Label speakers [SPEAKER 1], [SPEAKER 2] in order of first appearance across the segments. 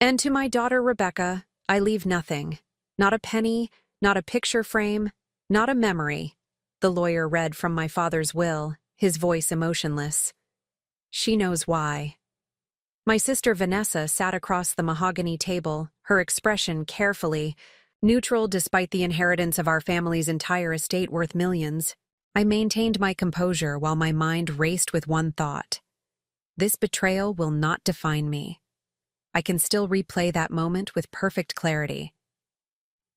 [SPEAKER 1] And to my daughter Rebecca, I leave nothing. Not a penny, not a picture frame, not a memory. The lawyer read from my father's will, his voice emotionless. She knows why. My sister Vanessa sat across the mahogany table, her expression carefully, neutral despite the inheritance of our family's entire estate worth millions. I maintained my composure while my mind raced with one thought. This betrayal will not define me. I can still replay that moment with perfect clarity.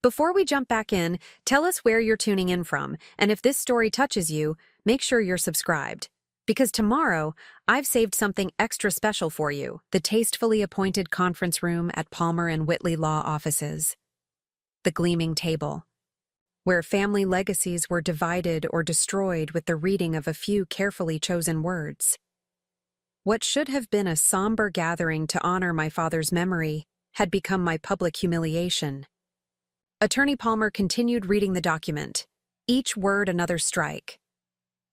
[SPEAKER 1] Before we jump back in, tell us where you're tuning in from, and if this story touches you, make sure you're subscribed. Because tomorrow, I've saved something extra special for you, the tastefully appointed conference room at Palmer and Whitley Law Offices. The gleaming table, where family legacies were divided or destroyed with the reading of a few carefully chosen words. What should have been a somber gathering to honor my father's memory had become my public humiliation. Attorney Palmer continued reading the document, each word another strike.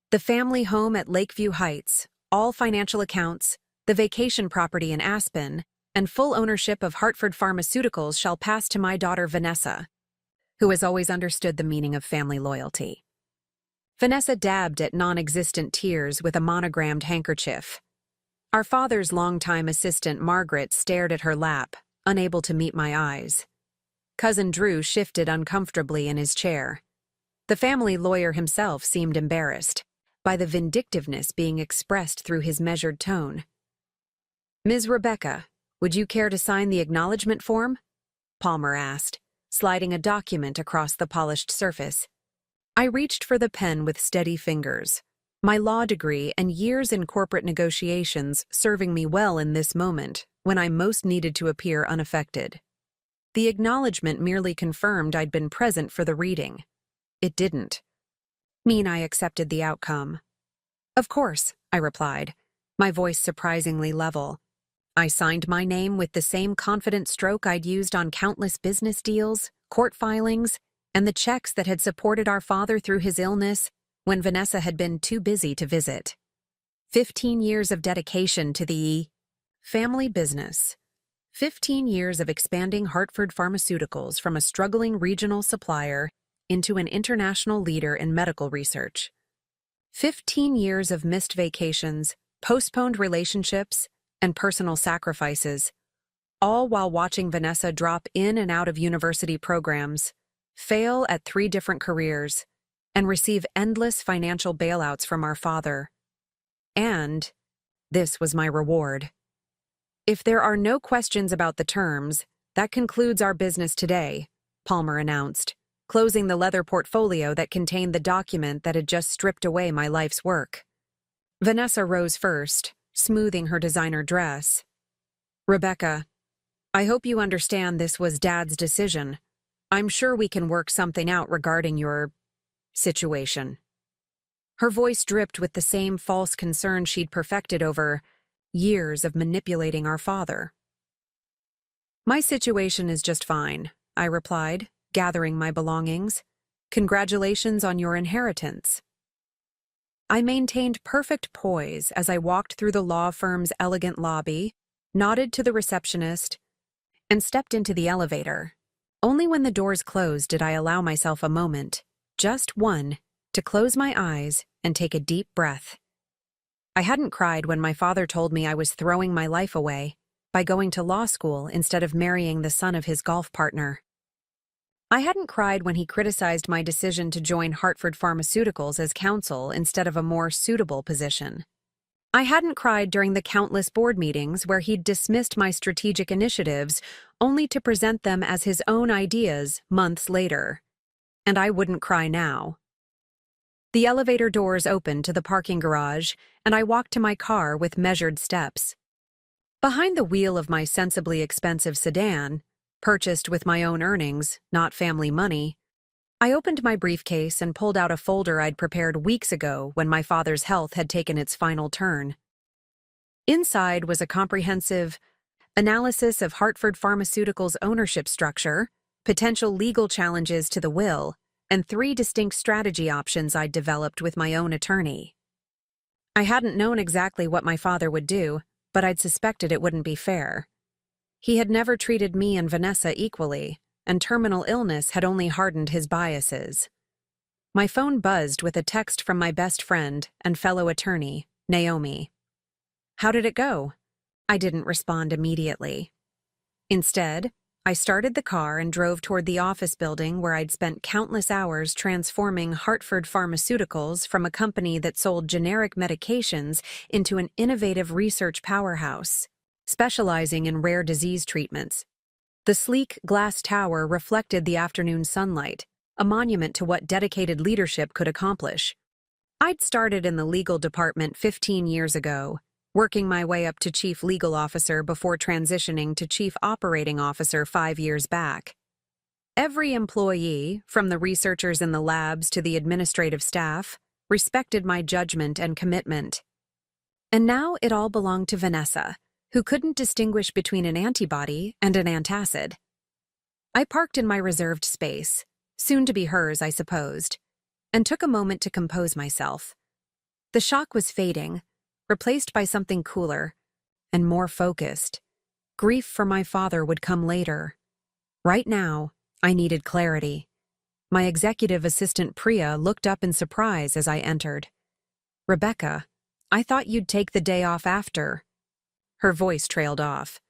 [SPEAKER 1] The family home at Lakeview Heights, all financial accounts, the vacation property in Aspen, and full ownership of Hartford Pharmaceuticals shall pass to my daughter Vanessa, who has always understood the meaning of family loyalty. Vanessa dabbed at non-existent tears with a monogrammed handkerchief. Our father's longtime assistant Margaret stared at her lap, unable to meet my eyes. Cousin Drew shifted uncomfortably in his chair. The family lawyer himself seemed embarrassed by the vindictiveness being expressed through his measured tone. "Ms. Rebecca, would you care to sign the acknowledgement form?" Palmer asked, sliding a document across the polished surface. I reached for the pen with steady fingers, my law degree and years in corporate negotiations serving me well in this moment when I most needed to appear unaffected. The acknowledgement merely confirmed I'd been present for the reading. It didn't mean I accepted the outcome. "Of course," I replied, my voice surprisingly level. I signed my name with the same confident stroke I'd used on countless business deals, court filings, and the checks that had supported our father through his illness when Vanessa had been too busy to visit. 15 years of dedication to the family business. 15 years of expanding Hartford Pharmaceuticals from a struggling regional supplier into an international leader in medical research. 15 years of missed vacations, postponed relationships, and personal sacrifices, all while watching Vanessa drop in and out of university programs, fail at 3 different careers, and receive endless financial bailouts from our father. And this was my reward. "If there are no questions about the terms, that concludes our business today," Palmer announced, closing the leather portfolio that contained the document that had just stripped away my life's work. Vanessa rose first, smoothing her designer dress. "Rebecca, I hope you understand this was Dad's decision. I'm sure we can work something out regarding your situation." Her voice dripped with the same false concern she'd perfected over years of manipulating our father. "My situation is just fine," I replied, gathering my belongings. "Congratulations on your inheritance." I maintained perfect poise as I walked through the law firm's elegant lobby, nodded to the receptionist, and stepped into the elevator. Only when the doors closed did I allow myself a moment, just one, to close my eyes and take a deep breath. I hadn't cried when my father told me I was throwing my life away by going to law school instead of marrying the son of his golf partner. I hadn't cried when he criticized my decision to join Hartford Pharmaceuticals as counsel instead of a more suitable position. I hadn't cried during the countless board meetings where he'd dismissed my strategic initiatives only to present them as his own ideas months later. And I wouldn't cry now. The elevator doors opened to the parking garage, and I walked to my car with measured steps. Behind the wheel of my sensibly expensive sedan, purchased with my own earnings, not family money, I opened my briefcase and pulled out a folder I'd prepared weeks ago when my father's health had taken its final turn. Inside was a comprehensive analysis of Hartford Pharmaceuticals' ownership structure, potential legal challenges to the will, and 3 distinct strategy options I'd developed with my own attorney. I hadn't known exactly what my father would do, but I'd suspected it wouldn't be fair. He had never treated me and Vanessa equally, and terminal illness had only hardened his biases. My phone buzzed with a text from my best friend and fellow attorney, Naomi. How did it go? I didn't respond immediately. Instead, I started the car and drove toward the office building where I'd spent countless hours transforming Hartford Pharmaceuticals from a company that sold generic medications into an innovative research powerhouse, specializing in rare disease treatments. The sleek glass tower reflected the afternoon sunlight, a monument to what dedicated leadership could accomplish. I'd started in the legal department 15 years ago, working my way up to chief legal officer before transitioning to chief operating officer 5 years back. Every employee, from the researchers in the labs to the administrative staff, respected my judgment and commitment. And now it all belonged to Vanessa, who couldn't distinguish between an antibody and an antacid. I parked in my reserved space, soon to be hers, I supposed, and took a moment to compose myself. The shock was fading, replaced by something cooler and more focused. Grief for my father would come later. Right now, I needed clarity. My executive assistant Priya looked up in surprise as I entered. "Rebecca, I thought you'd take the day off after." Her voice trailed off.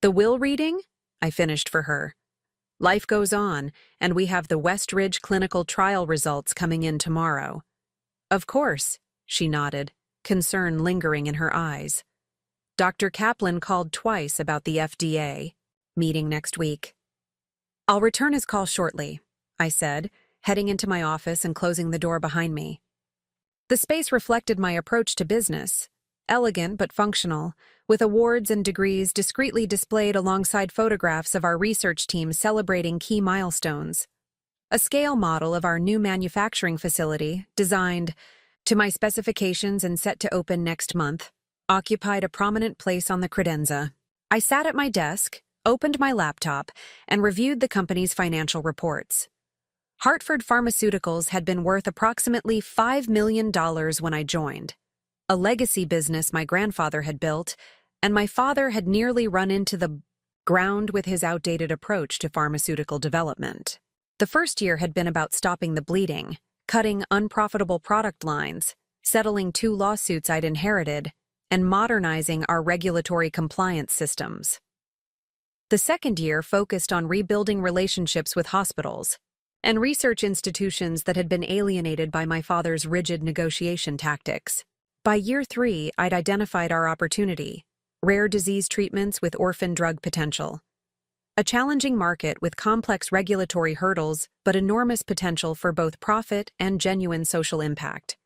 [SPEAKER 1] "The will reading?" I finished for her. "Life goes on, and we have the West Ridge clinical trial results coming in tomorrow." "Of course," she nodded, concern lingering in her eyes. "Dr. Kaplan called twice about the FDA meeting next week." "I'll return his call shortly," I said, heading into my office and closing the door behind me. The space reflected my approach to business, elegant but functional, with awards and degrees discreetly displayed alongside photographs of our research team celebrating key milestones. A scale model of our new manufacturing facility, designed to my specifications and set to open next month, occupied a prominent place on the credenza. I sat at my desk, opened my laptop, and reviewed the company's financial reports. Hartford Pharmaceuticals had been worth approximately $5 million when I joined, a legacy business my grandfather had built, and my father had nearly run into the ground with his outdated approach to pharmaceutical development. The first year had been about stopping the bleeding, cutting unprofitable product lines, settling 2 lawsuits I'd inherited, and modernizing our regulatory compliance systems. The second year focused on rebuilding relationships with hospitals and research institutions that had been alienated by my father's rigid negotiation tactics. By year 3, I'd identified our opportunity: rare disease treatments with orphan drug potential. A challenging market with complex regulatory hurdles, but enormous potential for both profit and genuine social impact.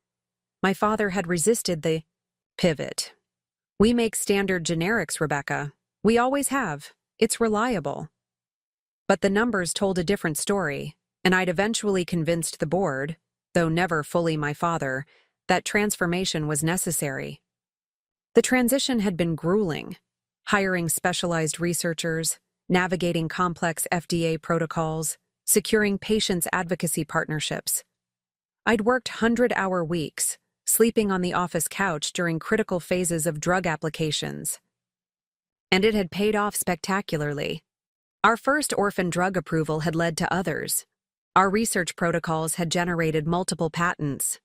[SPEAKER 1] My father had resisted the pivot. "We make standard generics, Rebecca. We always have. It's reliable." But the numbers told a different story, and I'd eventually convinced the board, though never fully my father, that transformation was necessary. The transition had been grueling, hiring specialized researchers, navigating complex FDA protocols, securing patients' advocacy partnerships. I'd worked 100-hour weeks, sleeping on the office couch during critical phases of drug applications. And it had paid off spectacularly. Our first orphan drug approval had led to others. Our research protocols had generated multiple patents.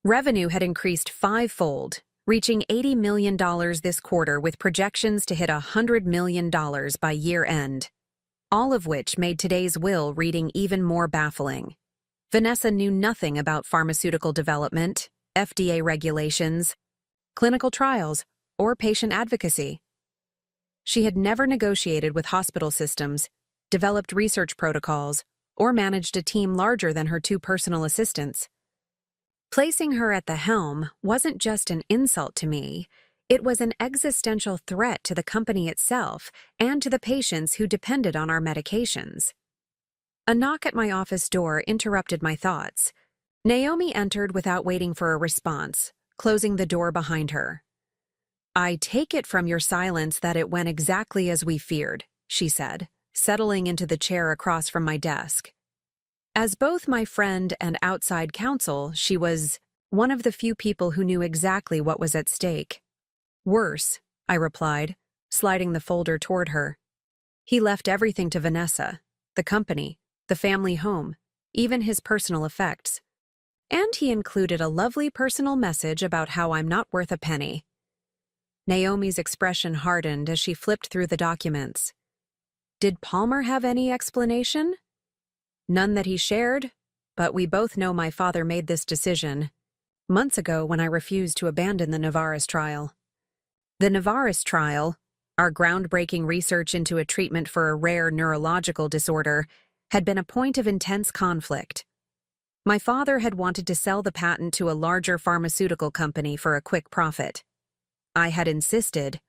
[SPEAKER 1] Revenue had increased 5-fold, reaching $80 million this quarter with projections to hit $100 million by year-end, all of which made today's will reading even more baffling. Vanessa knew nothing about pharmaceutical development, FDA regulations, clinical trials, or patient advocacy. She had never negotiated with hospital systems, developed research protocols, or managed a team larger than her 2 personal assistants. Placing her at the helm wasn't just an insult to me, it was an existential threat to the company itself and to the patients who depended on our medications. A knock at my office door interrupted my thoughts. Naomi entered without waiting for a response, closing the door behind her. "I take it from your silence that it went exactly as we feared," she said, settling into the chair across from my desk. As both my friend and outside counsel, she was one of the few people who knew exactly what was at stake. "Worse," I replied, sliding the folder toward her. He left everything to Vanessa, the company, the family home, even his personal effects. And he included a lovely personal message about how I'm not worth a penny. Naomi's expression hardened as she flipped through the documents. Did Palmer have any explanation? None that he shared, but we both know my father made this decision months ago when I refused to abandon the Navarres trial. The Navarres trial, our groundbreaking research into a treatment for a rare neurological disorder, had been a point of intense conflict. My father had wanted to sell the patent to a larger pharmaceutical company for a quick profit. I had insisted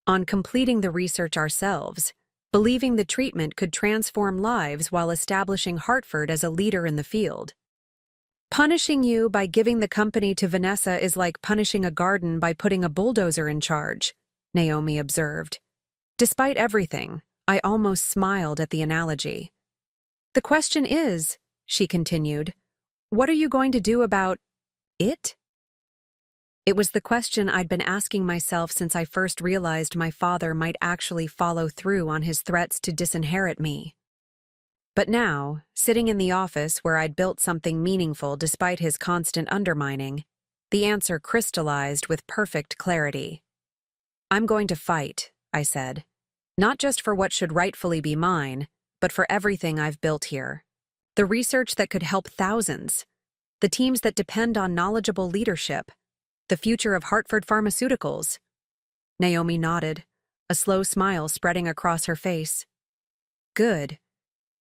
[SPEAKER 1] on completing the research ourselves, believing the treatment could transform lives while establishing Hartford as a leader in the field. Punishing you by giving the company to Vanessa is like punishing a garden by putting a bulldozer in charge, Naomi observed. Despite everything, I almost smiled at the analogy. The question is, she continued, what are you going to do about it? It was the question I'd been asking myself since I first realized my father might actually follow through on his threats to disinherit me. But now, sitting in the office where I'd built something meaningful despite his constant undermining, the answer crystallized with perfect clarity. I'm going to fight, I said, not just for what should rightfully be mine, but for everything I've built here. The research that could help thousands, the teams that depend on knowledgeable leadership, the future of Hartford Pharmaceuticals. Naomi nodded, a slow smile spreading across her face. Good,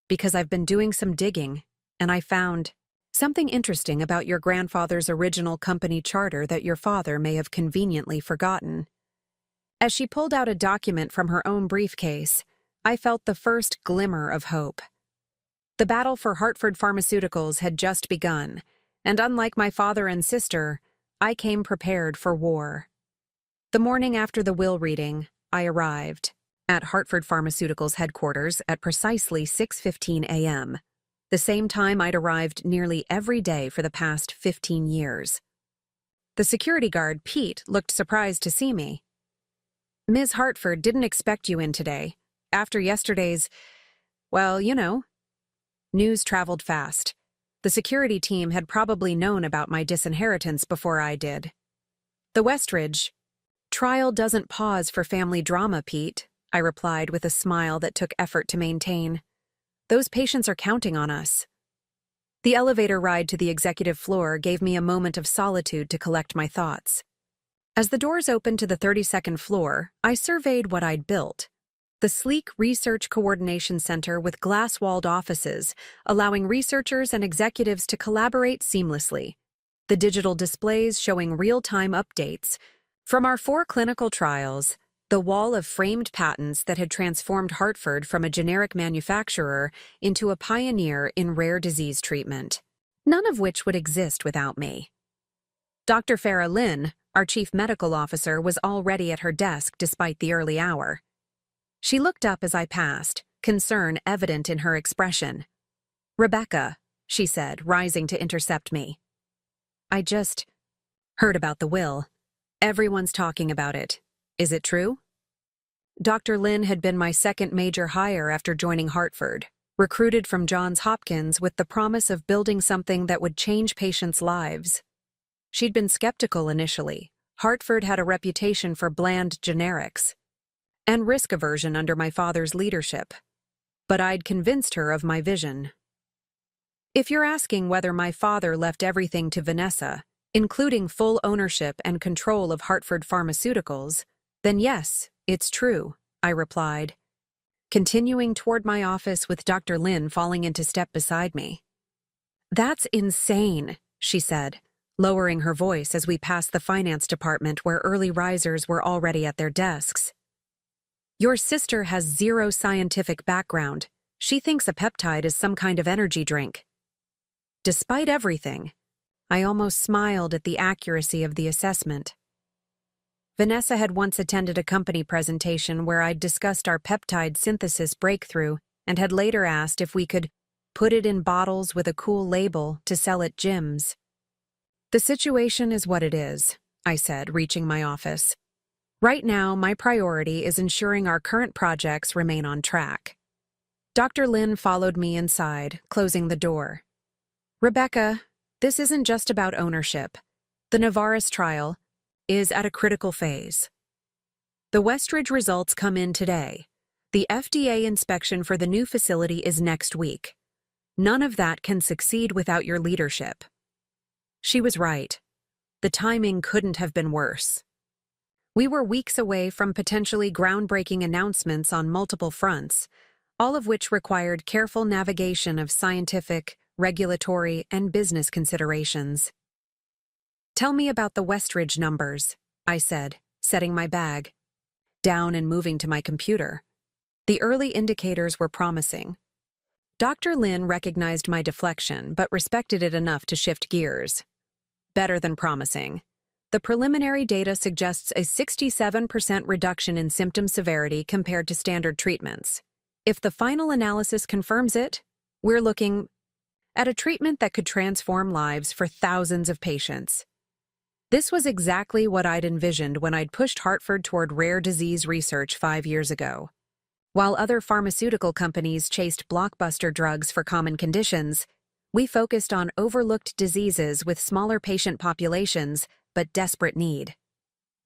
[SPEAKER 1] because I've been doing some digging, and I found something interesting about your grandfather's original company charter that your father may have conveniently forgotten. As she pulled out a document from her own briefcase, I felt the first glimmer of hope. The battle for Hartford Pharmaceuticals had just begun, and unlike my father and sister, I came prepared for war. The morning after the will reading, I arrived at Hartford Pharmaceuticals headquarters at precisely 6:15 a.m., the same time I'd arrived nearly every day for the past 15 years. The security guard, Pete, looked surprised to see me. Ms. Hartford didn't expect you in today. After yesterday's, well, you know. News traveled fast. The security team had probably known about my disinheritance before I did. The Westridge trial doesn't pause for family drama, Pete, I replied with a smile that took effort to maintain. Those patients are counting on us. The elevator ride to the executive floor gave me a moment of solitude to collect my thoughts. As the doors opened to the 32nd floor, I surveyed what I'd built. The sleek Research Coordination Center with glass-walled offices, allowing researchers and executives to collaborate seamlessly. The digital displays showing real-time updates. From our 4 clinical trials, the wall of framed patents that had transformed Hartford from a generic manufacturer into a pioneer in rare disease treatment, none of which would exist without me. Dr. Farah Lynn, our chief medical officer, was already at her desk despite the early hour. She looked up as I passed, concern evident in her expression. Rebecca, she said, rising to intercept me. I just heard about the will. Everyone's talking about it. Is it true? Dr. Lynn had been my second major hire after joining Hartford, recruited from Johns Hopkins with the promise of building something that would change patients' lives. She'd been skeptical initially. Hartford had a reputation for bland generics and risk aversion under my father's leadership, but I'd convinced her of my vision. If you're asking whether my father left everything to Vanessa, including full ownership and control of Hartford Pharmaceuticals, then yes, it's true, I replied, continuing toward my office with Dr. Lynn falling into step beside me. That's insane, she said, lowering her voice as we passed the finance department where early risers were already at their desks. Your sister has zero scientific background. She thinks a peptide is some kind of energy drink. Despite everything, I almost smiled at the accuracy of the assessment. Vanessa had once attended a company presentation where I'd discussed our peptide synthesis breakthrough and had later asked if we could put it in bottles with a cool label to sell at gyms. The situation is what it is, I said, reaching my office. Right now, my priority is ensuring our current projects remain on track. Dr. Lin followed me inside, closing the door. Rebecca, this isn't just about ownership. The Novartis trial is at a critical phase. The Westridge results come in today. The FDA inspection for the new facility is next week. None of that can succeed without your leadership. She was right. The timing couldn't have been worse. We were weeks away from potentially groundbreaking announcements on multiple fronts, all of which required careful navigation of scientific, regulatory, and business considerations. Tell me about the Westridge numbers, I said, setting my bag down and moving to my computer. The early indicators were promising. Dr. Lin recognized my deflection but respected it enough to shift gears. Better than promising. The preliminary data suggests a 67% reduction in symptom severity compared to standard treatments. If the final analysis confirms it, we're looking at a treatment that could transform lives for thousands of patients. This was exactly what I'd envisioned when I'd pushed Hartford toward rare disease research 5 years ago. While other pharmaceutical companies chased blockbuster drugs for common conditions, we focused on overlooked diseases with smaller patient populations but desperate need.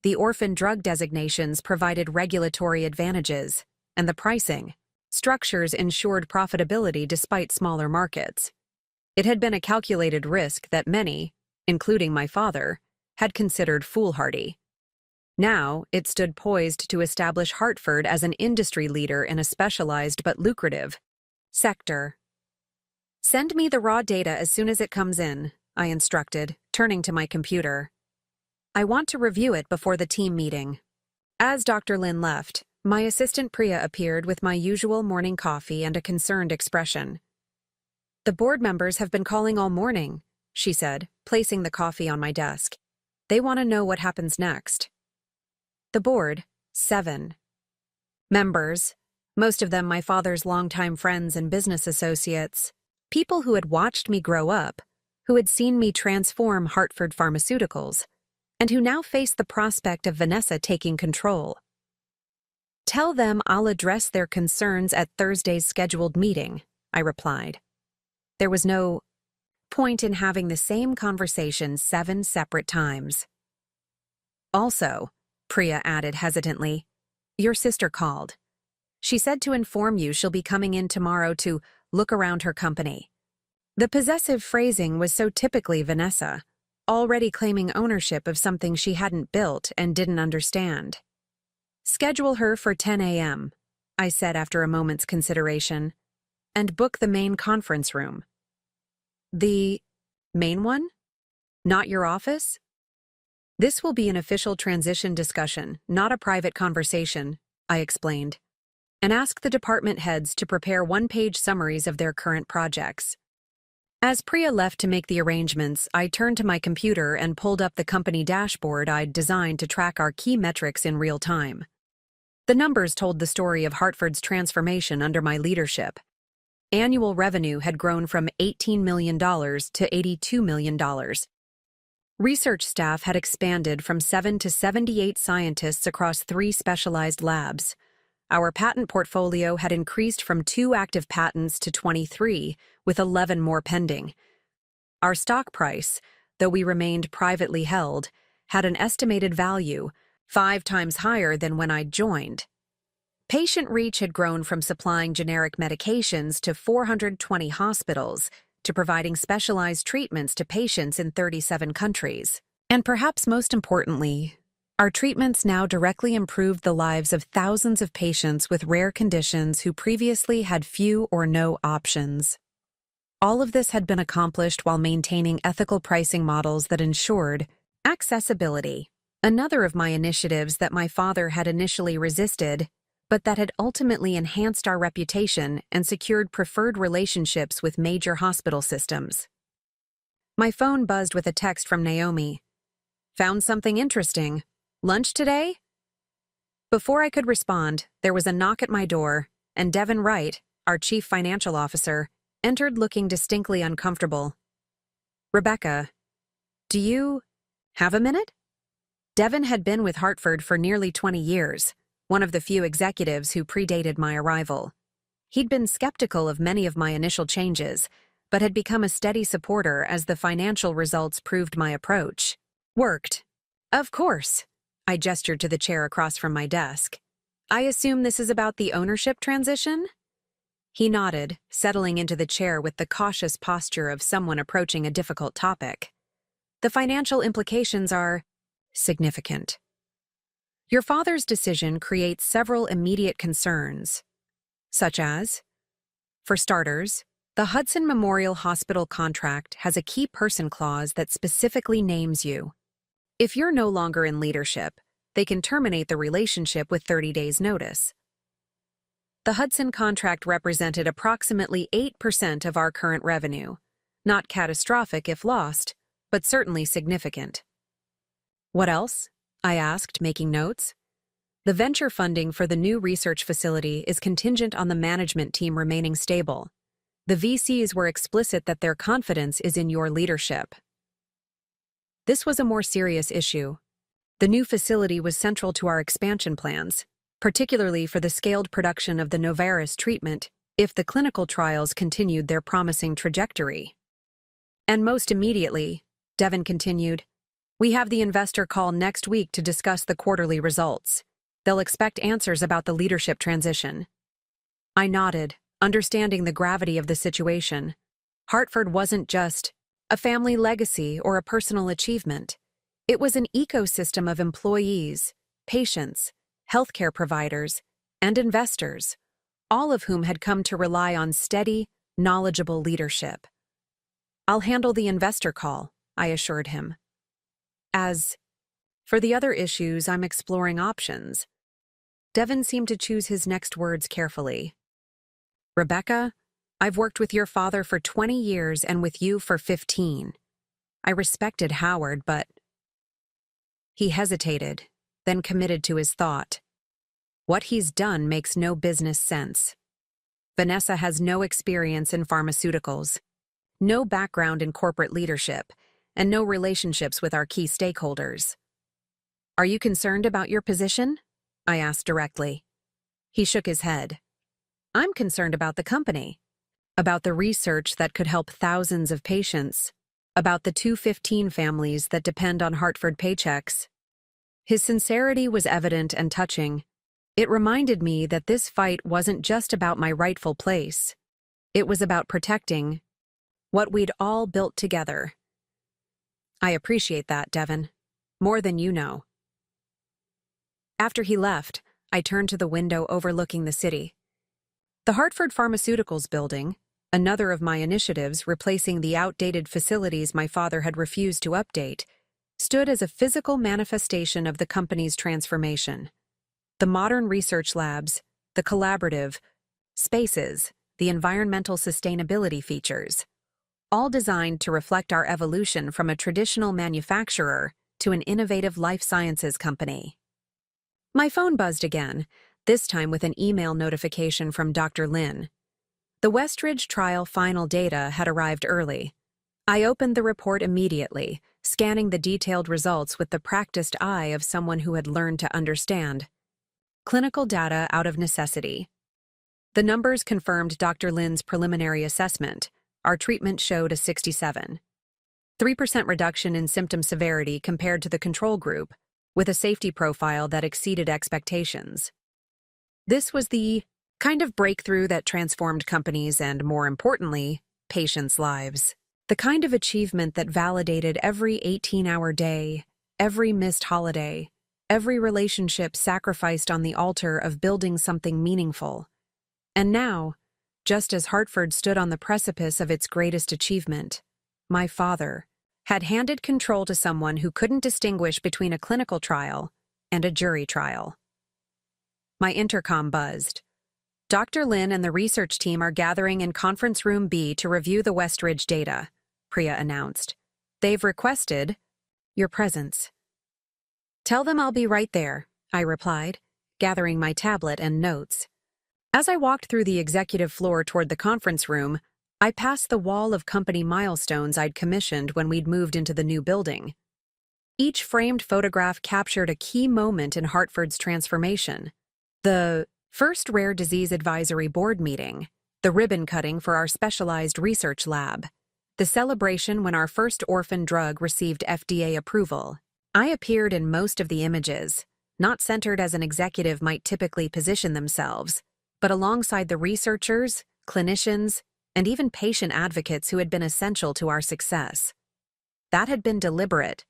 [SPEAKER 1] The orphan drug designations provided regulatory advantages, and the pricing structures ensured profitability despite smaller markets. It had been a calculated risk that many, including my father, had considered foolhardy. Now, it stood poised to establish Hartford as an industry leader in a specialized but lucrative sector. Send me the raw data as soon as it comes in, I instructed, turning to my computer. I want to review it before the team meeting. As Dr. Lin left, my assistant Priya appeared with my usual morning coffee and a concerned expression. The board members have been calling all morning, she said, placing the coffee on my desk. They want to know what happens next. The board, 7 members, most of them my father's longtime friends and business associates, people who had watched me grow up, who had seen me transform Hartford Pharmaceuticals, and who now faced the prospect of Vanessa taking control. Tell them I'll address their concerns at Thursday's scheduled meeting, I replied. There was no point in having the same conversation 7 separate times. Also, Priya added hesitantly, your sister called. She said to inform you she'll be coming in tomorrow to look around her company. The possessive phrasing was so typically Vanessa, already claiming ownership of something she hadn't built and didn't understand. Schedule her for 10 a.m., I said after a moment's consideration, and book the main conference room. The main one? Not your office? This will be an official transition discussion, not a private conversation, I explained, and ask the department heads to prepare one-page summaries of their current projects. As Priya left to make the arrangements, I turned to my computer and pulled up the company dashboard I'd designed to track our key metrics in real time. The numbers told the story of Hartford's transformation under my leadership. Annual revenue had grown from $18 million to $82 million. Research staff had expanded from 7 to 78 scientists across 3 specialized labs. Our patent portfolio had increased from 2 active patents to 23, with 11 more pending. Our stock price, though we remained privately held, had an estimated value 5 times higher than when I'd joined. Patient reach had grown from supplying generic medications to 420 hospitals, to providing specialized treatments to patients in 37 countries. And perhaps most importantly, our treatments now directly improved the lives of thousands of patients with rare conditions who previously had few or no options. All of this had been accomplished while maintaining ethical pricing models that ensured accessibility, another of my initiatives that my father had initially resisted, but that had ultimately enhanced our reputation and secured preferred relationships with major hospital systems. My phone buzzed with a text from Naomi. Found something interesting. Lunch today? Before I could respond, there was a knock at my door, and Devin Wright, our chief financial officer, entered looking distinctly uncomfortable. Rebecca, do you have a minute? Devon had been with Hartford for nearly 20 years, one of the few executives who predated my arrival. He'd been skeptical of many of my initial changes, but had become a steady supporter as the financial results proved my approach worked. Of course. I gestured to the chair across from my desk. I assume this is about the ownership transition? He nodded, settling into the chair with the cautious posture of someone approaching a difficult topic. The financial implications are significant. Your father's decision creates several immediate concerns, such as, for starters, the Hudson Memorial Hospital contract has a key person clause that specifically names you. If you're no longer in leadership, they can terminate the relationship with 30 days' notice. The Hudson contract represented approximately 8% of our current revenue. Not catastrophic if lost, but certainly significant. What else? I asked, making notes. The venture funding for the new research facility is contingent on the management team remaining stable. The VCs were explicit that their confidence is in your leadership. This was a more serious issue. The new facility was central to our expansion plans, particularly for the scaled production of the Novartis treatment if the clinical trials continued their promising trajectory. And most immediately, Devon continued, we have the investor call next week to discuss the quarterly results. They'll expect answers about the leadership transition. I nodded, understanding the gravity of the situation. Hartford wasn't just a family legacy or a personal achievement. It was an ecosystem of employees, patients, healthcare providers, and investors, all of whom had come to rely on steady, knowledgeable leadership. I'll handle the investor call, I assured him. As for the other issues, I'm exploring options. Devon seemed to choose his next words carefully. Rebecca, I've worked with your father for 20 years and with you for 15. I respected Howard, but... He hesitated, then committed to his thought. What he's done makes no business sense. Vanessa has no experience in pharmaceuticals, no background in corporate leadership, and no relationships with our key stakeholders. Are you concerned about your position? I asked directly. He shook his head. I'm concerned about the company, about the research that could help thousands of patients, about the 215 families that depend on Hartford paychecks. His sincerity was evident and touching. It reminded me that this fight wasn't just about my rightful place. It was about protecting what we'd all built together. I appreciate that, Devon. More than you know. After he left, I turned to the window overlooking the city. The Hartford Pharmaceuticals building, another of my initiatives replacing the outdated facilities my father had refused to update, stood as a physical manifestation of the company's transformation. The modern research labs, the collaborative spaces, the environmental sustainability features, all designed to reflect our evolution from a traditional manufacturer to an innovative life sciences company. My phone buzzed again, this time with an email notification from Dr. Lin. The Westridge trial final data had arrived early. I opened the report immediately, scanning the detailed results with the practiced eye of someone who had learned to understand. Clinical data out of necessity. The numbers confirmed Dr. Lin's preliminary assessment. Our treatment showed a 67. 3% reduction in symptom severity compared to the control group, with a safety profile that exceeded expectations. This was the kind of breakthrough that transformed companies and, more importantly, patients' lives. The kind of achievement that validated every 18-hour day, every missed holiday, every relationship sacrificed on the altar of building something meaningful. And now, just as Hartford stood on the precipice of its greatest achievement, my father had handed control to someone who couldn't distinguish between a clinical trial and a jury trial. My intercom buzzed. Dr. Lin and the research team are gathering in Conference Room B to review the Westridge data, Priya announced. They've requested your presence. Tell them I'll be right there, I replied, gathering my tablet and notes. As I walked through the executive floor toward the conference room, I passed the wall of company milestones I'd commissioned when we'd moved into the new building. Each framed photograph captured a key moment in Hartford's transformation. The first Rare Disease Advisory Board meeting, the ribbon cutting for our specialized research lab, the celebration when our first orphan drug received FDA approval. I appeared in most of the images, not centered as an executive might typically position themselves, but alongside the researchers, clinicians, and even patient advocates who had been essential to our success. That had been deliberate.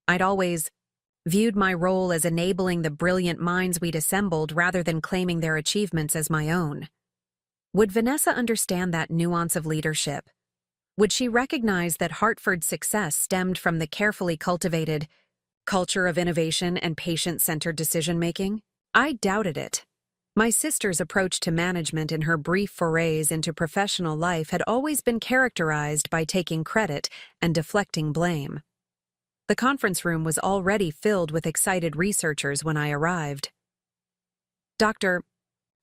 [SPEAKER 1] I'd always viewed my role as enabling the brilliant minds we'd assembled rather than claiming their achievements as my own. Would Vanessa understand that nuance of leadership? Would she recognize that Hartford's success stemmed from the carefully cultivated culture of innovation and patient-centered decision-making? I doubted it. My sister's approach to management in her brief forays into professional life had always been characterized by taking credit and deflecting blame. The conference room was already filled with excited researchers when I arrived. Dr.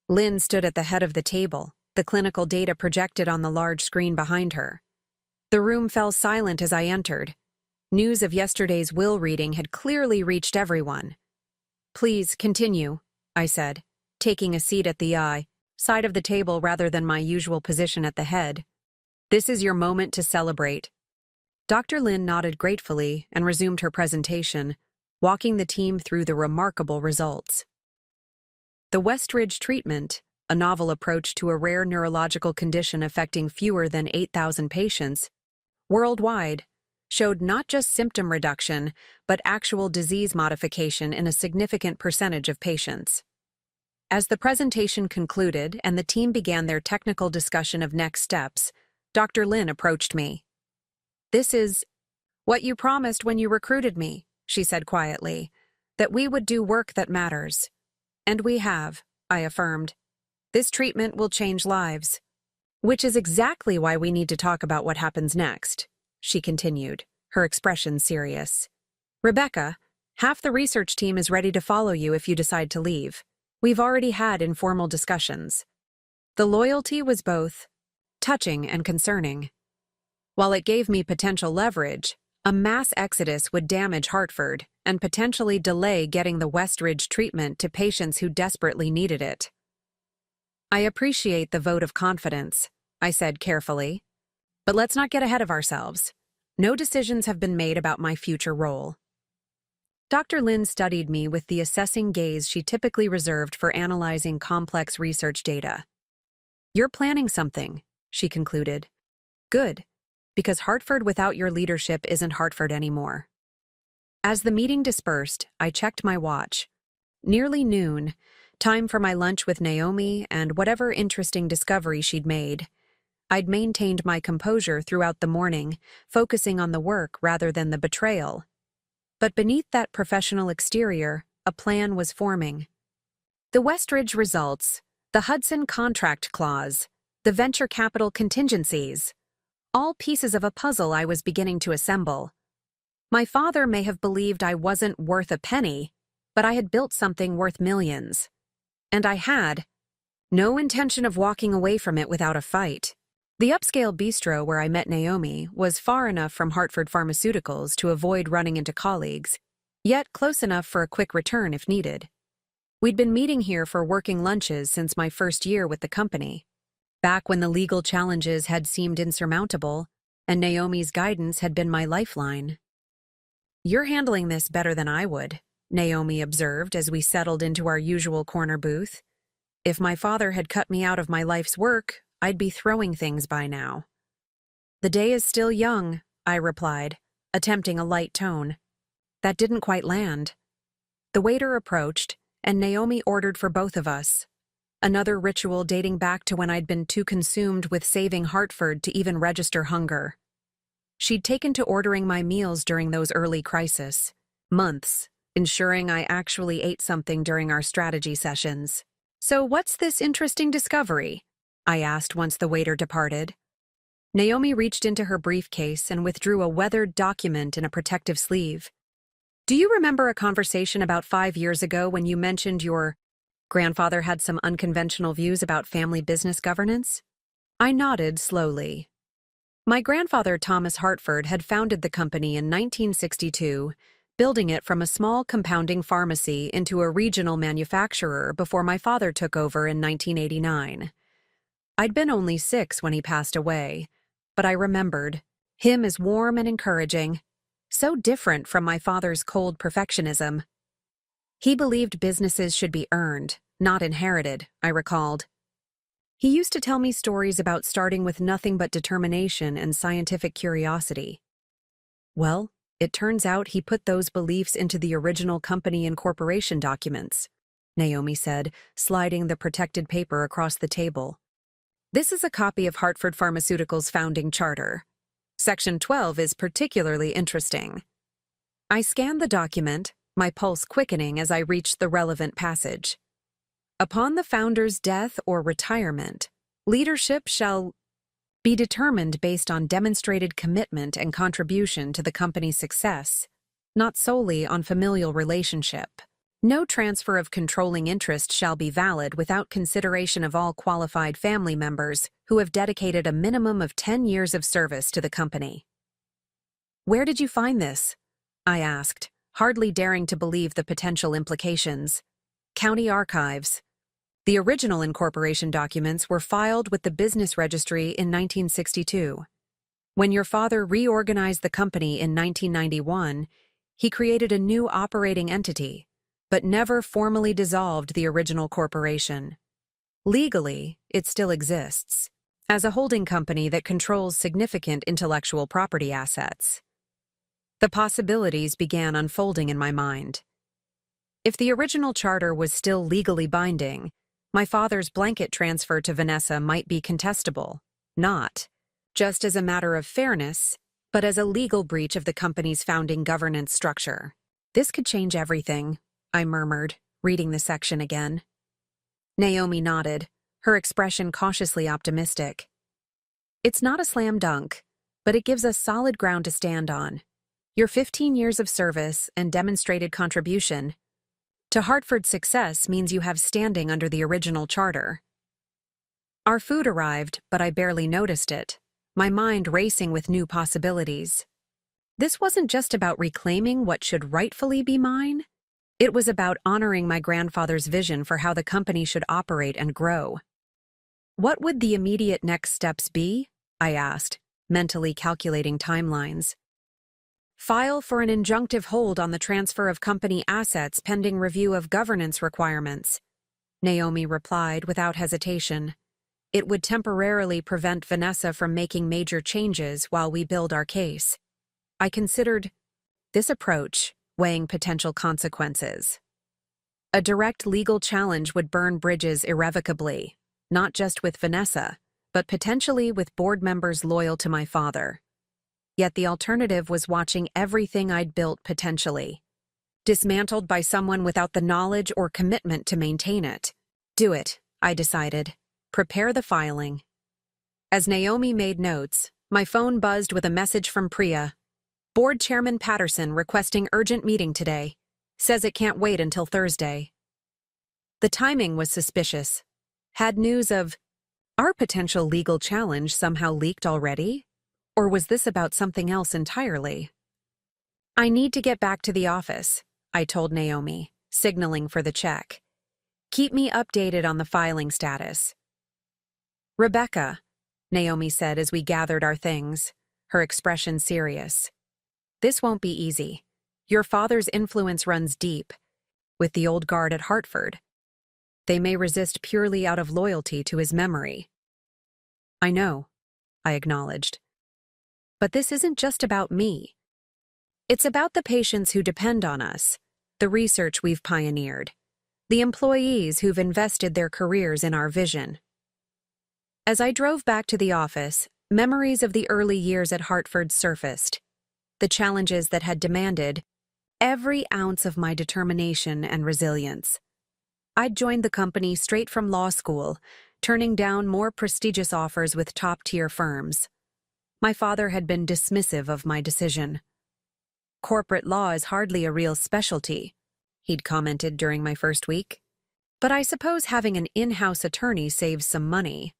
[SPEAKER 1] Lynn stood at the head of the table, the clinical data projected on the large screen behind her. The room fell silent as I entered. News of yesterday's will reading had clearly reached everyone. "Please, continue," I said, taking a seat at the side of the table rather than my usual position at the head. "This is your moment to celebrate." Dr. Lynn nodded gratefully and resumed her presentation, walking the team through the remarkable results. The Westridge treatment, a novel approach to a rare neurological condition affecting fewer than 8,000 patients worldwide, showed not just symptom reduction, but actual disease modification in a significant percentage of patients. As the presentation concluded and the team began their technical discussion of next steps, Dr. Lynn approached me. "This is what you promised when you recruited me," she said quietly, "that we would do work that matters. And we have," I affirmed. "This treatment will change lives." "Which is exactly why we need to talk about what happens next," she continued, her expression serious. "Rebecca, half the research team is ready to follow you if you decide to leave. We've already had informal discussions." The loyalty was both touching and concerning. While it gave me potential leverage, a mass exodus would damage Hartford and potentially delay getting the Westridge treatment to patients who desperately needed it. "I appreciate the vote of confidence," I said carefully. "But let's not get ahead of ourselves. No decisions have been made about my future role." Dr. Lynn studied me with the assessing gaze she typically reserved for analyzing complex research data. "You're planning something," she concluded. "Good. Because Hartford without your leadership isn't Hartford anymore." As the meeting dispersed, I checked my watch. Nearly noon, time for my lunch with Naomi and whatever interesting discovery she'd made. I'd maintained my composure throughout the morning, focusing on the work rather than the betrayal. But beneath that professional exterior, a plan was forming. The Westridge results, the Hudson contract clause, the venture capital contingencies. All pieces of a puzzle I was beginning to assemble. My father may have believed I wasn't worth a penny, but I had built something worth millions. And I had no intention of walking away from it without a fight. The upscale bistro where I met Naomi was far enough from Hartford Pharmaceuticals to avoid running into colleagues, yet close enough for a quick return if needed. We'd been meeting here for working lunches since my first year with the company. Back when the legal challenges had seemed insurmountable, and Naomi's guidance had been my lifeline. "You're handling this better than I would," Naomi observed as we settled into our usual corner booth. "If my father had cut me out of my life's work, I'd be throwing things by now." "The day is still young," I replied, attempting a light tone. That didn't quite land. The waiter approached, and Naomi ordered for both of us. Another ritual dating back to when I'd been too consumed with saving Hartford to even register hunger. She'd taken to ordering my meals during those early crises months, ensuring I actually ate something during our strategy sessions. "So what's this interesting discovery?" I asked once the waiter departed. Naomi reached into her briefcase and withdrew a weathered document in a protective sleeve. "Do you remember a conversation about 5 years ago when you mentioned your grandfather had some unconventional views about family business governance?" I nodded slowly. My grandfather, Thomas Hartford, had founded the company in 1962, building it from a small compounding pharmacy into a regional manufacturer before my father took over in 1989. I'd been only 6 when he passed away, but I remembered him as warm and encouraging, so different from my father's cold perfectionism. He believed businesses should be earned, not inherited, I recalled. He used to tell me stories about starting with nothing but determination and scientific curiosity. Well, it turns out he put those beliefs into the original company incorporation documents, Naomi said, sliding the protected paper across the table. This is a copy of Hartford Pharmaceuticals' founding charter. Section 12 is particularly interesting. I scanned the document, my pulse quickening as I reached the relevant passage. Upon the founder's death or retirement, leadership shall be determined based on demonstrated commitment and contribution to the company's success, not solely on familial relationship. No transfer of controlling interest shall be valid without consideration of all qualified family members who have dedicated a minimum of 10 years of service to the company. Where did you find this? I asked, hardly daring to believe the potential implications. County Archives. The original incorporation documents were filed with the business registry in 1962. When your father reorganized the company in 1991, he created a new operating entity, but never formally dissolved the original corporation. Legally, it still exists, as a holding company that controls significant intellectual property assets. The possibilities began unfolding in my mind. If the original charter was still legally binding, my father's blanket transfer to Vanessa might be contestable, not just as a matter of fairness, but as a legal breach of the company's founding governance structure. This could change everything, I murmured, reading the section again. Naomi nodded, her expression cautiously optimistic. It's not a slam dunk, but it gives us solid ground to stand on. Your 15 years of service and demonstrated contribution to Hartford's success means you have standing under the original charter. Our food arrived, but I barely noticed it, my mind racing with new possibilities. This wasn't just about reclaiming what should rightfully be mine. It was about honoring my grandfather's vision for how the company should operate and grow. What would the immediate next steps be? I asked, mentally calculating timelines. File for an injunctive hold on the transfer of company assets pending review of governance requirements, Naomi replied without hesitation. It would temporarily prevent Vanessa from making major changes while we build our case. I considered this approach, weighing potential consequences. A direct legal challenge would burn bridges irrevocably, not just with Vanessa, but potentially with board members loyal to my father. Yet the alternative was watching everything I'd built potentially dismantled by someone without the knowledge or commitment to maintain it. Do it, I decided. Prepare the filing. As Naomi made notes, my phone buzzed with a message from Priya. Board Chairman Patterson requesting urgent meeting today. Says it can't wait until Thursday. The timing was suspicious. Had news of our potential legal challenge somehow leaked already? Or was this about something else entirely? I need to get back to the office, I told Naomi, signaling for the check. Keep me updated on the filing status. Rebecca, Naomi said as we gathered our things, her expression serious. This won't be easy. Your father's influence runs deep, with the old guard at Hartford. They may resist purely out of loyalty to his memory. I know, I acknowledged. But this isn't just about me. It's about the patients who depend on us, the research we've pioneered, the employees who've invested their careers in our vision. As I drove back to the office, memories of the early years at Hartford surfaced, the challenges that had demanded every ounce of my determination and resilience. I'd joined the company straight from law school, turning down more prestigious offers with top-tier firms. My father had been dismissive of my decision. Corporate law is hardly a real specialty, he'd commented during my first week. But I suppose having an in-house attorney saves some money.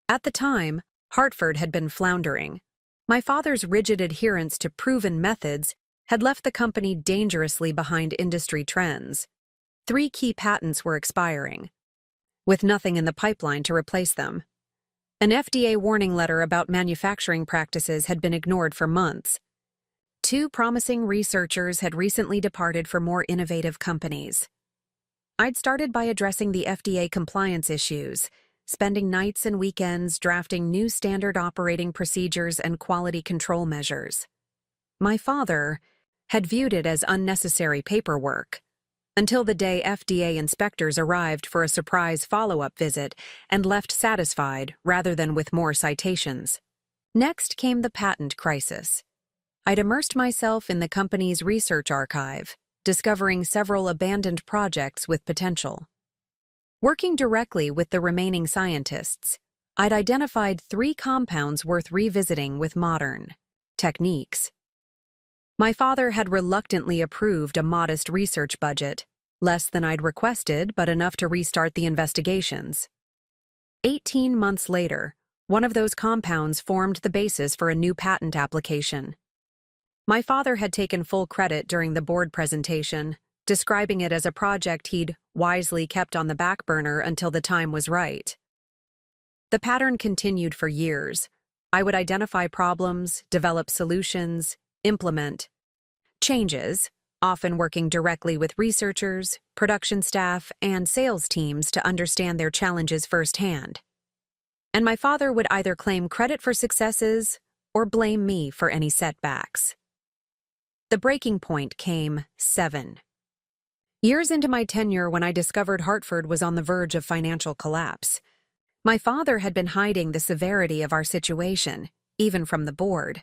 [SPEAKER 1] At the time, Hartford had been floundering. My father's rigid adherence to proven methods had left the company dangerously behind industry trends. 3 key patents were expiring, with nothing in the pipeline to replace them. An FDA warning letter about manufacturing practices had been ignored for months. 2 promising researchers had recently departed for more innovative companies. I'd started by addressing the FDA compliance issues, spending nights and weekends drafting new standard operating procedures and quality control measures. My father had viewed it as unnecessary paperwork, until the day FDA inspectors arrived for a surprise follow-up visit and left satisfied rather than with more citations. Next came the patent crisis. I'd immersed myself in the company's research archive, discovering several abandoned projects with potential. Working directly with the remaining scientists, I'd identified 3 compounds worth revisiting with modern techniques. My father had reluctantly approved a modest research budget, less than I'd requested but enough to restart the investigations. 18 months later, one of those compounds formed the basis for a new patent application. My father had taken full credit during the board presentation, describing it as a project he'd wisely kept on the back burner until the time was right. The pattern continued for years. I would identify problems, develop solutions, implement changes, often working directly with researchers, production staff, and sales teams to understand their challenges firsthand. And my father would either claim credit for successes or blame me for any setbacks. The breaking point came 7 years into my tenure when I discovered Hartford was on the verge of financial collapse. My father had been hiding the severity of our situation, even from the board.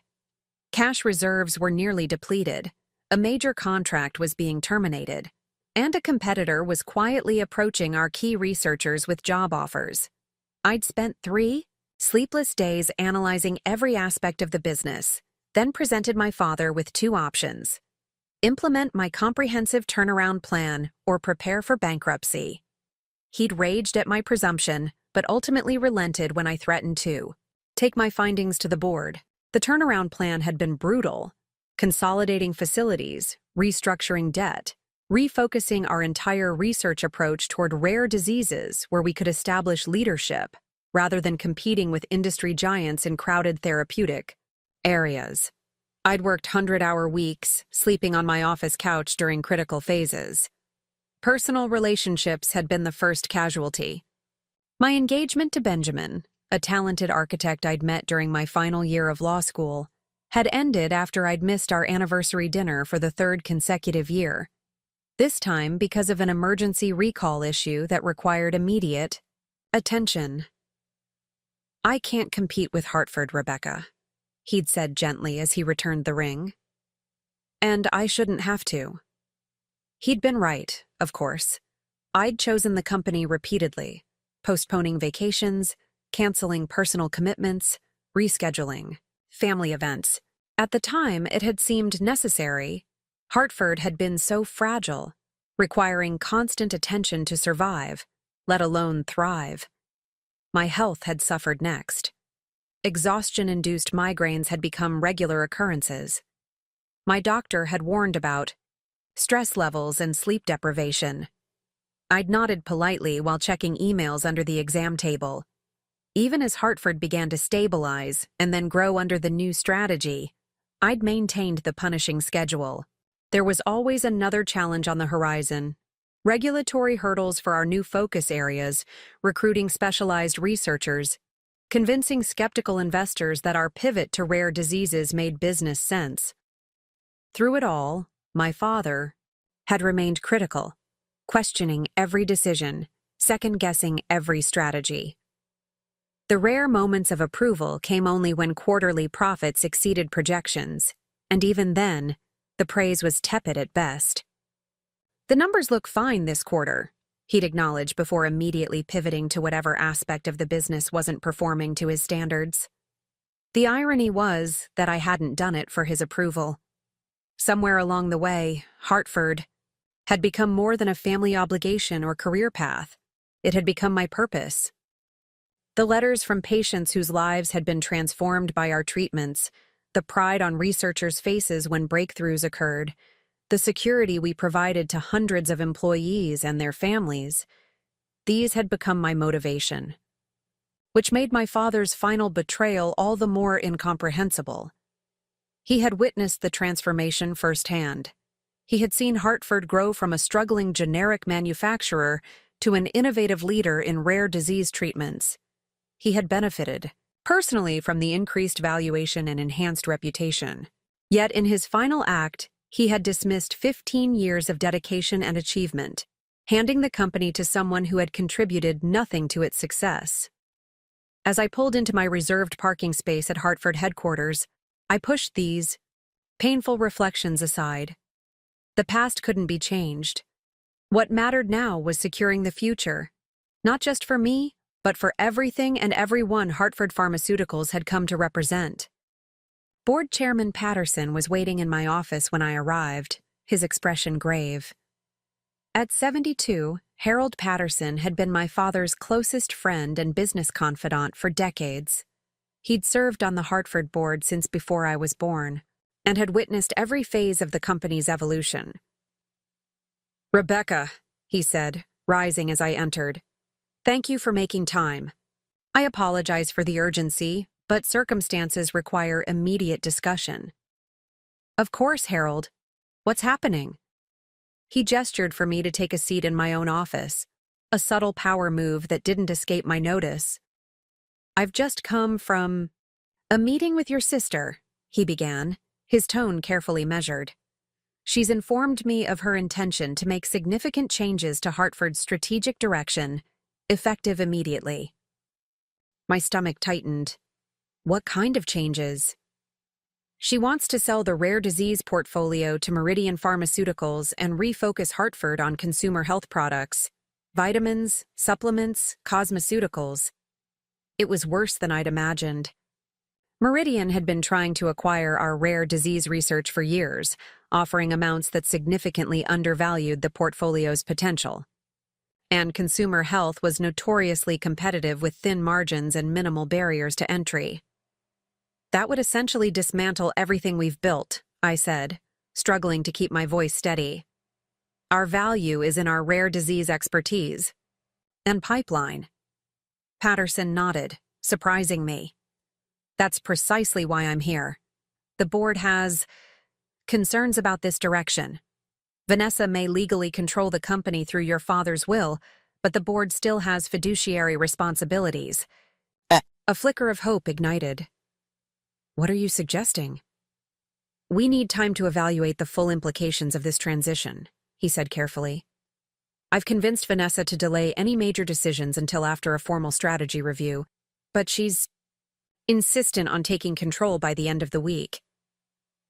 [SPEAKER 1] Cash reserves were nearly depleted, a major contract was being terminated, and a competitor was quietly approaching our key researchers with job offers. I'd spent 3 sleepless days analyzing every aspect of the business, then presented my father with 2 options: implement my comprehensive turnaround plan or prepare for bankruptcy. He'd raged at my presumption, but ultimately relented when I threatened to take my findings to the board. The turnaround plan had been brutal: consolidating facilities, restructuring debt, refocusing our entire research approach toward rare diseases where we could establish leadership, rather than competing with industry giants in crowded therapeutic areas. I'd worked 100-hour weeks, sleeping on my office couch during critical phases. Personal relationships had been the first casualty. My engagement to Benjamin, a talented architect I'd met during my final year of law school, had ended after I'd missed our anniversary dinner for the 3rd consecutive year, this time because of an emergency recall issue that required immediate attention. "I can't compete with Hartford, Rebecca," he'd said gently as he returned the ring. "And I shouldn't have to." He'd been right, of course. I'd chosen the company repeatedly, postponing vacations, canceling personal commitments, rescheduling family events. At the time, it had seemed necessary. Hartford had been so fragile, requiring constant attention to survive, let alone thrive. My health had suffered next. Exhaustion-induced migraines had become regular occurrences. My doctor had warned about stress levels and sleep deprivation. I'd nodded politely while checking emails under the exam table. Even as Hartford began to stabilize and then grow under the new strategy, I'd maintained the punishing schedule. There was always another challenge on the horizon: regulatory hurdles for our new focus areas, recruiting specialized researchers, convincing skeptical investors that our pivot to rare diseases made business sense. Through it all, my father had remained critical, questioning every decision, second-guessing every strategy. The rare moments of approval came only when quarterly profits exceeded projections, and even then, the praise was tepid at best. "The numbers look fine this quarter," he'd acknowledge before immediately pivoting to whatever aspect of the business wasn't performing to his standards. The irony was that I hadn't done it for his approval. Somewhere along the way, Hartford had become more than a family obligation or career path. It had become my purpose. The letters from patients whose lives had been transformed by our treatments, the pride on researchers' faces when breakthroughs occurred, the security we provided to hundreds of employees and their families, these had become my motivation, which made my father's final betrayal all the more incomprehensible. He had witnessed the transformation firsthand. He had seen Hartford grow from a struggling generic manufacturer to an innovative leader in rare disease treatments. He had benefited personally from the increased valuation and enhanced reputation. Yet in his final act, he had dismissed 15 years of dedication and achievement, handing the company to someone who had contributed nothing to its success. As I pulled into my reserved parking space at Hartford headquarters, I pushed these painful reflections aside. The past couldn't be changed. What mattered now was securing the future, not just for me, but for everything and everyone Hartford Pharmaceuticals had come to represent. Board Chairman Patterson was waiting in my office when I arrived, his expression grave. At 72, Harold Patterson had been my father's closest friend and business confidant for decades. He'd served on the Hartford board since before I was born, and had witnessed every phase of the company's evolution. "Rebecca," he said, rising as I entered, "thank you for making time. I apologize for the urgency, but circumstances require immediate discussion." "Of course, Harold. What's happening?" He gestured for me to take a seat in my own office, a subtle power move that didn't escape my notice. "I've just come from a meeting with your sister," he began, his tone carefully measured. "She's informed me of her intention to make significant changes to Hartford's strategic direction, effective immediately." My stomach tightened. What kind of changes? "She wants to sell the rare disease portfolio to Meridian Pharmaceuticals and refocus Hartford on consumer health products, vitamins, supplements, cosmeceuticals." It was worse than I'd imagined. Meridian had been trying to acquire our rare disease research for years, offering amounts that significantly undervalued the portfolio's potential. And consumer health was notoriously competitive with thin margins and minimal barriers to entry. "That would essentially dismantle everything we've built," I said, struggling to keep my voice steady. "Our value is in our rare disease expertise and pipeline." Patterson nodded, surprising me. "That's precisely why I'm here. The board has concerns about this direction. Vanessa may legally control the company through your father's will, but the board still has fiduciary responsibilities." A flicker of hope ignited. "What are you suggesting?" "We need time to evaluate the full implications of this transition," he said carefully. "I've convinced Vanessa to delay any major decisions until after a formal strategy review, but she's insistent on taking control by the end of the week."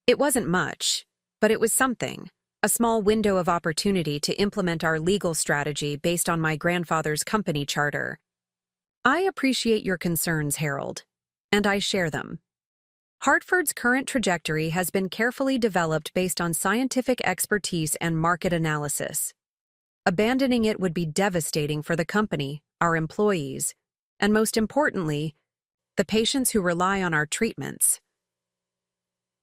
[SPEAKER 1] It wasn't much, but it was something, a small window of opportunity to implement our legal strategy based on my grandfather's company charter. "I appreciate your concerns, Harold, and I share them. Hartford's current trajectory has been carefully developed based on scientific expertise and market analysis. Abandoning it would be devastating for the company, our employees, and most importantly, the patients who rely on our treatments."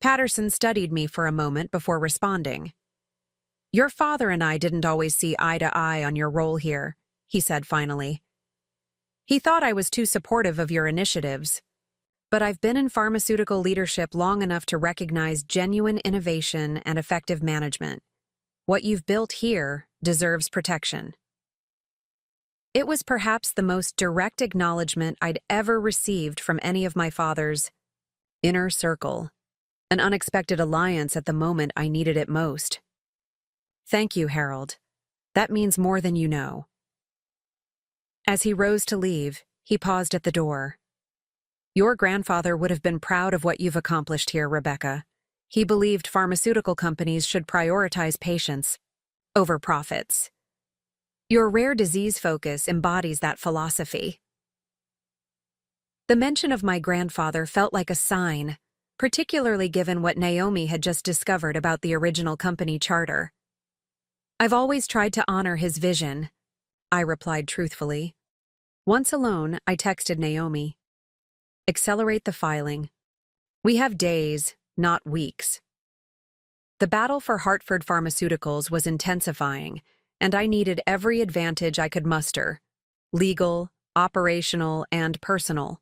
[SPEAKER 1] Patterson studied me for a moment before responding. "Your father and I didn't always see eye to eye on your role here," he said finally. "He thought I was too supportive of your initiatives. But I've been in pharmaceutical leadership long enough to recognize genuine innovation and effective management. What you've built here deserves protection." It was perhaps the most direct acknowledgement I'd ever received from any of my father's inner circle, an unexpected alliance at the moment I needed it most. "Thank you, Harold. That means more than you know." As he rose to leave, he paused at the door. "Your grandfather would have been proud of what you've accomplished here, Rebecca. He believed pharmaceutical companies should prioritize patients over profits. Your rare disease focus embodies that philosophy." The mention of my grandfather felt like a sign, particularly given what Naomi had just discovered about the original company charter. "I've always tried to honor his vision," I replied truthfully. Once alone, I texted Naomi, "Accelerate the filing. We have days, not weeks. The battle for Hartford Pharmaceuticals was intensifying, and I needed every advantage I could muster: legal, operational, and personal.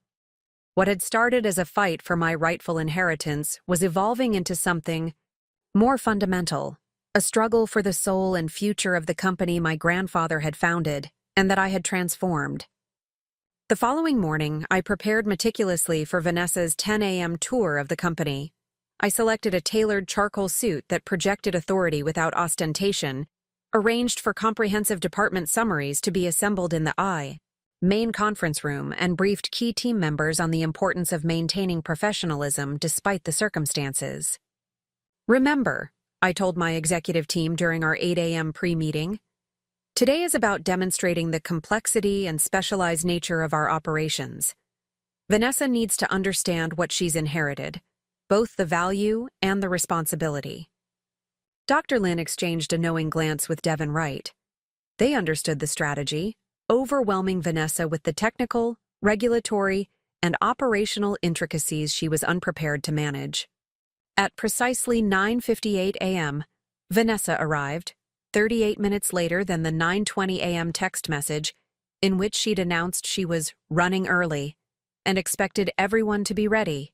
[SPEAKER 1] What had started as a fight for my rightful inheritance was evolving into something more fundamental, a struggle for the soul and future of the company my grandfather had founded and that I had transformed. The following morning, I prepared meticulously for Vanessa's 10 a.m. tour of the company. I selected a tailored charcoal suit that projected authority without ostentation, arranged for comprehensive department summaries to be assembled in the main conference room, and briefed key team members on the importance of maintaining professionalism despite the circumstances. Remember, I told my executive team during our 8 a.m. pre-meeting, today is about demonstrating the complexity and specialized nature of our operations. Vanessa needs to understand what she's inherited, both the value and the responsibility. Dr. Lin exchanged a knowing glance with Devin Wright. They understood the strategy, overwhelming Vanessa with the technical, regulatory, and operational intricacies she was unprepared to manage. At precisely 9:58 a.m., Vanessa arrived, 38 minutes later than the 9:20 a.m. text message in which she'd announced she was running early and expected everyone to be ready.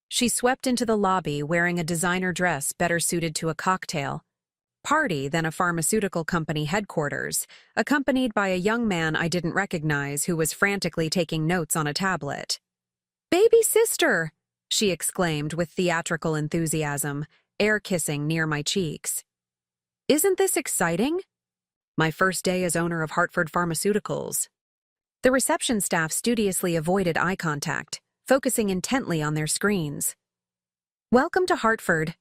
[SPEAKER 1] She swept into the lobby wearing a designer dress better suited to a cocktail party than a pharmaceutical company headquarters, accompanied by a young man I didn't recognize who was frantically taking notes on a tablet. "Baby sister!" she exclaimed with theatrical enthusiasm, air-kissing near my cheeks. "Isn't this exciting?" My first day as owner of Hartford Pharmaceuticals. The reception staff studiously avoided eye contact, focusing intently on their screens. "Welcome to Hartford,"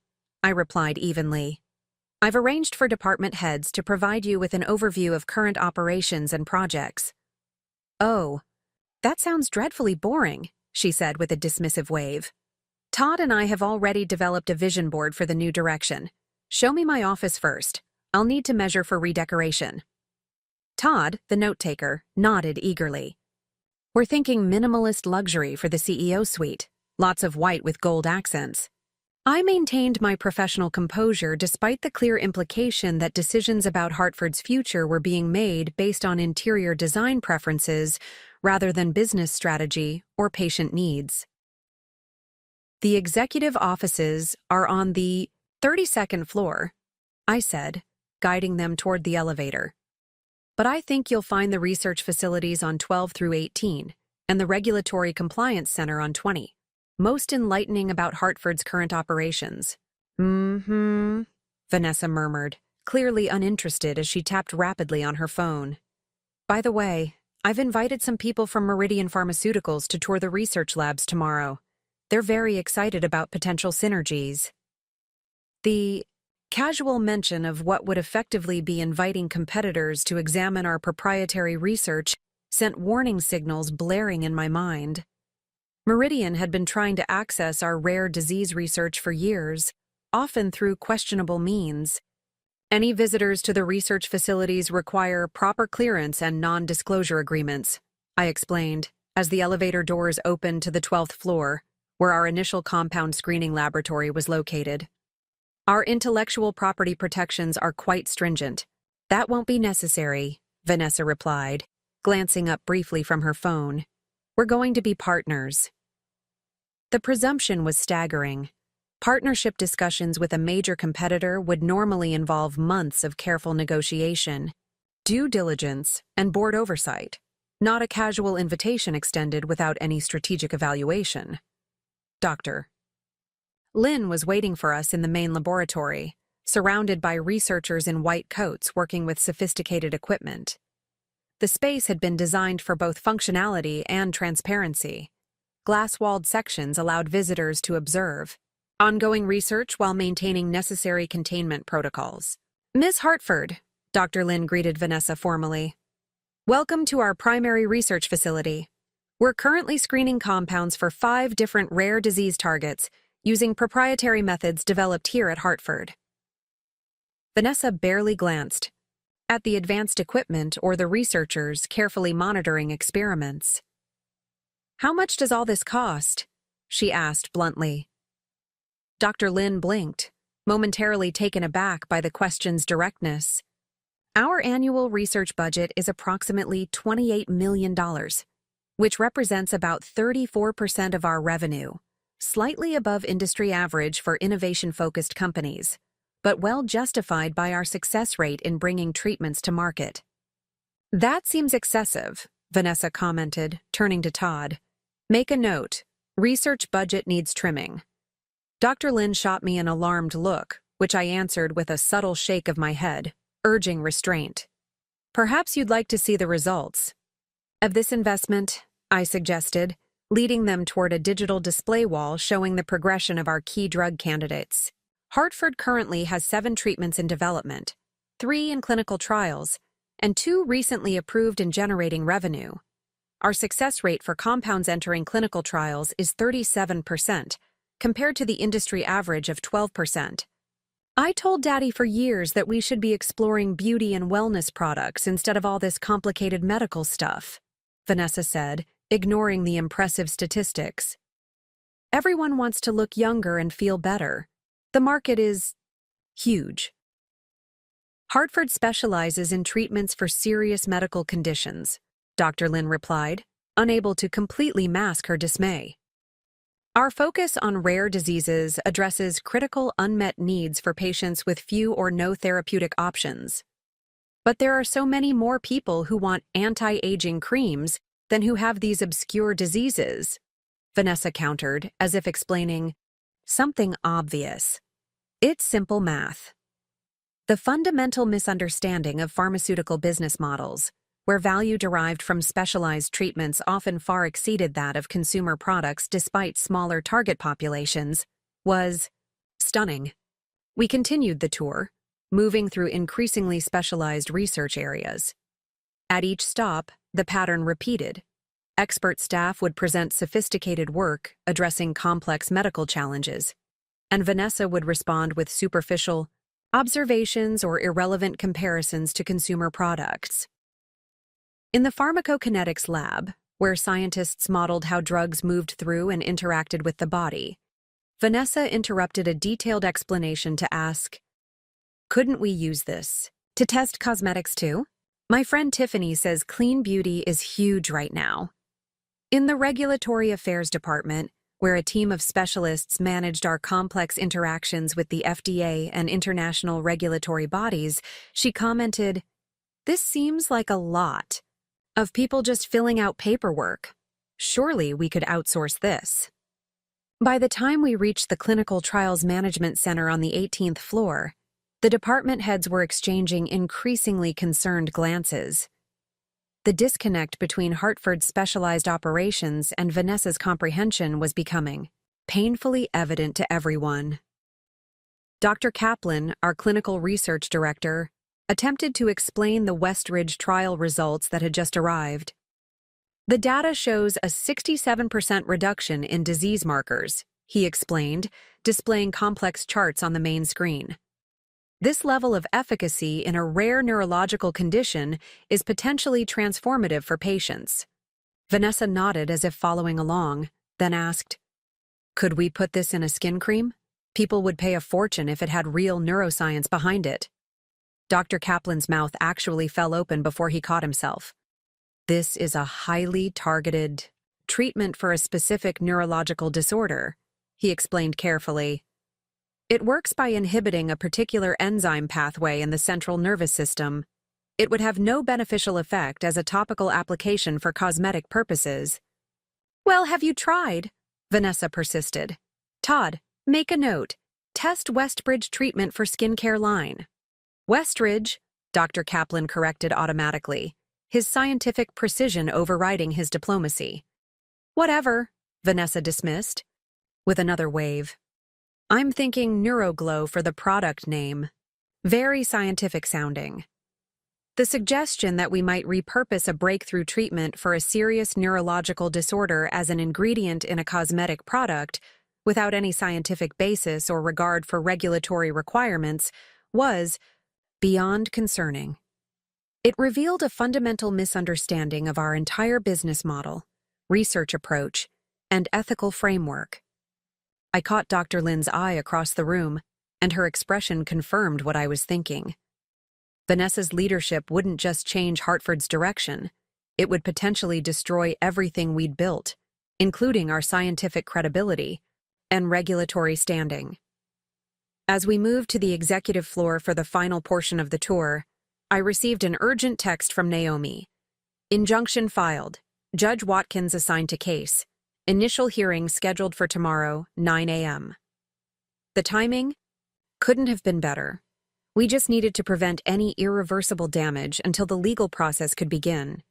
[SPEAKER 1] I replied evenly. "I've arranged for department heads to provide you with an overview of current operations and projects." "Oh, that sounds dreadfully boring," she said with a dismissive wave. "Todd and I have already developed a vision board for the new direction. Show me my office first. I'll need to measure for redecoration." Todd, the note-taker, nodded eagerly. "We're thinking minimalist luxury for the CEO suite, lots of white with gold accents." I maintained my professional composure despite the clear implication that decisions about Hartford's future were being made based on interior design preferences rather than business strategy or patient needs. "The executive offices are on the 32nd floor," I said, guiding them toward the elevator. "But I think you'll find the research facilities on 12 through 18 and the Regulatory Compliance Center on 20. Most enlightening about Hartford's current operations." Vanessa murmured, clearly uninterested as she tapped rapidly on her phone. "By the way, I've invited some people from Meridian Pharmaceuticals to tour the research labs tomorrow. They're very excited about potential synergies." The casual mention of what would effectively be inviting competitors to examine our proprietary research sent warning signals blaring in my mind. Meridian had been trying to access our rare disease research for years, often through questionable means. "Any visitors to the research facilities require proper clearance and non-disclosure agreements," I explained, as the elevator doors opened to the 12th floor, where our initial compound screening laboratory was located. "Our intellectual property protections are quite stringent." "That won't be necessary," Vanessa replied, glancing up briefly from her phone. "We're going to be partners." The presumption was staggering. Partnership discussions with a major competitor would normally involve months of careful negotiation, due diligence, and board oversight, not a casual invitation extended without any strategic evaluation. Dr. Lin was waiting for us in the main laboratory, surrounded by researchers in white coats working with sophisticated equipment. The space had been designed for both functionality and transparency. Glass-walled sections allowed visitors to observe ongoing research while maintaining necessary containment protocols. "Ms. Hartford," Dr. Lin greeted Vanessa formally. "Welcome to our primary research facility. We're currently screening compounds for 5 different rare disease targets using proprietary methods developed here at Hartford." Vanessa barely glanced at the advanced equipment or the researchers carefully monitoring experiments. "How much does all this cost?" she asked bluntly, Dr. Lin blinked, momentarily taken aback by the question's directness. Our annual research budget is approximately $28 million, which represents about 34% of our revenue, slightly above industry average for innovation-focused companies, but well justified by our success rate in bringing treatments to market. That seems excessive, Vanessa commented, turning to Todd. Make a note. Research budget needs trimming. Dr. Lin shot me an alarmed look, which I answered with a subtle shake of my head, urging restraint. Perhaps you'd like to see the results of this investment, I suggested, leading them toward a digital display wall showing the progression of our key drug candidates. Hartford currently has 7 treatments in development, 3 in clinical trials, and 2 recently approved and generating revenue. Our success rate for compounds entering clinical trials is 37%, compared to the industry average of 12%. I told Daddy for years that we should be exploring beauty and wellness products instead of all this complicated medical stuff, Vanessa said, ignoring the impressive statistics. Everyone wants to look younger and feel better. The market is huge. Hartford specializes in treatments for serious medical conditions, Dr. Lin replied, unable to completely mask her dismay. Our focus on rare diseases addresses critical unmet needs for patients with few or no therapeutic options. But there are so many more people who want anti-aging creams than who have these obscure diseases, Vanessa countered, as if explaining something obvious. It's simple math. The fundamental misunderstanding of pharmaceutical business models, where value derived from specialized treatments often far exceeded that of consumer products despite smaller target populations, was stunning. We continued the tour, moving through increasingly specialized research areas. At each stop, the pattern repeated. Expert staff would present sophisticated work addressing complex medical challenges, and Vanessa would respond with superficial observations or irrelevant comparisons to consumer products. In the pharmacokinetics lab, where scientists modeled how drugs moved through and interacted with the body, Vanessa interrupted a detailed explanation to ask, "Couldn't we use this to test cosmetics too? My friend Tiffany says clean beauty is huge right now." In the Regulatory Affairs Department, where a team of specialists managed our complex interactions with the FDA and international regulatory bodies, she commented, "This seems like a lot of people just filling out paperwork. Surely we could outsource this." By the time we reached the Clinical Trials Management Center on the 18th floor, the department heads were exchanging increasingly concerned glances. The disconnect between Hartford's specialized operations and Vanessa's comprehension was becoming painfully evident to everyone. Dr. Kaplan, our clinical research director, attempted to explain the Westridge trial results that had just arrived. The data shows a 67% reduction in disease markers, he explained, displaying complex charts on the main screen. This level of efficacy in a rare neurological condition is potentially transformative for patients. Vanessa nodded as if following along, then asked, "Could we put this in a skin cream? People would pay a fortune if it had real neuroscience behind it." Dr. Kaplan's mouth actually fell open before he caught himself. "This is a highly targeted treatment for a specific neurological disorder," he explained carefully. "It works by inhibiting a particular enzyme pathway in the central nervous system. It would have no beneficial effect as a topical application for cosmetic purposes." "Well, have you tried?" Vanessa persisted. "Todd, make a note. Test Westridge treatment for skincare line." "Westridge," Dr. Kaplan corrected automatically, his scientific precision overriding his diplomacy. "Whatever," Vanessa dismissed, with another wave. "I'm thinking Neuroglow for the product name. Very scientific sounding." The suggestion that we might repurpose a breakthrough treatment for a serious neurological disorder as an ingredient in a cosmetic product, without any scientific basis or regard for regulatory requirements, was beyond concerning. It revealed a fundamental misunderstanding of our entire business model, research approach, and ethical framework. I caught Dr. Lin's eye across the room, and her expression confirmed what I was thinking. Vanessa's leadership wouldn't just change Hartford's direction, it would potentially destroy everything we'd built, including our scientific credibility and regulatory standing. As we moved to the executive floor for the final portion of the tour, I received an urgent text from Naomi. Injunction filed. Judge Watkins assigned to case. Initial hearing scheduled for tomorrow, 9 a.m. The timing couldn't have been better. We just needed to prevent any irreversible damage until the legal process could begin.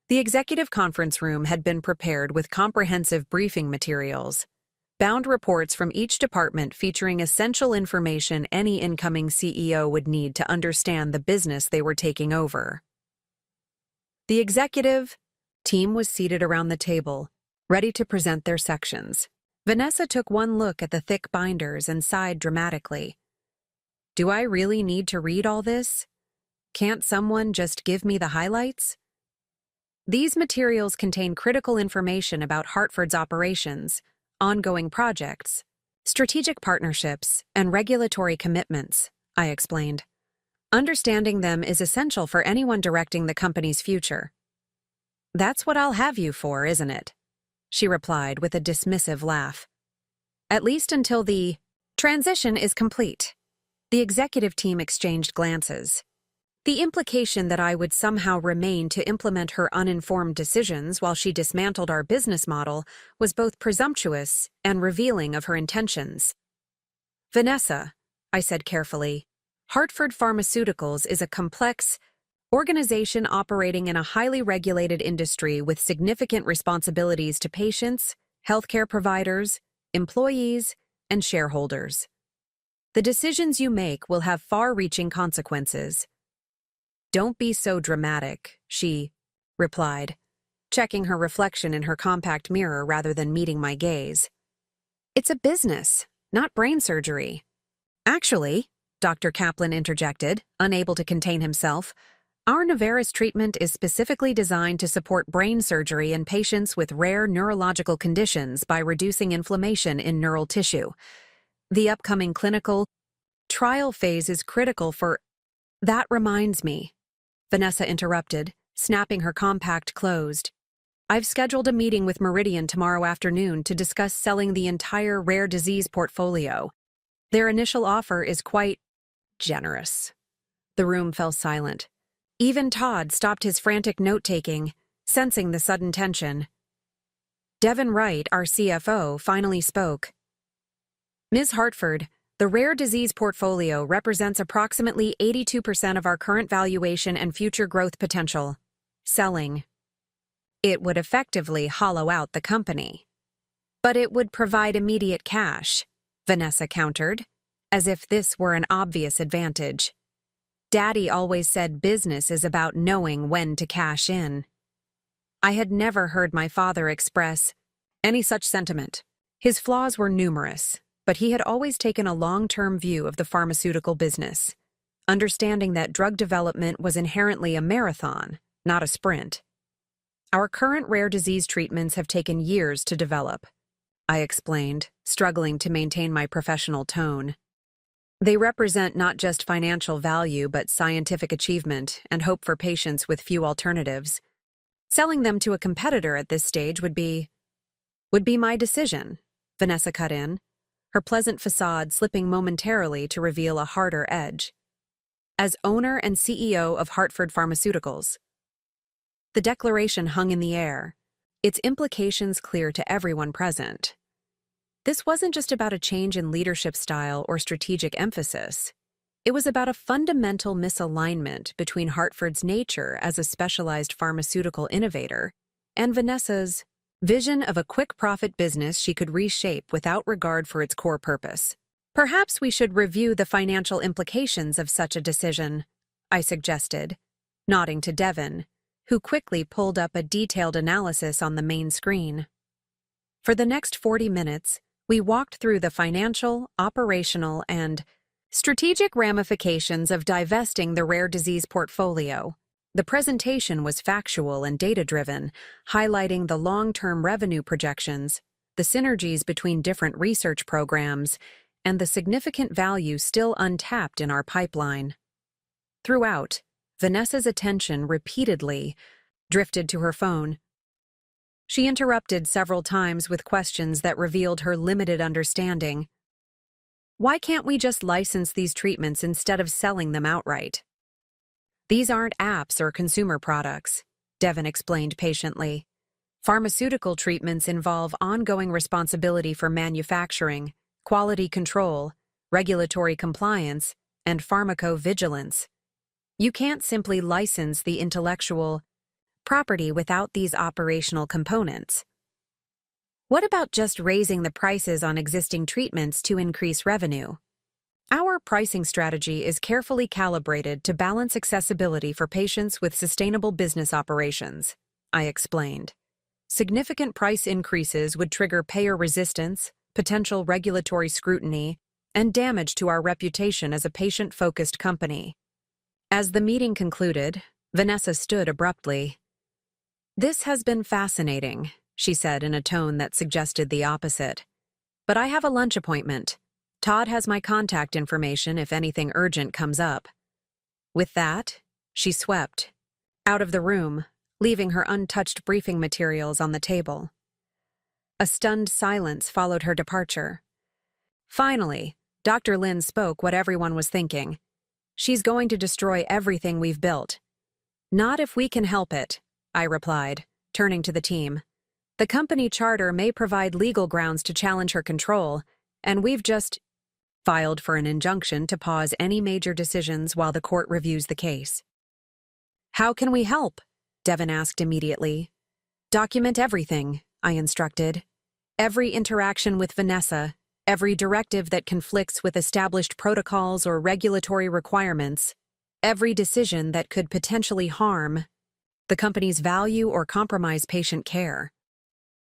[SPEAKER 1] The executive conference room had been prepared with comprehensive briefing materials, bound reports from each department featuring essential information any incoming CEO would need to understand the business they were taking over. The executive team was seated around the table, ready to present their sections. Vanessa took one look at the thick binders and sighed dramatically. Do I really need to read all this? Can't someone just give me the highlights? These materials contain critical information about Hartford's operations, ongoing projects, strategic partnerships, and regulatory commitments, I explained. Understanding them is essential for anyone directing the company's future. That's what I'll have you for, isn't it? She replied with a dismissive laugh. At least until the transition is complete. The executive team exchanged glances. The implication that I would somehow remain to implement her uninformed decisions while she dismantled our business model was both presumptuous and revealing of her intentions. Vanessa, I said carefully, Hartford Pharmaceuticals is a complex organization operating in a highly regulated industry with significant responsibilities to patients, healthcare providers, employees, and shareholders. The decisions you make will have far-reaching consequences. Don't be so dramatic, she replied, checking her reflection in her compact mirror rather than meeting my gaze. It's a business, not brain surgery. Actually, Dr. Kaplan interjected, unable to contain himself, our Novaris treatment is specifically designed to support brain surgery in patients with rare neurological conditions by reducing inflammation in neural tissue. The upcoming clinical trial phase is critical for— That reminds me, Vanessa interrupted, snapping her compact closed. I've scheduled a meeting with Meridian tomorrow afternoon to discuss selling the entire rare disease portfolio. Their initial offer is quite generous. The room fell silent. Even Todd stopped his frantic note-taking, sensing the sudden tension. Devin Wright, our CFO, finally spoke. Ms. Hartford, the rare disease portfolio represents approximately 82% of our current valuation and future growth potential. Selling it would effectively hollow out the company. But it would provide immediate cash, Vanessa countered, as if this were an obvious advantage. Daddy always said business is about knowing when to cash in. I had never heard my father express any such sentiment. His flaws were numerous, but he had always taken a long-term view of the pharmaceutical business, understanding that drug development was inherently a marathon, not a sprint. Our current rare disease treatments have taken years to develop, I explained, struggling to maintain my professional tone. They represent not just financial value but scientific achievement and hope for patients with few alternatives. Selling them to a competitor at this stage would be my decision, Vanessa cut in, her pleasant facade slipping momentarily to reveal a harder edge. As owner and CEO of Hartford Pharmaceuticals. The declaration hung in the air, its implications clear to everyone present. This wasn't just about a change in leadership style or strategic emphasis. It was about a fundamental misalignment between Hartford's nature as a specialized pharmaceutical innovator and Vanessa's vision of a quick-profit business she could reshape without regard for its core purpose. Perhaps we should review the financial implications of such a decision, I suggested, nodding to Devin, who quickly pulled up a detailed analysis on the main screen. For the next 40 minutes, we walked through the financial, operational, and strategic ramifications of divesting the rare disease portfolio. The presentation was factual and data-driven, highlighting the long-term revenue projections, the synergies between different research programs, and the significant value still untapped in our pipeline. Throughout, Vanessa's attention repeatedly drifted to her phone. She interrupted several times with questions that revealed her limited understanding. Why can't we just license these treatments instead of selling them outright? These aren't apps or consumer products, Devin explained patiently. Pharmaceutical treatments involve ongoing responsibility for manufacturing, quality control, regulatory compliance, and pharmacovigilance. You can't simply license the intellectual property without these operational components. What about just raising the prices on existing treatments to increase revenue? Our pricing strategy is carefully calibrated to balance accessibility for patients with sustainable business operations, I explained. Significant price increases would trigger payer resistance, potential regulatory scrutiny, and damage to our reputation as a patient-focused company. As the meeting concluded, Vanessa stood abruptly. "This has been fascinating," she said in a tone that suggested the opposite. "But I have a lunch appointment. Todd has my contact information if anything urgent comes up." With that, she swept out of the room, leaving her untouched briefing materials on the table. A stunned silence followed her departure. Finally, Dr. Lin spoke what everyone was thinking. "She's going to destroy everything we've built." "Not if we can help it," I replied, turning to the team. "The company charter may provide legal grounds to challenge her control, and we've just filed for an injunction to pause any major decisions while the court reviews the case." "How can we help?" Devin asked immediately. "Document everything," I instructed. "Every interaction with Vanessa, every directive that conflicts with established protocols or regulatory requirements, every decision that could potentially harm the company's value or compromise patient care.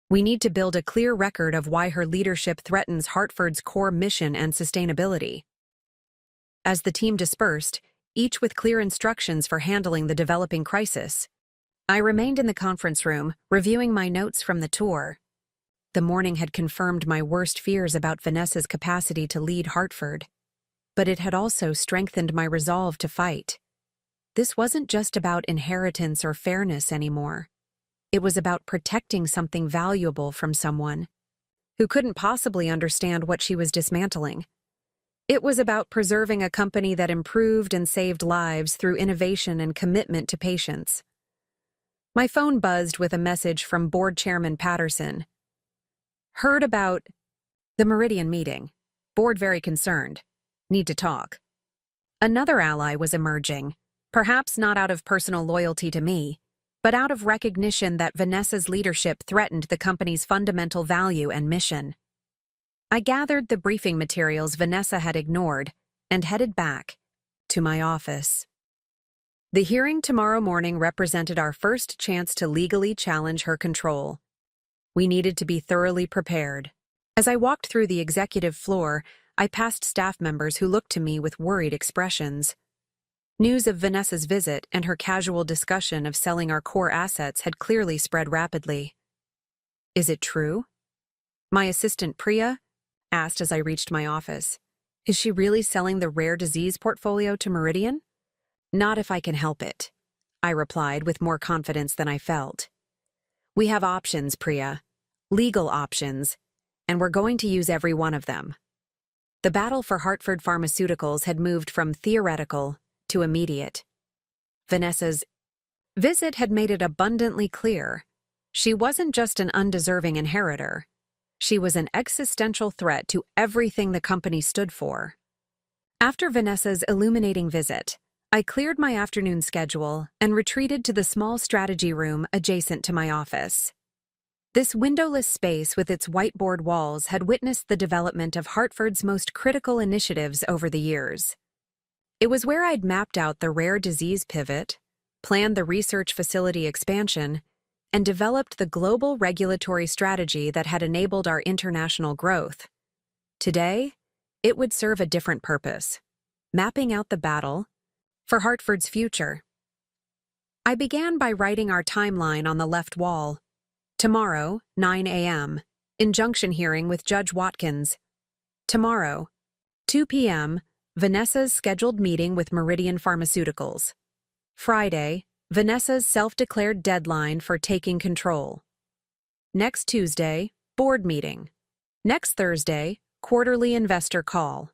[SPEAKER 1] We need to build a clear record of why her leadership threatens Hartford's core mission and sustainability." As the team dispersed, each with clear instructions for handling the developing crisis, I remained in the conference room, reviewing my notes from the tour. The morning had confirmed my worst fears about Vanessa's capacity to lead Hartford, but it had also strengthened my resolve to fight. This wasn't just about inheritance or fairness anymore. It was about protecting something valuable from someone who couldn't possibly understand what she was dismantling. It was about preserving a company that improved and saved lives through innovation and commitment to patients. My phone buzzed with a message from Board Chairman Patterson. "Heard about the Meridian meeting. Board very concerned. Need to talk." Another ally was emerging, perhaps not out of personal loyalty to me, but out of recognition that Vanessa's leadership threatened the company's fundamental value and mission. I gathered the briefing materials Vanessa had ignored and headed back to my office. The hearing tomorrow morning represented our first chance to legally challenge her control. We needed to be thoroughly prepared. As I walked through the executive floor, I passed staff members who looked to me with worried expressions. News of Vanessa's visit and her casual discussion of selling our core assets had clearly spread rapidly. "Is it true?" my assistant Priya asked as I reached my office. "Is she really selling the rare disease portfolio to Meridian?" "Not if I can help it," I replied with more confidence than I felt. "We have options, Priya. Legal options, and we're going to use every one of them." The battle for Hartford Pharmaceuticals had moved from theoretical to immediate. Vanessa's visit had made it abundantly clear. She wasn't just an undeserving inheritor. She was an existential threat to everything the company stood for. After Vanessa's illuminating visit, I cleared my afternoon schedule and retreated to the small strategy room adjacent to my office. This windowless space with its whiteboard walls had witnessed the development of Hartford's most critical initiatives over the years. It was where I'd mapped out the rare disease pivot, planned the research facility expansion, and developed the global regulatory strategy that had enabled our international growth. Today, it would serve a different purpose, mapping out the battle for Hartford's future. I began by writing our timeline on the left wall. Tomorrow, 9 a.m., Injunction hearing with Judge Watkins. Tomorrow, 2 p.m., Vanessa's scheduled meeting with Meridian Pharmaceuticals. Friday, Vanessa's self-declared deadline for taking control. Next Tuesday, board meeting. Next Thursday, quarterly investor call.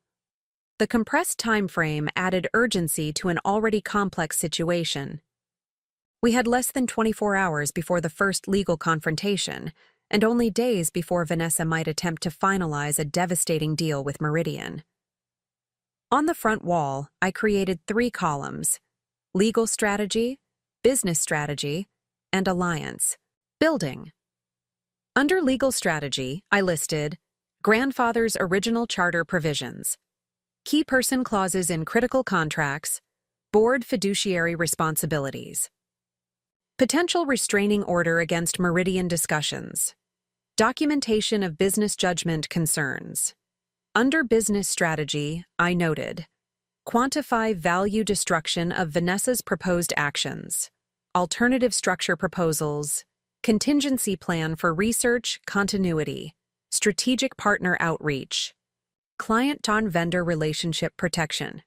[SPEAKER 1] The compressed time frame added urgency to an already complex situation. We had less than 24 hours before the first legal confrontation, and only days before Vanessa might attempt to finalize a devastating deal with Meridian. On the front wall, I created 3 columns: legal strategy, business strategy, and alliance building. Under legal strategy, I listed grandfather's original charter provisions, key person clauses in critical contracts, board fiduciary responsibilities, potential restraining order against Meridian discussions, documentation of business judgment concerns. Under business strategy, I noted quantify value destruction of Vanessa's proposed actions, alternative structure proposals, contingency plan for research continuity, strategic partner outreach, client-on-vendor relationship protection.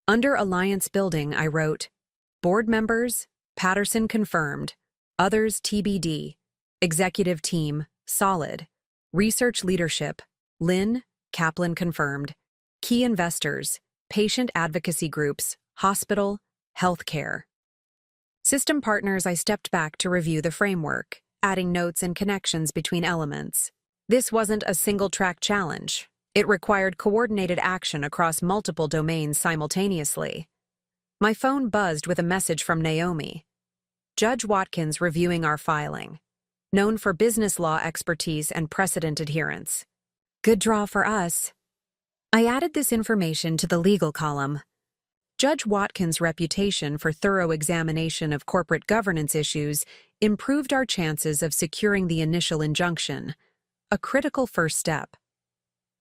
[SPEAKER 1] Under alliance building, I wrote, board members, Patterson confirmed, others TBD, executive team, solid, research leadership, Lynn, Kaplan confirmed, key investors, patient advocacy groups, hospital, healthcare. System partners, I stepped back to review the framework, adding notes and connections between elements. This wasn't a single-track challenge. It required coordinated action across multiple domains simultaneously. My phone buzzed with a message from Naomi. Judge Watkins reviewing our filing. Known for business law expertise and precedent adherence. Good draw for us. I added this information to the legal column. Judge Watkins' reputation for thorough examination of corporate governance issues improved our chances of securing the initial injunction, a critical first step.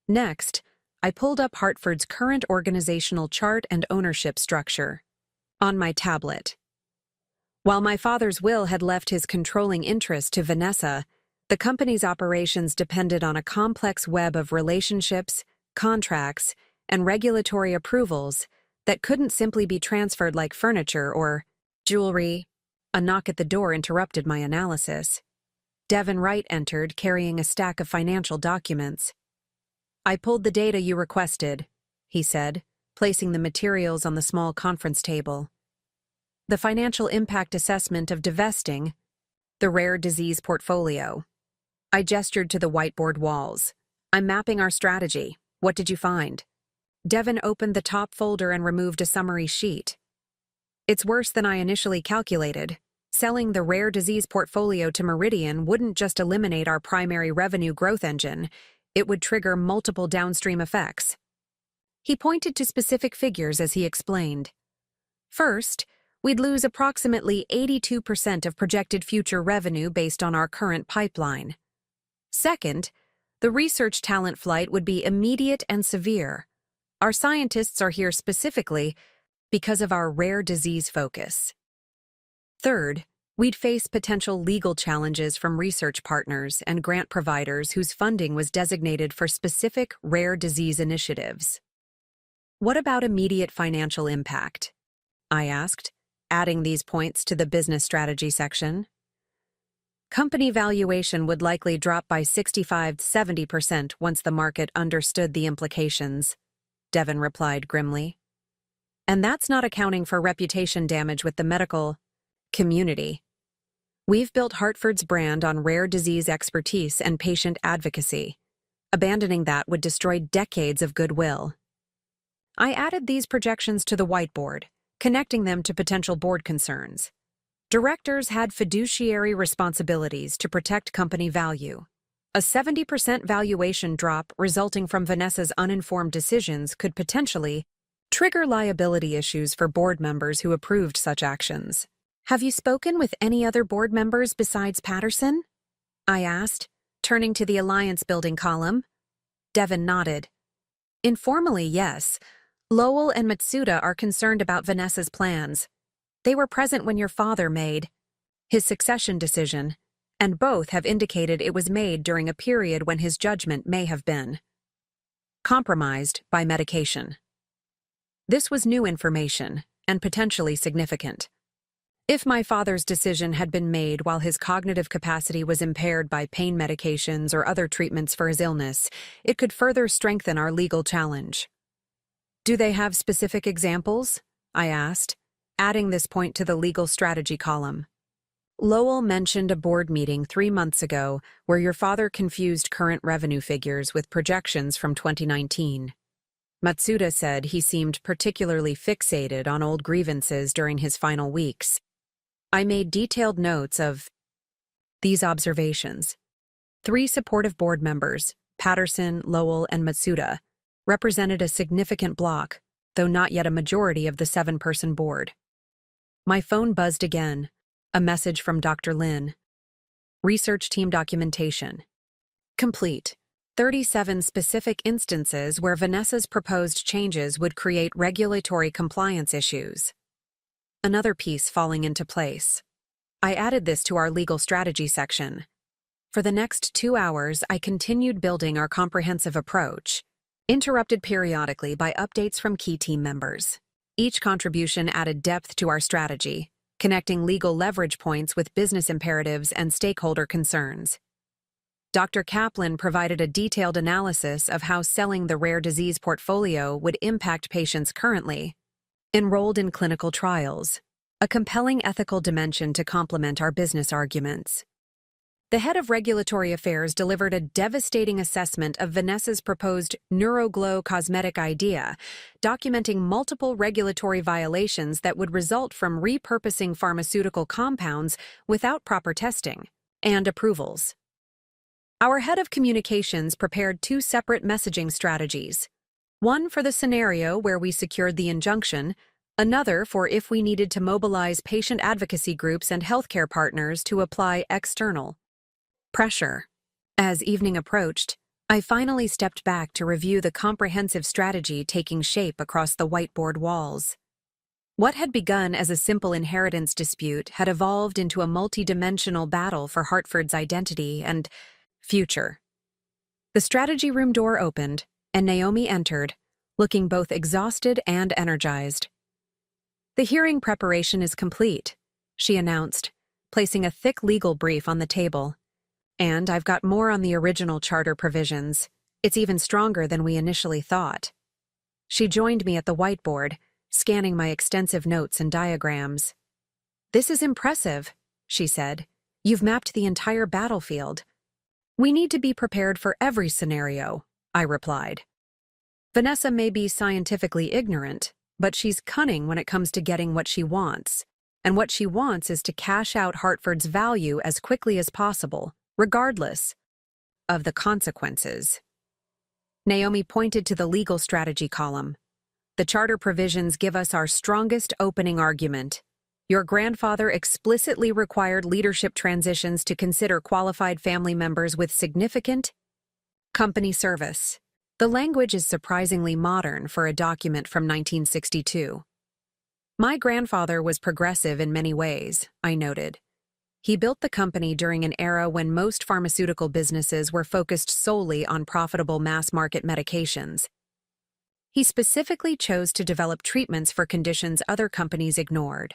[SPEAKER 1] Next, I pulled up Hartford's current organizational chart and ownership structure on my tablet. While my father's will had left his controlling interest to Vanessa, the company's operations depended on a complex web of relationships, contracts, and regulatory approvals that couldn't simply be transferred like furniture or jewelry. A knock at the door interrupted my analysis. Devin Wright entered, carrying a stack of financial documents. I pulled the data you requested, he said, placing the materials on the small conference table. The financial impact assessment of divesting the rare disease portfolio. I gestured to the whiteboard walls. I'm mapping our strategy. What did you find? Devin opened the top folder and removed a summary sheet. It's worse than I initially calculated. Selling the rare disease portfolio to Meridian wouldn't just eliminate our primary revenue growth engine, it would trigger multiple downstream effects. He pointed to specific figures as he explained. First, we'd lose approximately 82% of projected future revenue based on our current pipeline. Second, the research talent flight would be immediate and severe. Our scientists are here specifically because of our rare disease focus. Third, we'd face potential legal challenges from research partners and grant providers whose funding was designated for specific rare disease initiatives. What about immediate financial impact? I asked, adding these points to the business strategy section. Company valuation would likely drop by 65–70% once the market understood the implications, Devin replied grimly. And that's not accounting for reputation damage with the medical community. We've built Hartford's brand on rare disease expertise and patient advocacy. Abandoning that would destroy decades of goodwill. I added these projections to the whiteboard, connecting them to potential board concerns. Directors had fiduciary responsibilities to protect company value. A 70% valuation drop resulting from Vanessa's uninformed decisions could potentially trigger liability issues for board members who approved such actions. Have you spoken with any other board members besides Patterson? I asked, turning to the alliance building column. Devin nodded. Informally, yes. Lowell and Matsuda are concerned about Vanessa's plans. They were present when your father made his succession decision, and both have indicated it was made during a period when his judgment may have been compromised by medication. This was new information and potentially significant. If my father's decision had been made while his cognitive capacity was impaired by pain medications or other treatments for his illness, it could further strengthen our legal challenge. Do they have specific examples? I asked, adding this point to the legal strategy column. Lowell mentioned a board meeting 3 months ago where your father confused current revenue figures with projections from 2019. Matsuda said he seemed particularly fixated on old grievances during his final weeks. I made detailed notes of these observations. 3 supportive board members, Patterson, Lowell, and Matsuda, represented a significant block, though not yet a majority of the 7-person board. My phone buzzed again, a message from Dr. Lin. Research team documentation. Complete. 37 specific instances where Vanessa's proposed changes would create regulatory compliance issues. Another piece falling into place. I added this to our legal strategy section. For the next 2 hours, I continued building our comprehensive approach, interrupted periodically by updates from key team members. Each contribution added depth to our strategy, connecting legal leverage points with business imperatives and stakeholder concerns. Dr. Kaplan provided a detailed analysis of how selling the rare disease portfolio would impact patients currently enrolled in clinical trials, a compelling ethical dimension to complement our business arguments. The head of regulatory affairs delivered a devastating assessment of Vanessa's proposed NeuroGlow cosmetic idea, documenting multiple regulatory violations that would result from repurposing pharmaceutical compounds without proper testing and approvals. Our head of communications prepared 2 separate messaging strategies. One for the scenario where we secured the injunction, another for if we needed to mobilize patient advocacy groups and healthcare partners to apply external pressure. As evening approached, I finally stepped back to review the comprehensive strategy taking shape across the whiteboard walls. What had begun as a simple inheritance dispute had evolved into a multi-dimensional battle for Hartford's identity and future. The strategy room door opened, and Naomi entered, looking both exhausted and energized. "The hearing preparation is complete," she announced, placing a thick legal brief on the table. "And I've got more on the original charter provisions. It's even stronger than we initially thought." She joined me at the whiteboard, scanning my extensive notes and diagrams. "This is impressive," she said. "You've mapped the entire battlefield." "We need to be prepared for every scenario," I replied. "Vanessa may be scientifically ignorant, but she's cunning when it comes to getting what she wants. And what she wants is to cash out Hartford's value as quickly as possible, regardless of the consequences." Naomi pointed to the legal strategy column. "The charter provisions give us our strongest opening argument. Your grandfather explicitly required leadership transitions to consider qualified family members with significant company service. The language is surprisingly modern for a document from 1962. My grandfather was progressive in many ways," I noted. "He built the company during an era when most pharmaceutical businesses were focused solely on profitable mass-market medications. He specifically chose to develop treatments for conditions other companies ignored."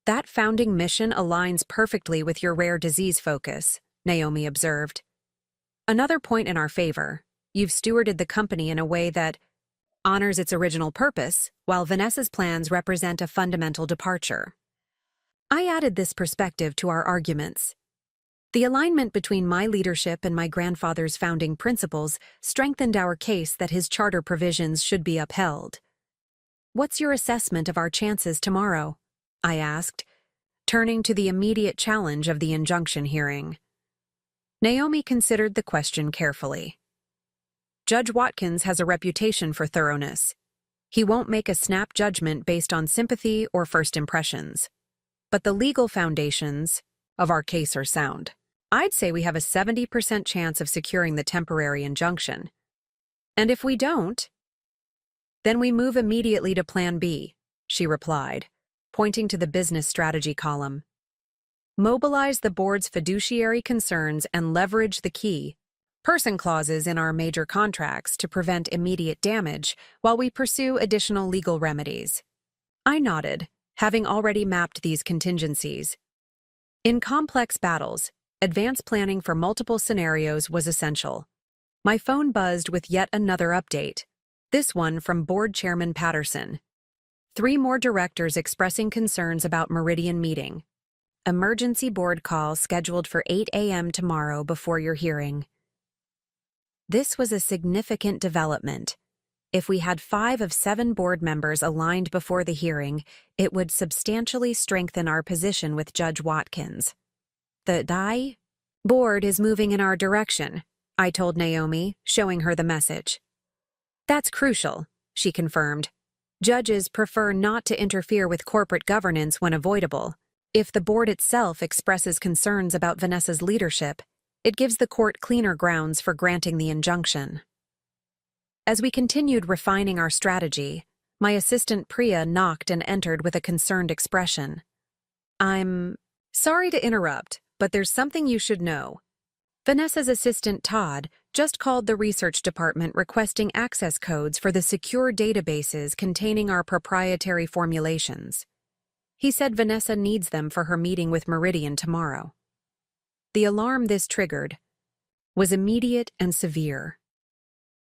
[SPEAKER 1] "That founding mission aligns perfectly with your rare disease focus," Naomi observed. "Another point in our favor. You've stewarded the company in a way that honors its original purpose, while Vanessa's plans represent a fundamental departure." I added this perspective to our arguments. The alignment between my leadership and my grandfather's founding principles strengthened our case that his charter provisions should be upheld. "What's your assessment of our chances tomorrow?" I asked, turning to the immediate challenge of the injunction hearing. Naomi considered the question carefully. "Judge Watkins has a reputation for thoroughness. He won't make a snap judgment based on sympathy or first impressions. But the legal foundations of our case are sound. I'd say we have a 70% chance of securing the temporary injunction. And if we don't, then we move immediately to Plan B," she replied, pointing to the business strategy column. mobilize the board's fiduciary concerns, and leverage the key person clauses in our major contracts to prevent immediate damage while we pursue additional legal remedies. I nodded, having already mapped these contingencies. In complex battles, advanced planning for multiple scenarios was essential. My phone buzzed with yet another update, this one from Board Chairman Patterson. 3 more directors expressing concerns about Meridian meeting. Emergency board call scheduled for 8 a.m. tomorrow before your hearing. This was a significant development. If we had 5 of 7 board members aligned before the hearing, it would substantially strengthen our position with Judge Watkins. The board is moving in our direction, I told Naomi, showing her the message. That's crucial, she confirmed. Judges prefer not to interfere with corporate governance when avoidable. If the board itself expresses concerns about Vanessa's leadership, it gives the court cleaner grounds for granting the injunction. As we continued refining our strategy, my assistant Priya knocked and entered with a concerned expression. I'm sorry to interrupt, but there's something you should know. Vanessa's assistant Todd just called the research department requesting access codes for the secure databases containing our proprietary formulations. He said Vanessa needs them for her meeting with Meridian tomorrow. The alarm this triggered was immediate and severe.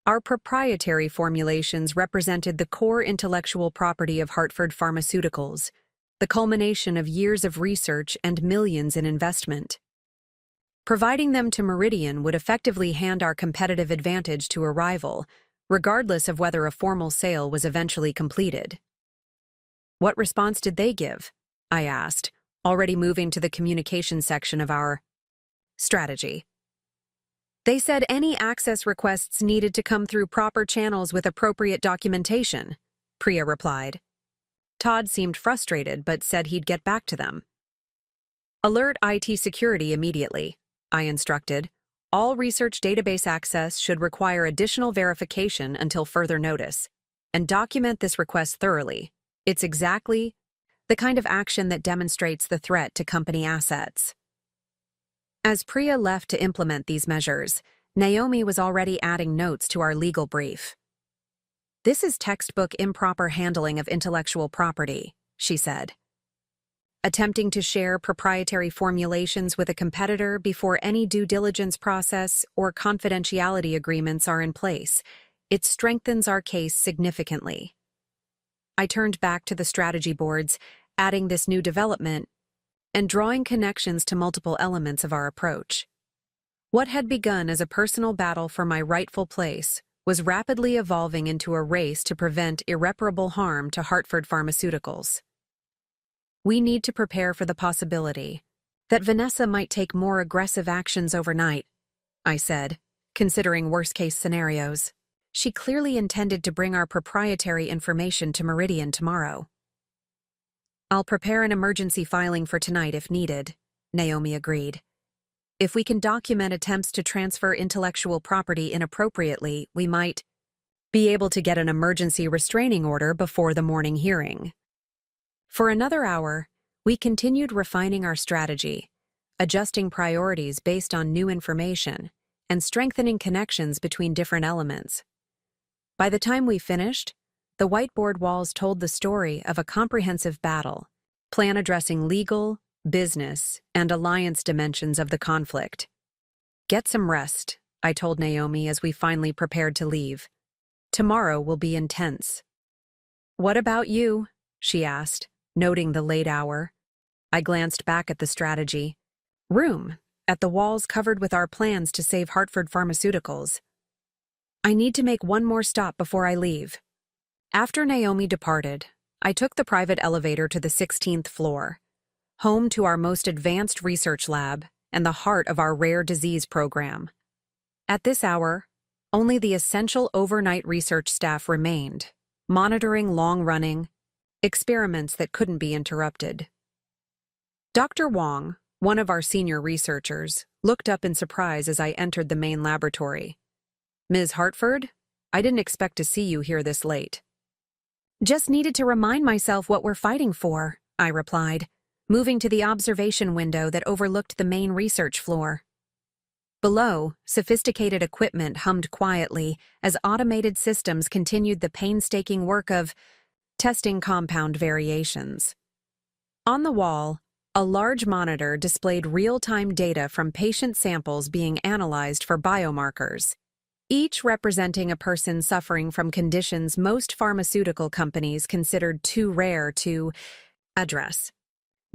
[SPEAKER 1] Our proprietary formulations represented the core intellectual property of Hartford Pharmaceuticals, the culmination of years of research and millions in investment. Providing them to Meridian would effectively hand our competitive advantage to a rival, regardless of whether a formal sale was eventually completed. What response did they give? I asked, already moving to the communication section of our strategy. They said any access requests needed to come through proper channels with appropriate documentation, Priya replied. Todd seemed frustrated but said he'd get back to them. Alert IT security immediately, I instructed. All research database access should require additional verification until further notice, and document this request thoroughly. It's exactly the kind of action that demonstrates the threat to company assets. As Priya left to implement these measures, Naomi was already adding notes to our legal brief. This is textbook improper handling of intellectual property, she said. Attempting to share proprietary formulations with a competitor before any due diligence process or confidentiality agreements are in place, it strengthens our case significantly. I turned back to the strategy boards, adding this new development and drawing connections to multiple elements of our approach. What had begun as a personal battle for my rightful place was rapidly evolving into a race to prevent irreparable harm to Hartford Pharmaceuticals. We need to prepare for the possibility that Vanessa might take more aggressive actions overnight, I said, considering worst-case scenarios. She clearly intended to bring our proprietary information to Meridian tomorrow. I'll prepare an emergency filing for tonight if needed, Naomi agreed. If we can document attempts to transfer intellectual property inappropriately, we might be able to get an emergency restraining order before the morning hearing. For another hour, we continued refining our strategy, adjusting priorities based on new information, and strengthening connections between different elements. By the time we finished, the whiteboard walls told the story of a comprehensive battle, plan addressing legal, business, and alliance dimensions of the conflict. Get some rest, I told Naomi as we finally prepared to leave. Tomorrow will be intense. What about you? She asked, noting the late hour. I glanced back at the strategy. Room, at the walls covered with our plans to save Hartford Pharmaceuticals. I need to make one more stop before I leave. After Naomi departed, I took the private elevator to the 16th floor, home to our most advanced research lab and the heart of our rare disease program. At this hour, only the essential overnight research staff remained, monitoring long-running experiments that couldn't be interrupted. Dr. Wong, one of our senior researchers, looked up in surprise as I entered the main laboratory. Ms. Hartford, I didn't expect to see you here this late. Just needed to remind myself what we're fighting for, I replied, moving to the observation window that overlooked the main research floor. Below, sophisticated equipment hummed quietly as automated systems continued the painstaking work of testing compound variations. On the wall, a large monitor displayed real-time data from patient samples being analyzed for biomarkers, each representing a person suffering from conditions most pharmaceutical companies considered too rare to address.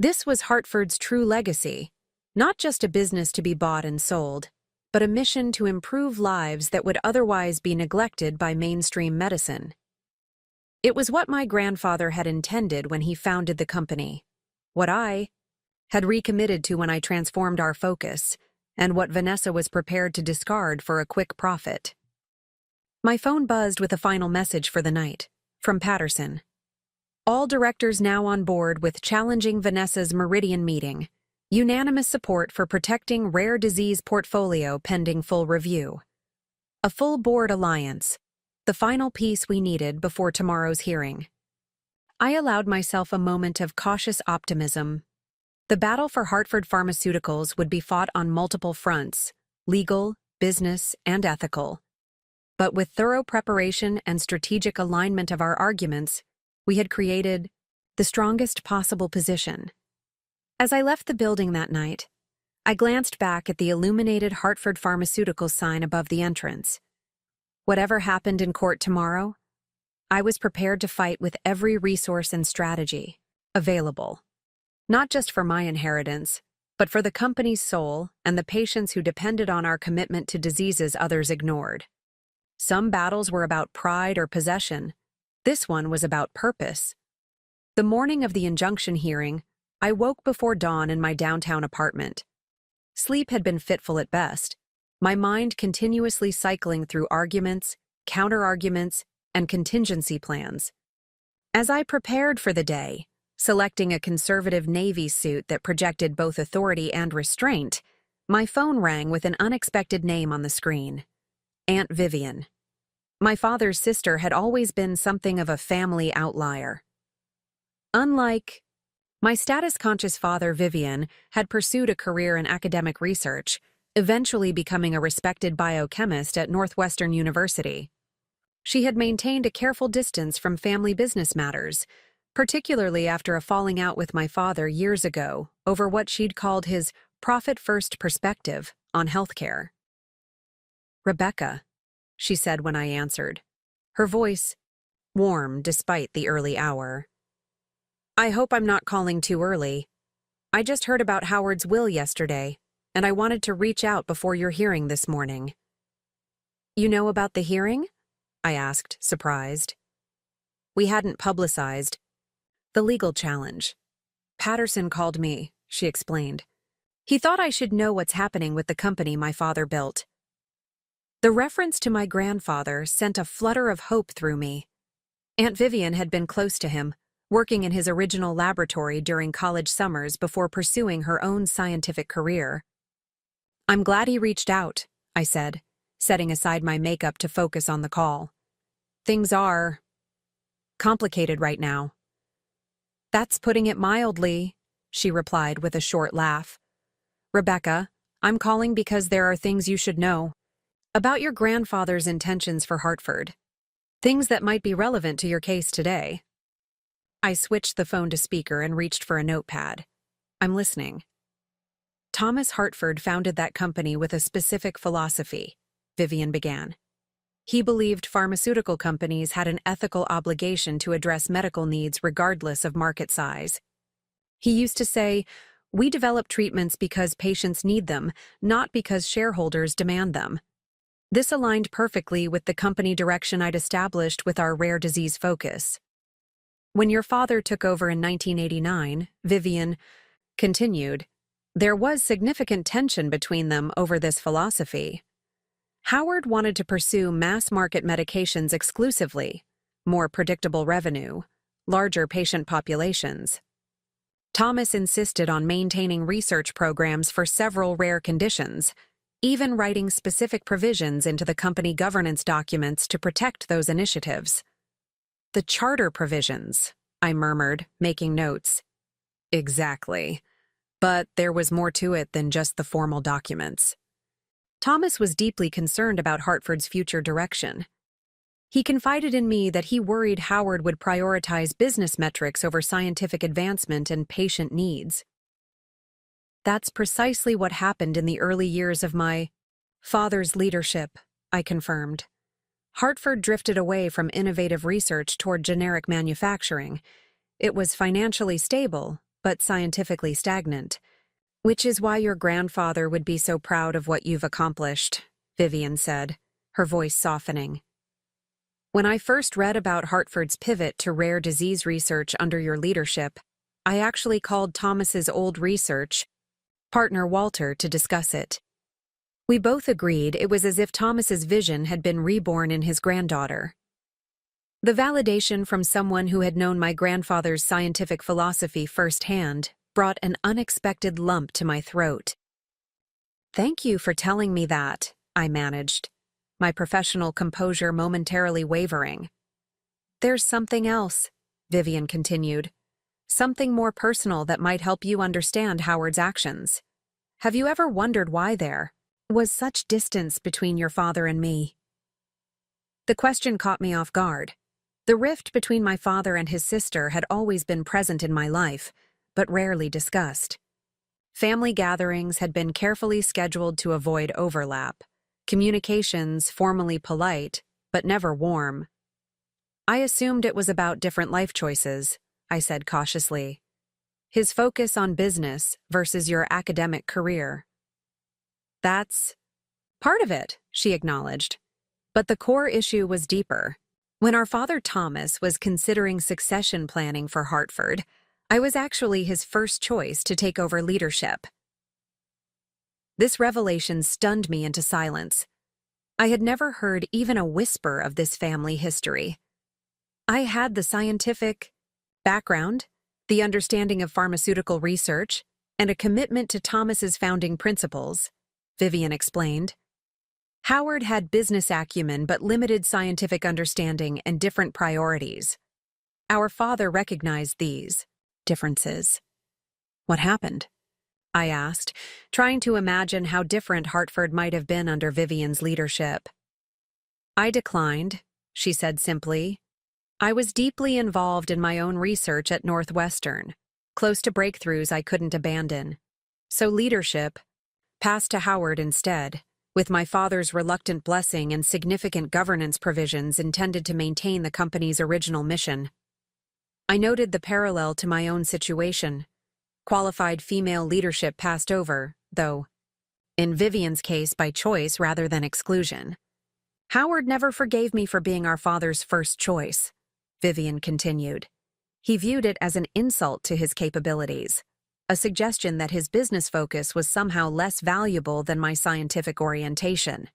[SPEAKER 1] This was Hartford's true legacy, not just a business to be bought and sold, but a mission to improve lives that would otherwise be neglected by mainstream medicine. It was what my grandfather had intended when he founded the company, what I had recommitted to when I transformed our focus, and what Vanessa was prepared to discard for a quick profit. My phone buzzed with a final message for the night, from Patterson. All directors now on board with challenging Vanessa's Meridian meeting. Unanimous support for protecting rare disease portfolio pending full review. A full board alliance, the final piece we needed before tomorrow's hearing. I allowed myself a moment of cautious optimism. The battle for Hartford Pharmaceuticals would be fought on multiple fronts, legal, business, and ethical. But with thorough preparation and strategic alignment of our arguments, we had created the strongest possible position. As I left the building that night, I glanced back at the illuminated Hartford Pharmaceuticals sign above the entrance. Whatever happened in court tomorrow, I was prepared to fight with every resource and strategy available. Not just for my inheritance, but for the company's soul and the patients who depended on our commitment to diseases others ignored. Some battles were about pride or possession. This one was about purpose. The morning of the injunction hearing, I woke before dawn in my downtown apartment. Sleep had been fitful at best, my mind continuously cycling through arguments, counter-arguments, and contingency plans. As I prepared for the day, selecting a conservative navy suit that projected both authority and restraint, my phone rang with an unexpected name on the screen. Aunt Vivian. My father's sister had always been something of a family outlier. Unlike my status-conscious father, Vivian, had pursued a career in academic research, eventually becoming a respected biochemist at Northwestern University. She had maintained a careful distance from family business matters, particularly after a falling out with my father years ago over what she'd called his profit-first perspective on healthcare. "Rebecca," she said when I answered, her voice warm despite the early hour. "I hope I'm not calling too early. I just heard about Howard's will yesterday, and I wanted to reach out before your hearing this morning." "You know about the hearing?" I asked, surprised. "We hadn't publicized the legal challenge. Patterson called me," she explained. "He thought I should know what's happening with the company my father built." The reference to my grandfather sent a flutter of hope through me. Aunt Vivian had been close to him, working in his original laboratory during college summers before pursuing her own scientific career. "I'm glad he reached out," I said, setting aside my makeup to focus on the call. "Things are complicated right now." "That's putting it mildly," she replied with a short laugh. "Rebecca, I'm calling because there are things you should know about your grandfather's intentions for Hartford. Things that might be relevant to your case today." I switched the phone to speaker and reached for a notepad. "I'm listening." "Thomas Hartford founded that company with a specific philosophy," Vivian began. "He believed pharmaceutical companies had an ethical obligation to address medical needs regardless of market size. He used to say, 'We develop treatments because patients need them, not because shareholders demand them.' This aligned perfectly with the company direction I'd established with our rare disease focus. When your father took over in 1989, Vivian continued, there was significant tension between them over this philosophy. Howard wanted to pursue mass-market medications exclusively, more predictable revenue, larger patient populations. Thomas insisted on maintaining research programs for several rare conditions, even writing specific provisions into the company governance documents to protect those initiatives. "The charter provisions," I murmured, making notes. Exactly. But there was more to it than just the formal documents. Thomas was deeply concerned about Hartford's future direction. He confided in me that he worried Howard would prioritize business metrics over scientific advancement and patient needs. That's precisely what happened in the early years of my father's leadership, I confirmed. Hartford drifted away from innovative research toward generic manufacturing. It was financially stable, but scientifically stagnant. Which is why your grandfather would be so proud of what you've accomplished, Vivian said, her voice softening. When I first read about Hartford's pivot to rare disease research under your leadership, I actually called Thomas's old research partner Walter to discuss it. We both agreed it was as if Thomas's vision had been reborn in his granddaughter. The validation from someone who had known my grandfather's scientific philosophy firsthand brought an unexpected lump to my throat. Thank you for telling me that, I managed, my professional composure momentarily wavering. There's something else, Vivian continued. Something more personal that might help you understand Howard's actions. Have you ever wondered why there was such distance between your father and me? The question caught me off guard. The rift between my father and his sister had always been present in my life, but rarely discussed. Family gatherings had been carefully scheduled to avoid overlap, communications formally polite, but never warm. I assumed it was about different life choices, I said cautiously. His focus on business versus your academic career. That's part of it, she acknowledged. But the core issue was deeper. When our father Thomas was considering succession planning for Hartford, I was actually his first choice to take over leadership. This revelation stunned me into silence. I had never heard even a whisper of this family history. I had the scientific background, the understanding of pharmaceutical research, and a commitment to Thomas's founding principles, Vivian explained. Howard had business acumen but limited scientific understanding and different priorities. Our father recognized these differences. What happened? I asked, trying to imagine how different Hartford might have been under Vivian's leadership. I declined, she said simply. I was deeply involved in my own research at Northwestern, close to breakthroughs I couldn't abandon. So leadership passed to Howard instead, with my father's reluctant blessing and significant governance provisions intended to maintain the company's original mission. I noted the parallel to my own situation. Qualified female leadership passed over, though, in Vivian's case by choice rather than exclusion. Howard never forgave me for being our father's first choice, Vivian continued. He viewed it as an insult to his capabilities, a suggestion that his business focus was somehow less valuable than my scientific orientation.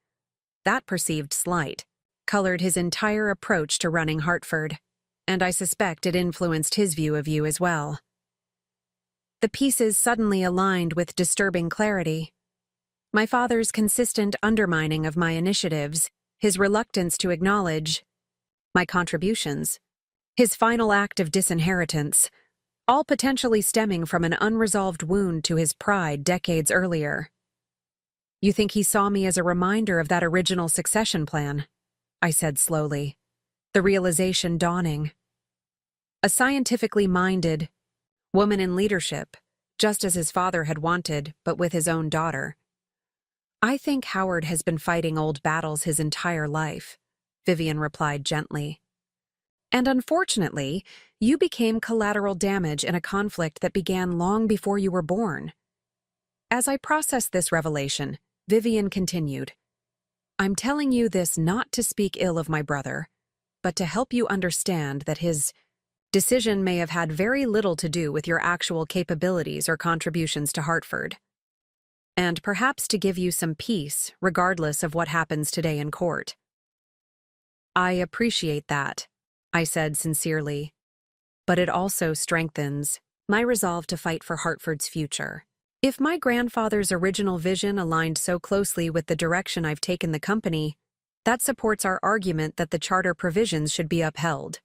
[SPEAKER 1] That perceived slight colored his entire approach to running Hartford, and I suspect it influenced his view of you as well. The pieces suddenly aligned with disturbing clarity. My father's consistent undermining of my initiatives, his reluctance to acknowledge my contributions, his final act of disinheritance, all potentially stemming from an unresolved wound to his pride decades earlier. You think he saw me as a reminder of that original succession plan? I said slowly, the realization dawning. A scientifically minded woman in leadership, just as his father had wanted, but with his own daughter. I think Howard has been fighting old battles his entire life, Vivian replied gently. And unfortunately, you became collateral damage in a conflict that began long before you were born. As I processed this revelation, Vivian continued, I'm telling you this not to speak ill of my brother, but to help you understand that his decision may have had very little to do with your actual capabilities or contributions to Hartford. And perhaps to give you some peace, regardless of what happens today in court. I appreciate that, I said sincerely, but it also strengthens my resolve to fight for Hartford's future. If my grandfather's original vision aligned so closely with the direction I've taken the company, that supports our argument that the charter provisions should be upheld.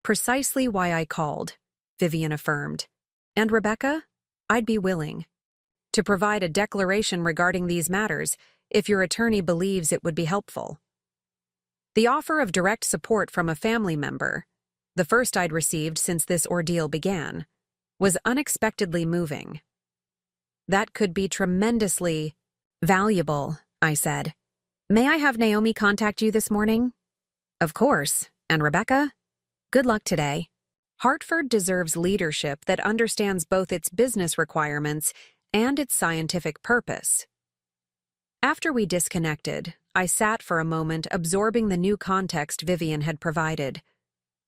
[SPEAKER 1] Precisely why I called, Vivian affirmed. And Rebecca, I'd be willing to provide a declaration regarding these matters if your attorney believes it would be helpful. The offer of direct support from a family member, the first I'd received since this ordeal began, was unexpectedly moving. That could be tremendously valuable, I said. May I have Naomi contact you this morning? Of course. And Rebecca, good luck today. Hartford deserves leadership that understands both its business requirements and its scientific purpose. After we disconnected, I sat for a moment absorbing the new context Vivian had provided.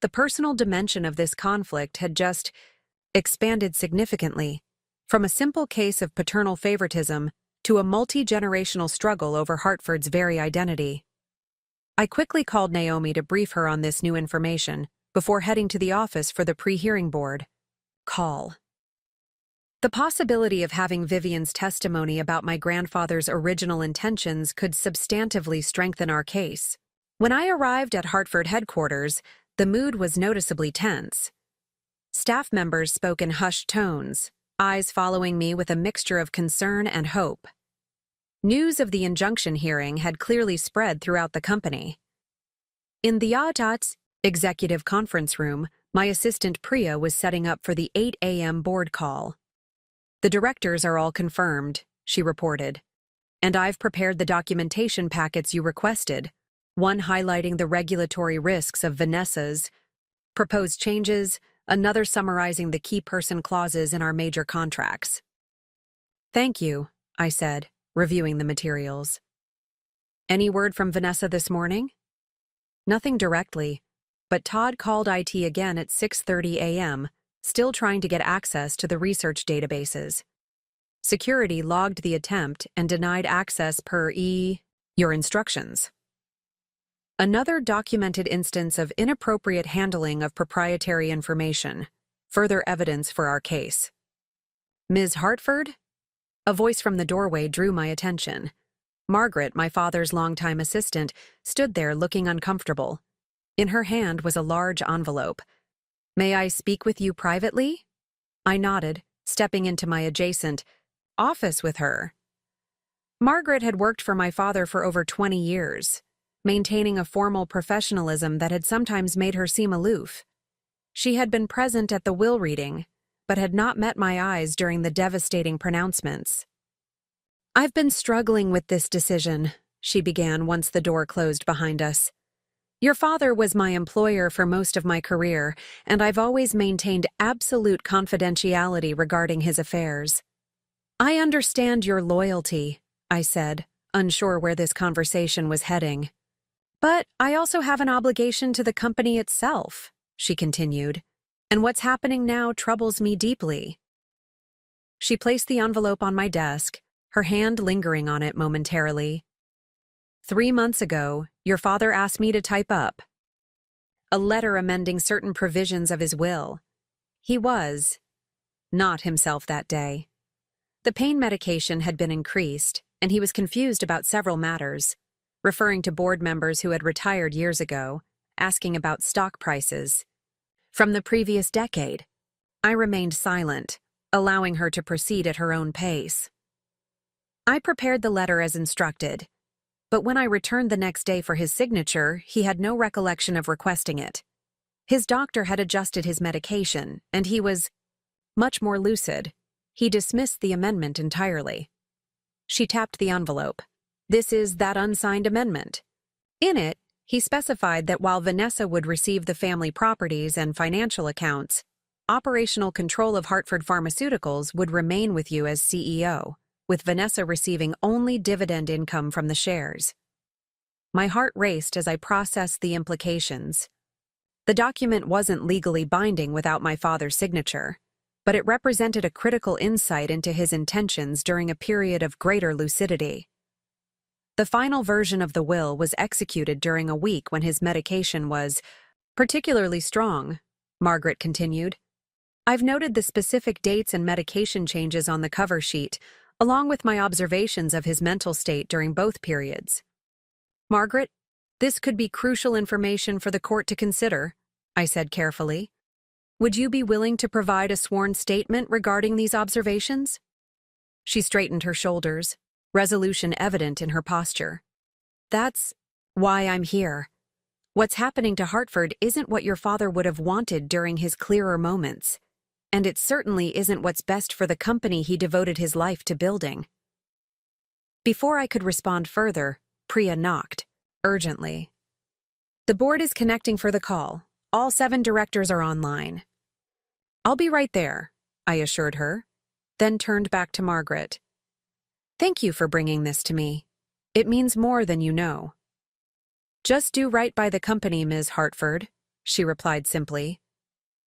[SPEAKER 1] The personal dimension of this conflict had just expanded significantly, from a simple case of paternal favoritism to a multi-generational struggle over Hartford's very identity. I quickly called Naomi to brief her on this new information before heading to the office for the pre-hearing board. Call. The possibility of having Vivian's testimony about my grandfather's original intentions could substantively strengthen our case. When I arrived at Hartford headquarters, the mood was noticeably tense. Staff members spoke in hushed tones, eyes following me with a mixture of concern and hope. News of the injunction hearing had clearly spread throughout the company. In the ATAT's executive conference room, my assistant Priya was setting up for the 8 a.m. board call. The directors are all confirmed, she reported. And I've prepared the documentation packets you requested, one highlighting the regulatory risks of Vanessa's proposed changes, another summarizing the key person clauses in our major contracts. Thank you, I said, reviewing the materials. Any word from Vanessa this morning? Nothing directly, but Todd called IT again at 6:30 a.m., still trying to get access to the research databases. Security logged the attempt and denied access per your instructions. Another documented instance of inappropriate handling of proprietary information, further evidence for our case. Ms. Hartford? A voice from the doorway drew my attention. Margaret, my father's longtime assistant, stood there looking uncomfortable. In her hand was a large envelope. May I speak with you privately? I nodded, stepping into my adjacent office with her. Margaret had worked for my father for over 20 years, maintaining a formal professionalism that had sometimes made her seem aloof. She had been present at the will reading, but had not met my eyes during the devastating pronouncements. I've been struggling with this decision, she began once the door closed behind us. Your father was my employer for most of my career, and I've always maintained absolute confidentiality regarding his affairs. I understand your loyalty, I said, unsure where this conversation was heading. But I also have an obligation to the company itself, she continued, and what's happening now troubles me deeply. She placed the envelope on my desk, her hand lingering on it momentarily. 3 months ago, your father asked me to type up a letter amending certain provisions of his will. He was not himself that day. The pain medication had been increased, and he was confused about several matters, referring to board members who had retired years ago, asking about stock prices from the previous decade. I remained silent, allowing her to proceed at her own pace. I prepared the letter as instructed, but when I returned the next day for his signature, he had no recollection of requesting it. His doctor had adjusted his medication, and he was much more lucid. He dismissed the amendment entirely. She tapped the envelope. This is that unsigned amendment. In it, he specified that while Vanessa would receive the family properties and financial accounts, operational control of Hartford Pharmaceuticals would remain with you as CEO, with Vanessa receiving only dividend income from the shares. My heart raced as I processed the implications. The document wasn't legally binding without my father's signature, but it represented a critical insight into his intentions during a period of greater lucidity. The final version of the will was executed during a week when his medication was particularly strong, Margaret continued. I've noted the specific dates and medication changes on the cover sheet, along with my observations of his mental state during both periods. Margaret, this could be crucial information for the court to consider, I said carefully. Would you be willing to provide a sworn statement regarding these observations? She straightened her shoulders, resolution evident in her posture. That's why I'm here. What's happening to Hartford isn't what your father would have wanted during his clearer moments, and it certainly isn't what's best for the company he devoted his life to building. Before I could respond further, Priya knocked, urgently. The board is connecting for the call. All 7 directors are online. I'll be right there, I assured her, then turned back to Margaret. Thank you for bringing this to me. It means more than you know. Just do right by the company, Ms. Hartford, she replied simply.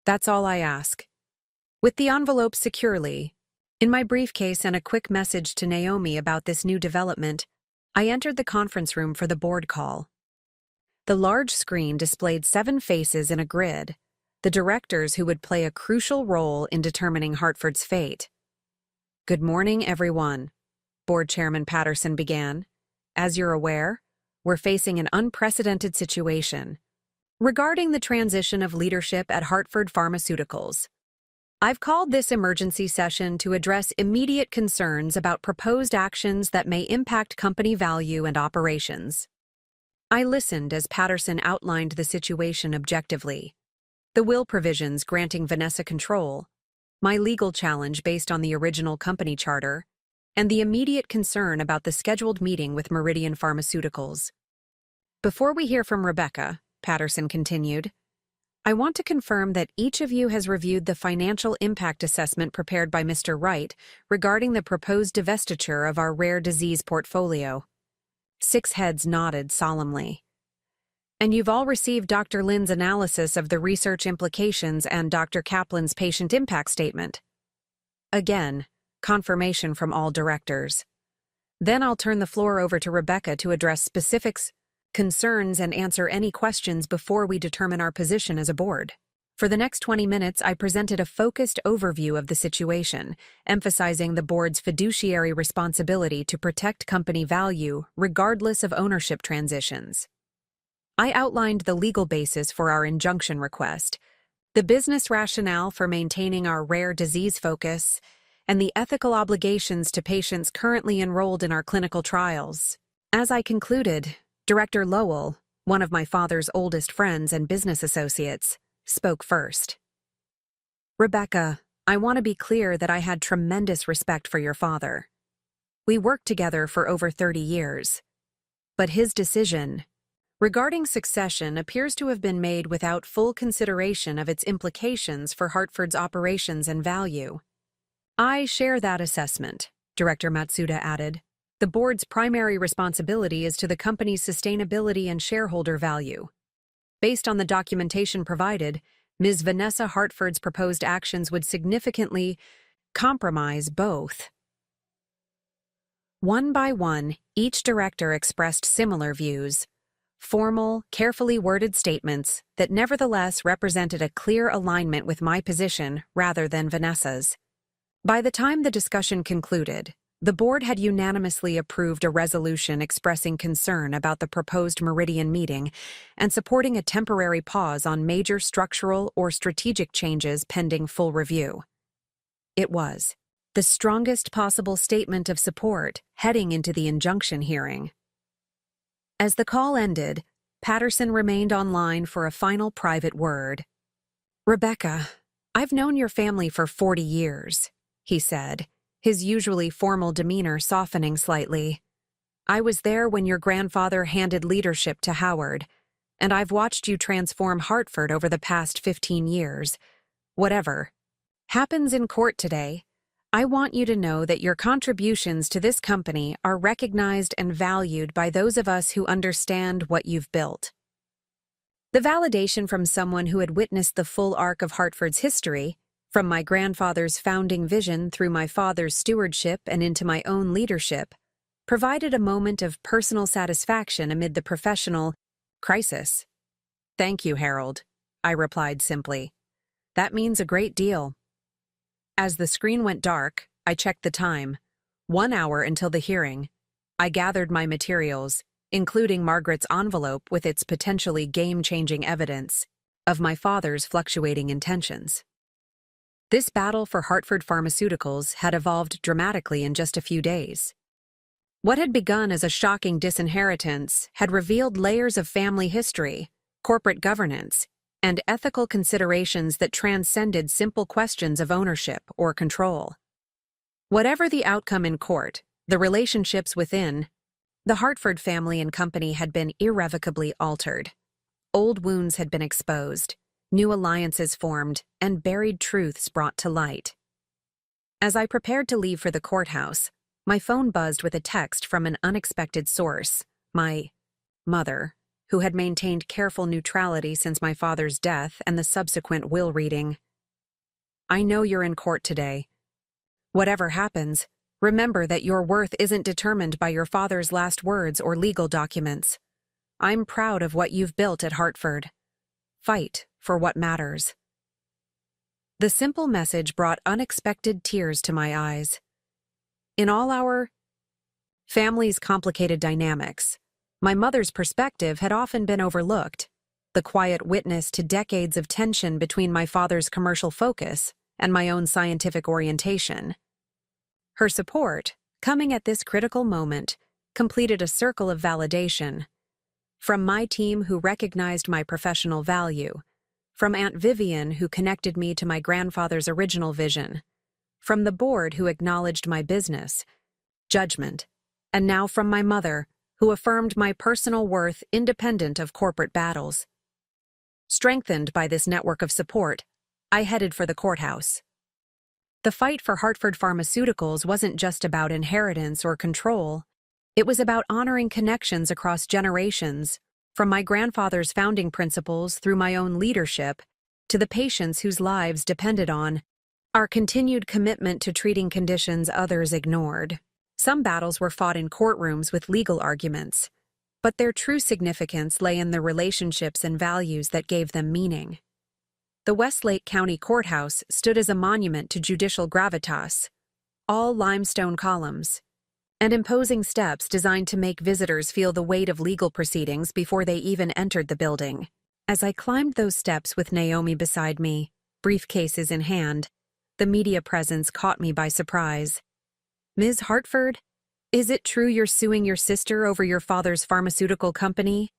[SPEAKER 1] That's all I ask. With the envelope securely, in my briefcase and a quick message to Naomi about this new development, I entered the conference room for the board call. The large screen displayed 7 faces in a grid, the directors who would play a crucial role in determining Hartford's fate. Good morning, everyone, Board Chairman Patterson began. As you're aware, we're facing an unprecedented situation regarding the transition of leadership at Hartford Pharmaceuticals. I've called this emergency session to address immediate concerns about proposed actions that may impact company value and operations. I listened as Patterson outlined the situation objectively. The will provisions granting Vanessa control, my legal challenge based on the original company charter, and the immediate concern about the scheduled meeting with Meridian Pharmaceuticals. Before we hear from Rebecca, Patterson continued, I want to confirm that each of you has reviewed the financial impact assessment prepared by Mr. Wright regarding the proposed divestiture of our rare disease portfolio. 6 heads nodded solemnly. And you've all received Dr. Lynn's analysis of the research implications and Dr. Kaplan's patient impact statement. Again, confirmation from all directors. Then I'll turn the floor over to Rebecca to address specifics, concerns, and answer any questions before we determine our position as a board. For the next 20 minutes, I presented a focused overview of the situation, emphasizing the board's fiduciary responsibility to protect company value regardless of ownership transitions. I outlined the legal basis for our injunction request, the business rationale for maintaining our rare disease focus, and the ethical obligations to patients currently enrolled in our clinical trials. As I concluded, Director Lowell, one of my father's oldest friends and business associates, spoke first. Rebecca, I want to be clear that I had tremendous respect for your father. We worked together for over 30 years. But his decision regarding succession appears to have been made without full consideration of its implications for Hartford's operations and value. I share that assessment, Director Matsuda added. The board's primary responsibility is to the company's sustainability and shareholder value. Based on the documentation provided, Ms. Vanessa Hartford's proposed actions would significantly compromise both. One by one, each director expressed similar views, formal, carefully worded statements that nevertheless represented a clear alignment with my position rather than Vanessa's. By the time the discussion concluded, the board had unanimously approved a resolution expressing concern about the proposed Meridian meeting and supporting a temporary pause on major structural or strategic changes pending full review. It was the strongest possible statement of support heading into the injunction hearing. As the call ended, Patterson remained online for a final private word. Rebecca, I've known your family for 40 years, he said, his usually formal demeanor softening slightly. I was there when your grandfather handed leadership to Howard, and I've watched you transform Hartford over the past 15 years. Whatever happens in court today, I want you to know that your contributions to this company are recognized and valued by those of us who understand what you've built. The validation from someone who had witnessed the full arc of Hartford's history, from my grandfather's founding vision through my father's stewardship and into my own leadership, provided a moment of personal satisfaction amid the professional crisis. Thank you, Harold, I replied simply. That means a great deal. As the screen went dark, I checked the time. 1 hour until the hearing. I gathered my materials, including Margaret's envelope with its potentially game-changing evidence, of my father's fluctuating intentions. This battle for Hartford Pharmaceuticals had evolved dramatically in just a few days. What had begun as a shocking disinheritance had revealed layers of family history, corporate governance, and ethical considerations that transcended simple questions of ownership or control. Whatever the outcome in court, the relationships within, the Hartford family and company had been irrevocably altered. Old wounds had been exposed, new alliances formed, and buried truths brought to light. As I prepared to leave for the courthouse, my phone buzzed with a text from an unexpected source, my mother, who had maintained careful neutrality since my father's death and the subsequent will reading. "I know you're in court today. Whatever happens, remember that your worth isn't determined by your father's last words or legal documents. I'm proud of what you've built at Hartford. Fight for what matters." The simple message brought unexpected tears to my eyes. In all our family's complicated dynamics, my mother's perspective had often been overlooked, the quiet witness to decades of tension between my father's commercial focus and my own scientific orientation. Her support, coming at this critical moment, completed a circle of validation. From my team who recognized my professional value, from Aunt Vivian who connected me to my grandfather's original vision, from the board who acknowledged my business, judgment, and now from my mother who affirmed my personal worth independent of corporate battles. Strengthened by this network of support, I headed for the courthouse. The fight for Hartford Pharmaceuticals wasn't just about inheritance or control. It was about honoring connections across generations, from my grandfather's founding principles through my own leadership to the patients whose lives depended on our continued commitment to treating conditions others ignored. Some battles were fought in courtrooms with legal arguments, but their true significance lay in the relationships and values that gave them meaning. The Westlake County Courthouse stood as a monument to judicial gravitas, all limestone columns, and imposing steps designed to make visitors feel the weight of legal proceedings before they even entered the building. As I climbed those steps with Naomi beside me, briefcases in hand, the media presence caught me by surprise. "Ms. Hartford, is it true you're suing your sister over your father's pharmaceutical company?"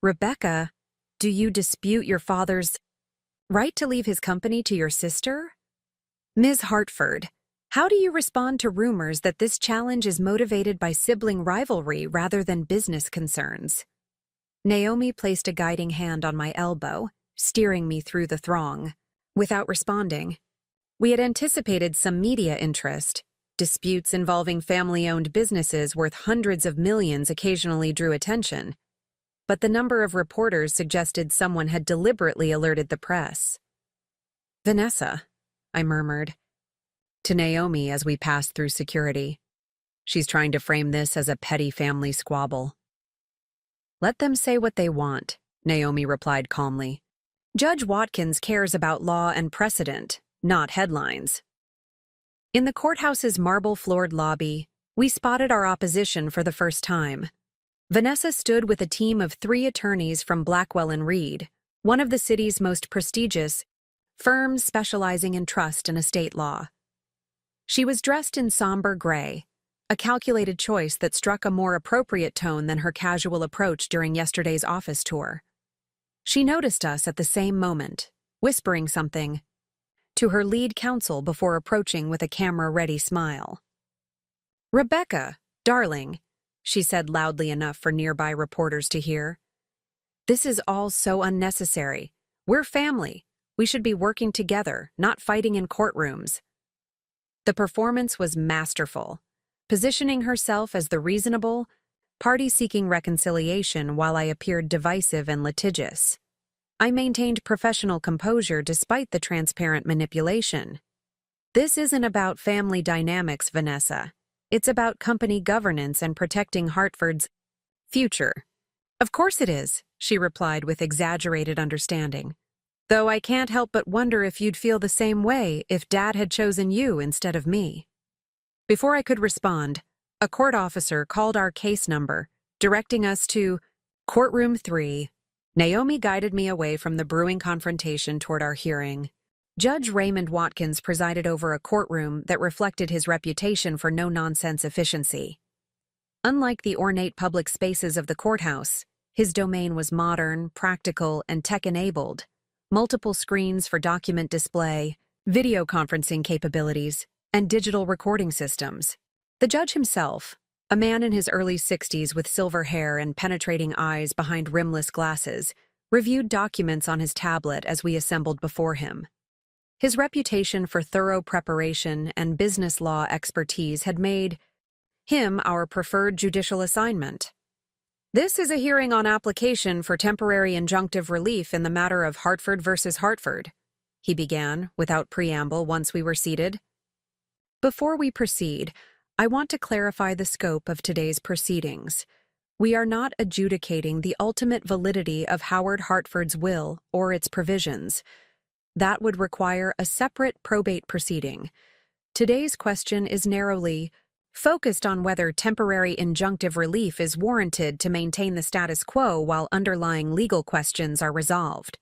[SPEAKER 1] "Rebecca, do you dispute your father's right to leave his company to your sister?" "Ms. Hartford, how do you respond to rumors that this challenge is motivated by sibling rivalry rather than business concerns?" Naomi placed a guiding hand on my elbow, steering me through the throng. Without responding, we had anticipated some media interest. Disputes involving family-owned businesses worth hundreds of millions occasionally drew attention, but the number of reporters suggested someone had deliberately alerted the press. "Vanessa," I murmured to Naomi as we passed through security. "She's trying to frame this as a petty family squabble." "Let them say what they want," Naomi replied calmly. "Judge Watkins cares about law and precedent, not headlines." In the courthouse's marble-floored lobby, we spotted our opposition for the first time. Vanessa stood with a team of 3 attorneys from Blackwell and Reed, one of the city's most prestigious firms specializing in trust and estate law. She was dressed in somber gray, a calculated choice that struck a more appropriate tone than her casual approach during yesterday's office tour. She noticed us at the same moment, whispering something to her lead counsel before approaching with a camera-ready smile. "Rebecca, darling," she said loudly enough for nearby reporters to hear. "This is all so unnecessary. We're family. We should be working together, not fighting in courtrooms." The performance was masterful, positioning herself as the reasonable party seeking reconciliation while I appeared divisive and litigious. I maintained professional composure despite the transparent manipulation. "This isn't about family dynamics, Vanessa. It's about company governance and protecting Hartford's future." "Of course it is," she replied with exaggerated understanding. "Though I can't help but wonder if you'd feel the same way if Dad had chosen you instead of me." Before I could respond, a court officer called our case number, directing us to Courtroom 3. Naomi guided me away from the brewing confrontation toward our hearing. Judge Raymond Watkins presided over a courtroom that reflected his reputation for no-nonsense efficiency. Unlike the ornate public spaces of the courthouse, his domain was modern, practical, and tech-enabled. Multiple screens for document display, video conferencing capabilities, and digital recording systems. The judge himself, a man in his early 60s with silver hair and penetrating eyes behind rimless glasses, reviewed documents on his tablet as we assembled before him. His reputation for thorough preparation and business law expertise had made him our preferred judicial assignment. This is a hearing on application for temporary injunctive relief in the matter of Hartford versus Hartford, he began, without preamble once we were seated. Before we proceed, I want to clarify the scope of today's proceedings. We are not adjudicating the ultimate validity of Howard Hartford's will or its provisions. That would require a separate probate proceeding. Today's question is narrowly focused on whether temporary injunctive relief is warranted to maintain the status quo while underlying legal questions are resolved.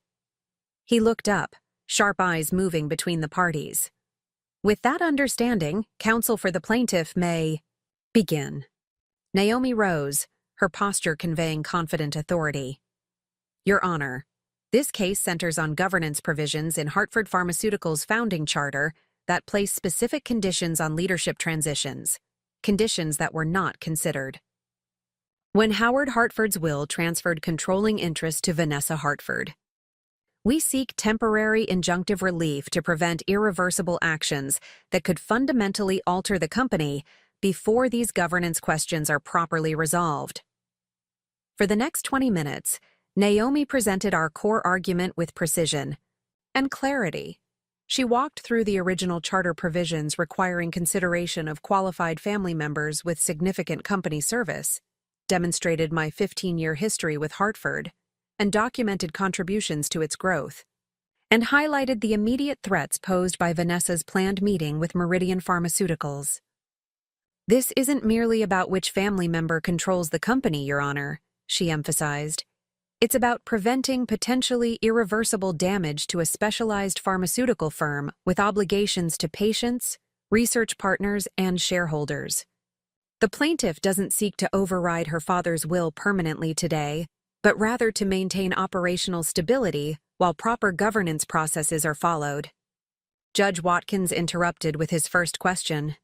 [SPEAKER 1] He looked up, sharp eyes moving between the parties. With that understanding, counsel for the plaintiff may begin. Naomi rose, her posture conveying confident authority. Your Honor, this case centers on governance provisions in Hartford Pharmaceuticals' founding charter that place specific conditions on leadership transitions, conditions that were not considered. When Howard Hartford's will transferred controlling interest to Vanessa Hartford, we seek temporary injunctive relief to prevent irreversible actions that could fundamentally alter the company before these governance questions are properly resolved. For the next 20 minutes, Naomi presented our core argument with precision and clarity. She walked through the original charter provisions requiring consideration of qualified family members with significant company service, demonstrated my 15-year history with Hartford, and documented contributions to its growth, and highlighted the immediate threats posed by Vanessa's planned meeting with Meridian Pharmaceuticals. This isn't merely about which family member controls the company, Your Honor, she emphasized. It's about preventing potentially irreversible damage to a specialized pharmaceutical firm with obligations to patients, research partners, and shareholders. The plaintiff doesn't seek to override her father's will permanently today, but rather to maintain operational stability while proper governance processes are followed. Judge Watkins interrupted with his first question.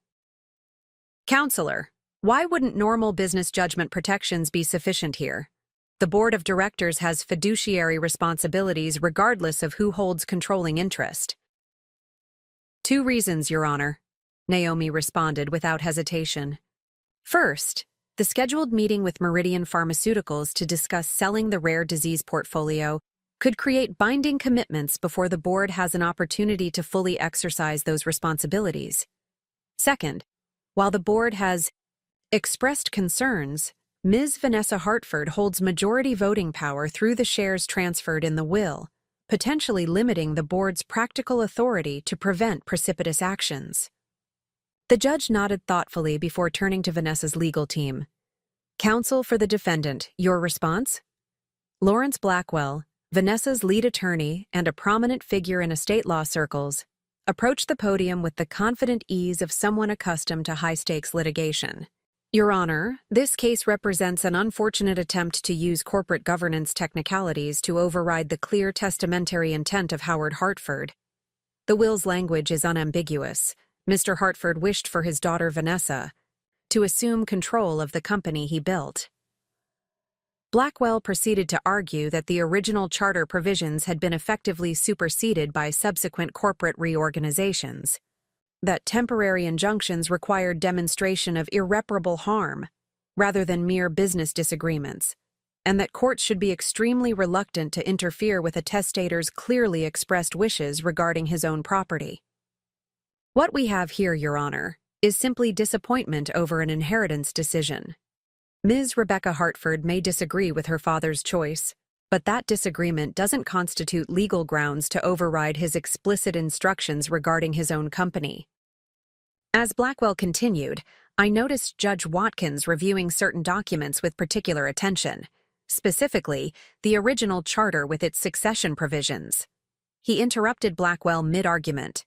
[SPEAKER 1] Counselor, why wouldn't normal business judgment protections be sufficient here? The board of directors has fiduciary responsibilities regardless of who holds controlling interest. 2 reasons, Your Honor, Naomi responded without hesitation. First, the scheduled meeting with Meridian Pharmaceuticals to discuss selling the rare disease portfolio could create binding commitments before the board has an opportunity to fully exercise those responsibilities. Second, while the board has expressed concerns, Ms. Vanessa Hartford holds majority voting power through the shares transferred in the will, potentially limiting the board's practical authority to prevent precipitous actions. The judge nodded thoughtfully before turning to Vanessa's legal team. Counsel for the defendant, your response? Lawrence Blackwell, Vanessa's lead attorney and a prominent figure in estate law circles, approached the podium with the confident ease of someone accustomed to high-stakes litigation. Your Honor, this case represents an unfortunate attempt to use corporate governance technicalities to override the clear testamentary intent of Howard Hartford. The will's language is unambiguous. Mr. Hartford wished for his daughter Vanessa to assume control of the company he built. Blackwell proceeded to argue that the original charter provisions had been effectively superseded by subsequent corporate reorganizations, that temporary injunctions required demonstration of irreparable harm rather than mere business disagreements, and that courts should be extremely reluctant to interfere with a testator's clearly expressed wishes regarding his own property. What we have here, Your Honor, is simply disappointment over an inheritance decision. Ms. Rebecca Hartford may disagree with her father's choice, but that disagreement doesn't constitute legal grounds to override his explicit instructions regarding his own company. As Blackwell continued, I noticed Judge Watkins reviewing certain documents with particular attention, specifically, the original charter with its succession provisions. He interrupted Blackwell mid-argument.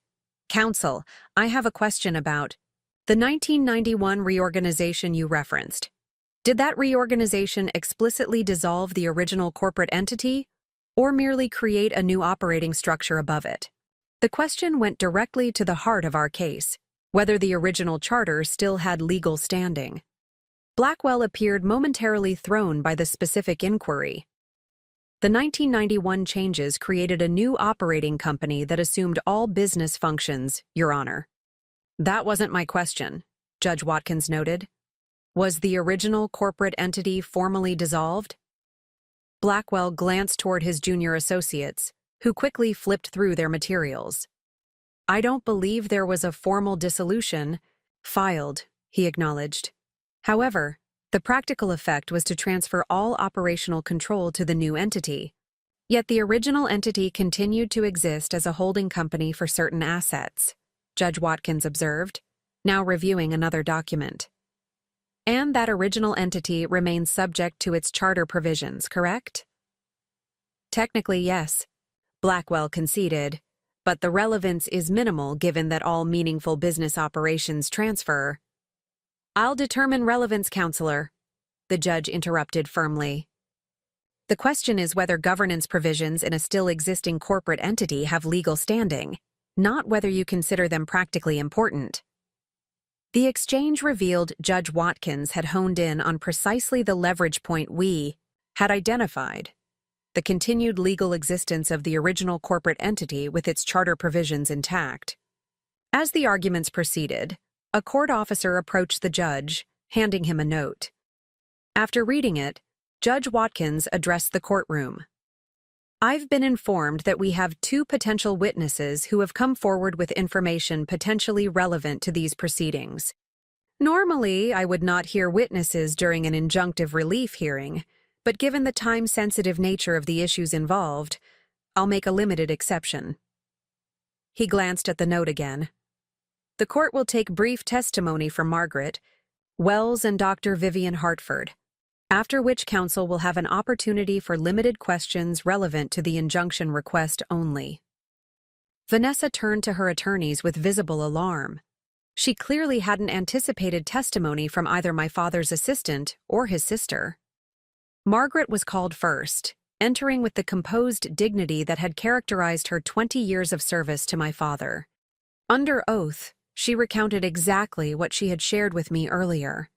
[SPEAKER 1] "Counsel, I have a question about the 1991 reorganization you referenced. Did that reorganization explicitly dissolve the original corporate entity, or merely create a new operating structure above it?" The question went directly to the heart of our case, whether the original charter still had legal standing. Blackwell appeared momentarily thrown by the specific inquiry. The 1991 changes created a new operating company that assumed all business functions, Your Honor. That wasn't my question, Judge Watkins noted. Was the original corporate entity formally dissolved? Blackwell glanced toward his junior associates, who quickly flipped through their materials. "I don't believe there was a formal dissolution filed," he acknowledged. However, the practical effect was to transfer all operational control to the new entity. Yet the original entity continued to exist as a holding company for certain assets, Judge Watkins observed, now reviewing another document. "And that original entity remains subject to its charter provisions, correct?" "Technically, yes," Blackwell conceded, "but the relevance is minimal given that all meaningful business operations transfer." "I'll determine relevance, Counselor," the judge interrupted firmly. "The question is whether governance provisions in a still existing corporate entity have legal standing, not whether you consider them practically important." The exchange revealed Judge Watkins had honed in on precisely the leverage point we had identified: the continued legal existence of the original corporate entity with its charter provisions intact. As the arguments proceeded, a court officer approached the judge, handing him a note. After reading it, Judge Watkins addressed the courtroom. "I've been informed that we have 2 potential witnesses who have come forward with information potentially relevant to these proceedings. Normally, I would not hear witnesses during an injunctive relief hearing, but given the time-sensitive nature of the issues involved, I'll make a limited exception." He glanced at the note again. "The court will take brief testimony from Margaret, Wells, and Dr. Vivian Hartford, after which counsel will have an opportunity for limited questions relevant to the injunction request only." Vanessa turned to her attorneys with visible alarm. She clearly hadn't anticipated testimony from either my father's assistant or his sister. Margaret was called first, entering with the composed dignity that had characterized her 20 years of service to my father. Under oath, she recounted exactly what she had shared with me earlier: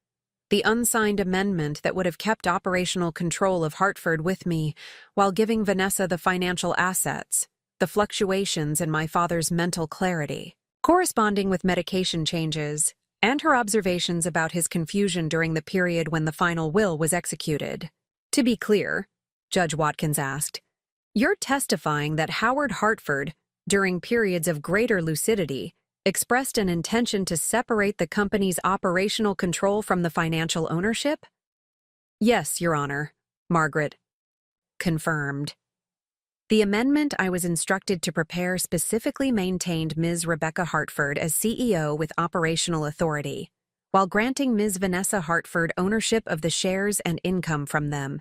[SPEAKER 1] the unsigned amendment that would have kept operational control of Hartford with me while giving Vanessa the financial assets, the fluctuations in my father's mental clarity, corresponding with medication changes, and her observations about his confusion during the period when the final will was executed. "To be clear," Judge Watkins asked, "you're testifying that Howard Hartford, during periods of greater lucidity, expressed an intention to separate the company's operational control from the financial ownership?" "Yes, Your Honor," Margaret confirmed. "The amendment I was instructed to prepare specifically maintained Ms. Rebecca Hartford as CEO with operational authority, while granting Ms. Vanessa Hartford ownership of the shares and income from them.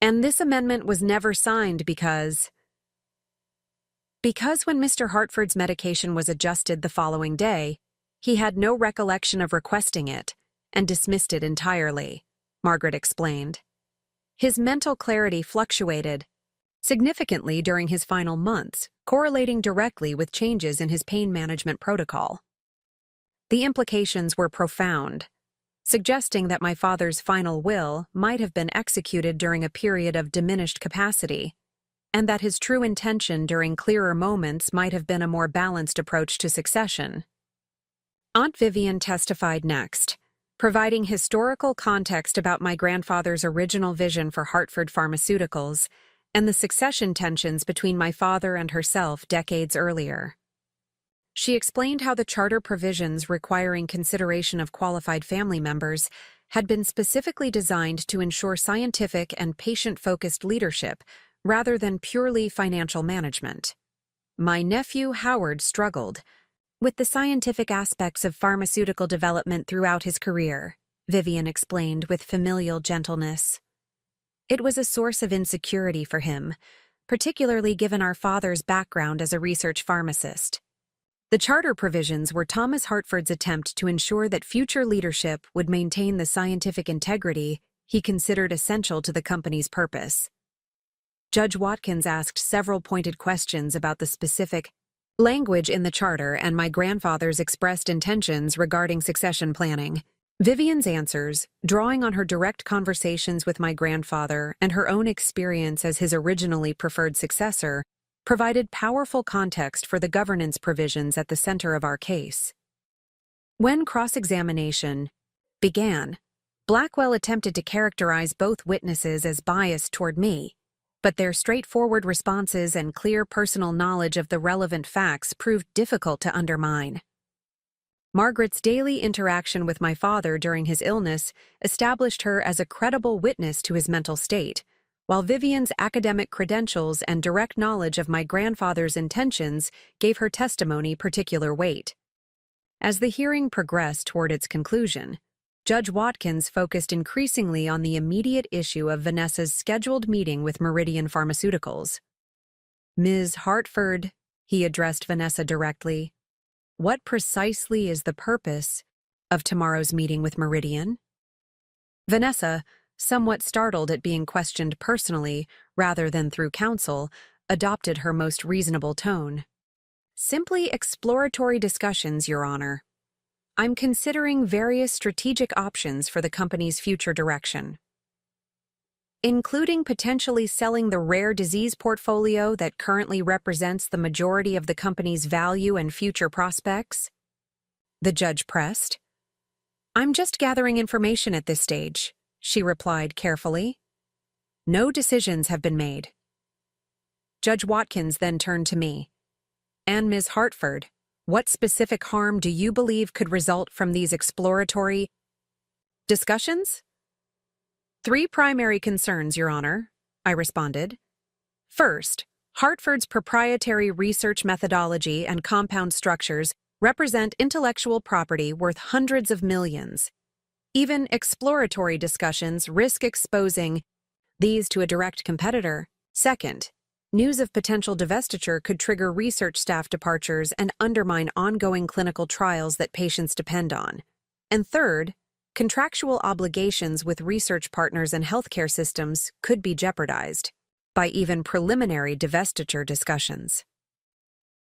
[SPEAKER 1] And this amendment was never signed because when Mr. Hartford's medication was adjusted the following day, he had no recollection of requesting it and dismissed it entirely," Margaret explained. "His mental clarity fluctuated significantly during his final months, correlating directly with changes in his pain management protocol. The implications were profound, suggesting that my father's final will might have been executed during a period of diminished capacity, and that his true intention during clearer moments might have been a more balanced approach to succession." Aunt Vivian testified next, providing historical context about my grandfather's original vision for Hartford Pharmaceuticals and the succession tensions between my father and herself decades earlier. She explained how the charter provisions requiring consideration of qualified family members had been specifically designed to ensure scientific and patient-focused leadership rather than purely financial management. "My nephew Howard struggled with the scientific aspects of pharmaceutical development throughout his career," Vivian explained with familial gentleness. It was a source of insecurity for him, particularly given our father's background as a research pharmacist. The charter provisions were Thomas Hartford's attempt to ensure that future leadership would maintain the scientific integrity he considered essential to the company's purpose. Judge Watkins asked several pointed questions about the specific language in the charter and my grandfather's expressed intentions regarding succession planning. Vivian's answers, drawing on her direct conversations with my grandfather and her own experience as his originally preferred successor, provided powerful context for the governance provisions at the center of our case. When cross-examination began, Blackwell attempted to characterize both witnesses as biased toward me, but their straightforward responses and clear personal knowledge of the relevant facts proved difficult to undermine. Margaret's daily interaction with my father during his illness established her as a credible witness to his mental state, while Vivian's academic credentials and direct knowledge of my grandfather's intentions gave her testimony particular weight. As the hearing progressed toward its conclusion, Judge Watkins focused increasingly on the immediate issue of Vanessa's scheduled meeting with Meridian Pharmaceuticals. "Ms. Hartford," he addressed Vanessa directly, "what precisely is the purpose of tomorrow's meeting with Meridian?" Vanessa, somewhat startled at being questioned personally rather than through counsel, adopted her most reasonable tone. "Simply exploratory discussions, Your Honor. I'm considering various strategic options for the company's future direction, including potentially selling the rare disease portfolio that currently represents the majority of the company's value and future prospects," the judge pressed. "I'm just gathering information at this stage," she replied carefully. "No decisions have been made." Judge Watkins then turned to me. "And Ms. Hartford, what specific harm do you believe could result from these exploratory discussions?" "Three primary concerns, Your Honor," I responded. "First, Hartford's proprietary research methodology and compound structures represent intellectual property worth hundreds of millions. Even exploratory discussions risk exposing these to a direct competitor. Second, news of potential divestiture could trigger research staff departures and undermine ongoing clinical trials that patients depend on. And third, contractual obligations with research partners and healthcare systems could be jeopardized by even preliminary divestiture discussions."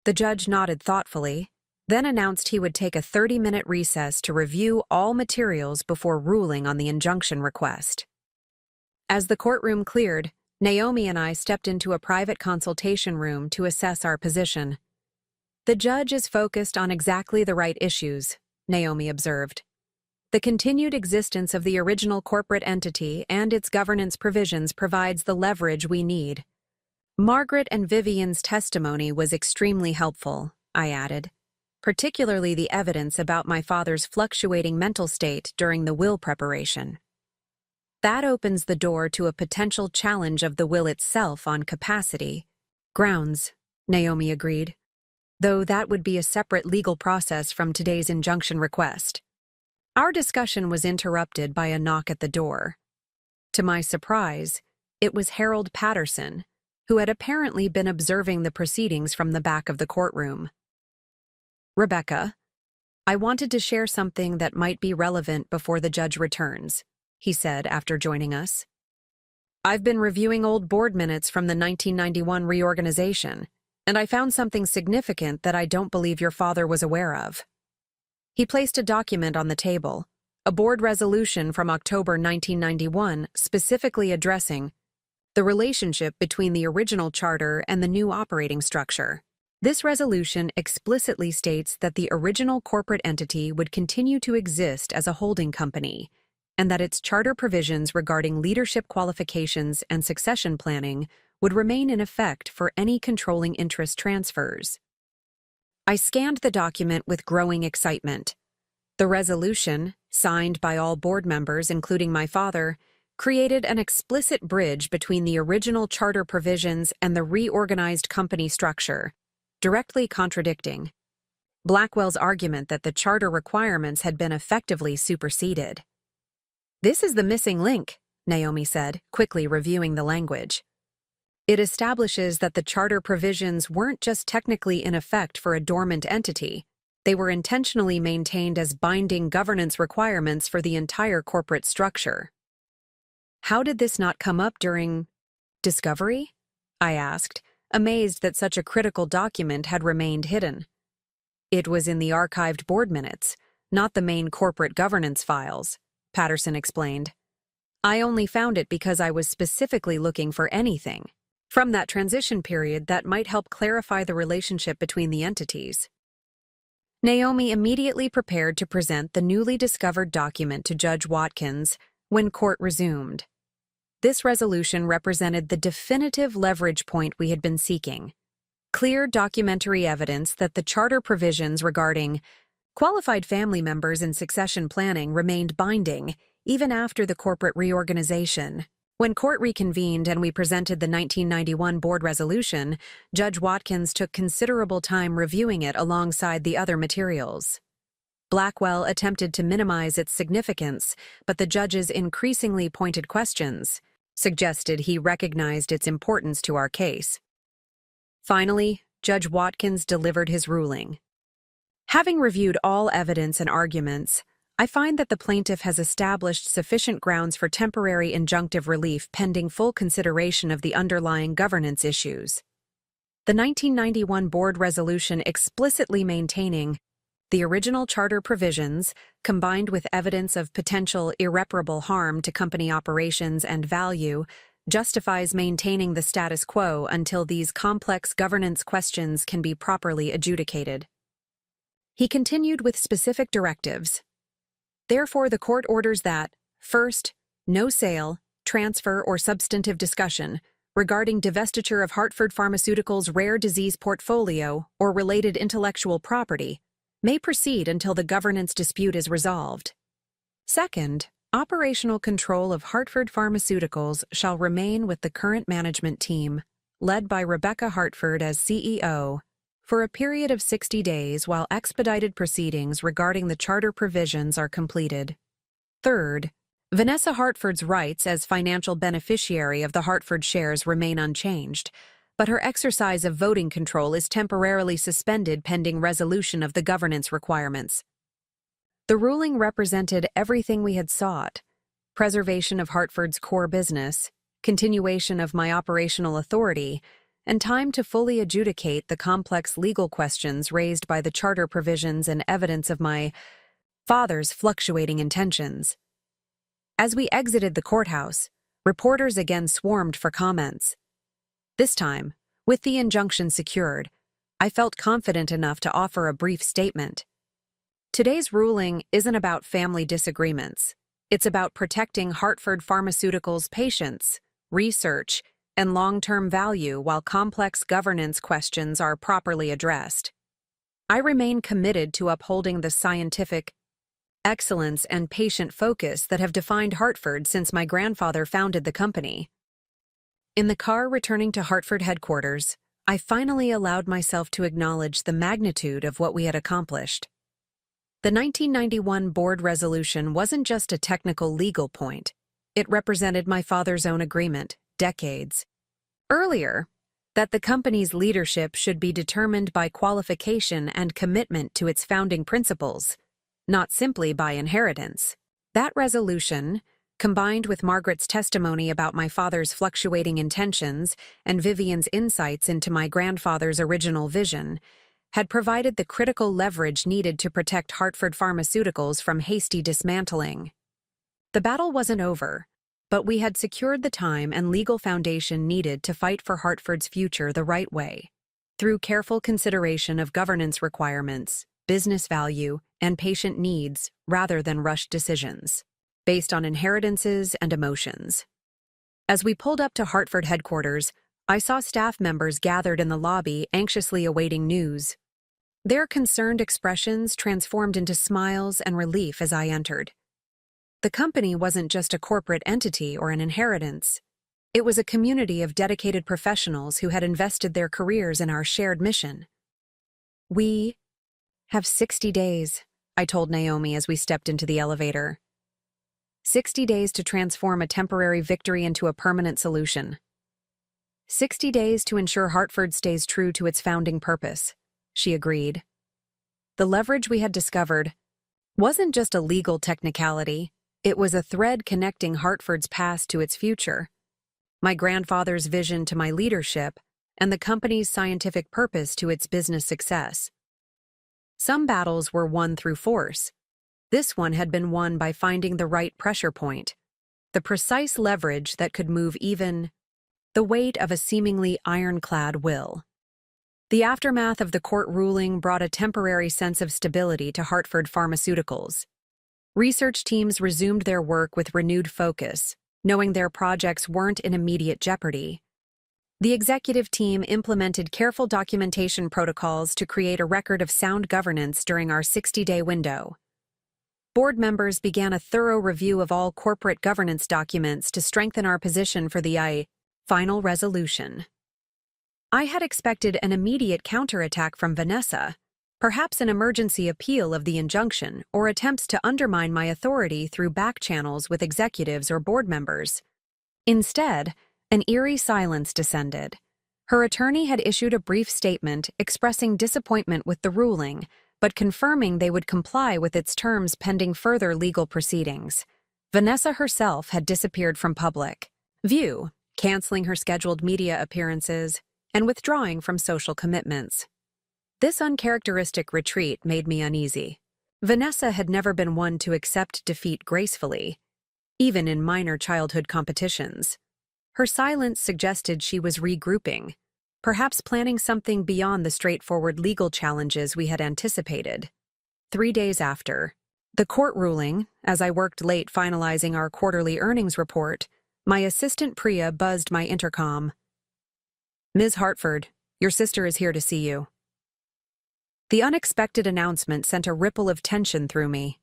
[SPEAKER 1] The judge nodded thoughtfully, then announced he would take a 30-minute recess to review all materials before ruling on the injunction request. As the courtroom cleared, Naomi and I stepped into a private consultation room to assess our position. "The judge is focused on exactly the right issues," Naomi observed. "The continued existence of the original corporate entity and its governance provisions provides the leverage we need." "Margaret and Vivian's testimony was extremely helpful," I added, "particularly the evidence about my father's fluctuating mental state during the will preparation. That opens the door to a potential challenge of the will itself on capacity grounds," Naomi agreed, "though that would be a separate legal process from today's injunction request." Our discussion was interrupted by a knock at the door. To my surprise, it was Harold Patterson, who had apparently been observing the proceedings from the back of the courtroom. "Rebecca, I wanted to share something that might be relevant before the judge returns," he said after joining us. "I've been reviewing old board minutes from the 1991 reorganization, and I found something significant that I don't believe your father was aware of." He placed a document on the table, a board resolution from October 1991 specifically addressing the relationship between the original charter and the new operating structure. This resolution explicitly states that the original corporate entity would continue to exist as a holding company, and that its charter provisions regarding leadership qualifications and succession planning would remain in effect for any controlling interest transfers. I scanned the document with growing excitement. The resolution, signed by all board members, including my father, created an explicit bridge between the original charter provisions and the reorganized company structure, directly contradicting Blackwell's argument that the charter requirements had been effectively superseded. "This is the missing link," Naomi said, quickly reviewing the language. It establishes that the charter provisions weren't just technically in effect for a dormant entity, they were intentionally maintained as binding governance requirements for the entire corporate structure. How did this not come up during discovery? I asked, amazed that such a critical document had remained hidden. It was in the archived board minutes, not the main corporate governance files, Patterson explained. I only found it because I was specifically looking for anything from that transition period that might help clarify the relationship between the entities. Naomi immediately prepared to present the newly discovered document to Judge Watkins when court resumed. This resolution represented the definitive leverage point we had been seeking. Clear documentary evidence that the charter provisions regarding qualified family members in succession planning remained binding even after the corporate reorganization. When court reconvened and we presented the 1991 board resolution, Judge Watkins took considerable time reviewing it alongside the other materials. Blackwell attempted to minimize its significance, but the judge's increasingly pointed questions suggested he recognized its importance to our case. Finally, Judge Watkins delivered his ruling. Having reviewed all evidence and arguments, I find that the plaintiff has established sufficient grounds for temporary injunctive relief pending full consideration of the underlying governance issues. The 1991 board resolution explicitly maintaining the original charter provisions, combined with evidence of potential irreparable harm to company operations and value, justifies maintaining the status quo until these complex governance questions can be properly adjudicated. He continued with specific directives. Therefore, the court orders that, first, no sale, transfer, or substantive discussion regarding divestiture of Hartford Pharmaceuticals' rare disease portfolio or related intellectual property may proceed until the governance dispute is resolved. Second, operational control of Hartford Pharmaceuticals shall remain with the current management team, led by Rebecca Hartford as CEO, for a period of 60 days while expedited proceedings regarding the charter provisions are completed. Third, Vanessa Hartford's rights as financial beneficiary of the Hartford shares remain unchanged, but her exercise of voting control is temporarily suspended pending resolution of the governance requirements. The ruling represented everything we had sought: preservation of Hartford's core business, continuation of my operational authority, and time to fully adjudicate the complex legal questions raised by the charter provisions and evidence of my father's fluctuating intentions. As we exited the courthouse, reporters again swarmed for comments. This time, with the injunction secured, I felt confident enough to offer a brief statement. Today's ruling isn't about family disagreements. It's about protecting Hartford Pharmaceuticals' patients, research, and long-term value while complex governance questions are properly addressed. I remain committed to upholding the scientific excellence and patient focus that have defined Hartford since my grandfather founded the company. In the car returning to Hartford headquarters, I finally allowed myself to acknowledge the magnitude of what we had accomplished. The 1991 board resolution wasn't just a technical legal point. It represented my father's own agreement, decades earlier, that the company's leadership should be determined by qualification and commitment to its founding principles, not simply by inheritance. That resolution, combined with Margaret's testimony about my father's fluctuating intentions and Vivian's insights into my grandfather's original vision, had provided the critical leverage needed to protect Hartford Pharmaceuticals from hasty dismantling. The battle wasn't over, but we had secured the time and legal foundation needed to fight for Hartford's future the right way, through careful consideration of governance requirements, business value, and patient needs rather than rushed decisions, based on inheritances and emotions. As we pulled up to Hartford headquarters, I saw staff members gathered in the lobby anxiously awaiting news. Their concerned expressions transformed into smiles and relief as I entered. The company wasn't just a corporate entity or an inheritance. It was a community of dedicated professionals who had invested their careers in our shared mission. We have 60 days, I told Naomi as we stepped into the elevator. 60 days to transform a temporary victory into a permanent solution. 60 days to ensure Hartford stays true to its founding purpose, she agreed. The leverage we had discovered wasn't just a legal technicality, it was a thread connecting Hartford's past to its future, my grandfather's vision to my leadership, and the company's scientific purpose to its business success. Some battles were won through force. This one had been won by finding the right pressure point, the precise leverage that could move even the weight of a seemingly ironclad will. The aftermath of the court ruling brought a temporary sense of stability to Hartford Pharmaceuticals. Research teams resumed their work with renewed focus, knowing their projects weren't in immediate jeopardy. The executive team implemented careful documentation protocols to create a record of sound governance during our 60-day window. Board members began a thorough review of all corporate governance documents to strengthen our position for the final resolution. I had expected an immediate counterattack from Vanessa, perhaps an emergency appeal of the injunction or attempts to undermine my authority through back channels with executives or board members. Instead, an eerie silence descended. Her attorney had issued a brief statement expressing disappointment with the ruling, but confirming they would comply with its terms pending further legal proceedings. Vanessa herself had disappeared from public view, canceling her scheduled media appearances and withdrawing from social commitments. This uncharacteristic retreat made me uneasy. Vanessa had never been one to accept defeat gracefully, even in minor childhood competitions. Her silence suggested she was regrouping, perhaps planning something beyond the straightforward legal challenges we had anticipated. 3 days after the court ruling, as I worked late finalizing our quarterly earnings report, my assistant Priya buzzed my intercom. "Ms. Hartford, your sister is here to see you." The unexpected announcement sent a ripple of tension through me.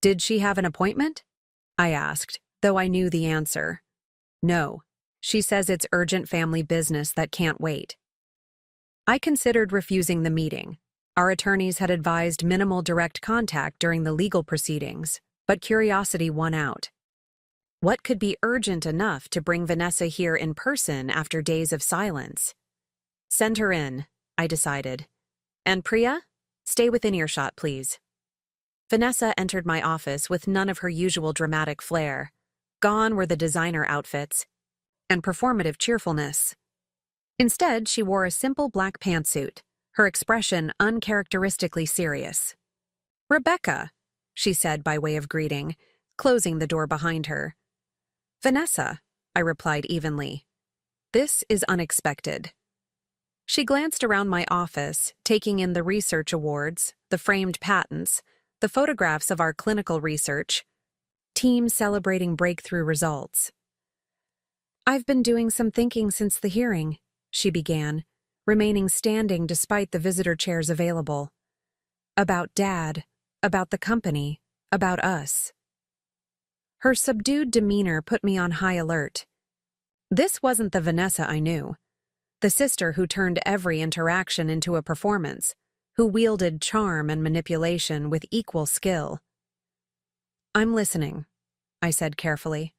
[SPEAKER 1] "Did she have an appointment?" I asked, though I knew the answer. "No. She says it's urgent family business that can't wait." I considered refusing the meeting. Our attorneys had advised minimal direct contact during the legal proceedings, but curiosity won out. What could be urgent enough to bring Vanessa here in person after days of silence? "Send her in," I decided. "And Priya, stay within earshot, please." Vanessa entered my office with none of her usual dramatic flair. Gone were the designer outfits and performative cheerfulness. Instead, she wore a simple black pantsuit, her expression uncharacteristically serious. "Rebecca," she said by way of greeting, closing the door behind her. "Vanessa," I replied evenly. "This is unexpected." She glanced around my office, taking in the research awards, the framed patents, the photographs of our clinical research, teams celebrating breakthrough results. "I've been doing some thinking since the hearing," she began, remaining standing despite the visitor chairs available. "About Dad, about the company, about us." Her subdued demeanor put me on high alert. This wasn't the Vanessa I knew, the sister who turned every interaction into a performance, who wielded charm and manipulation with equal skill. "I'm listening," I said carefully.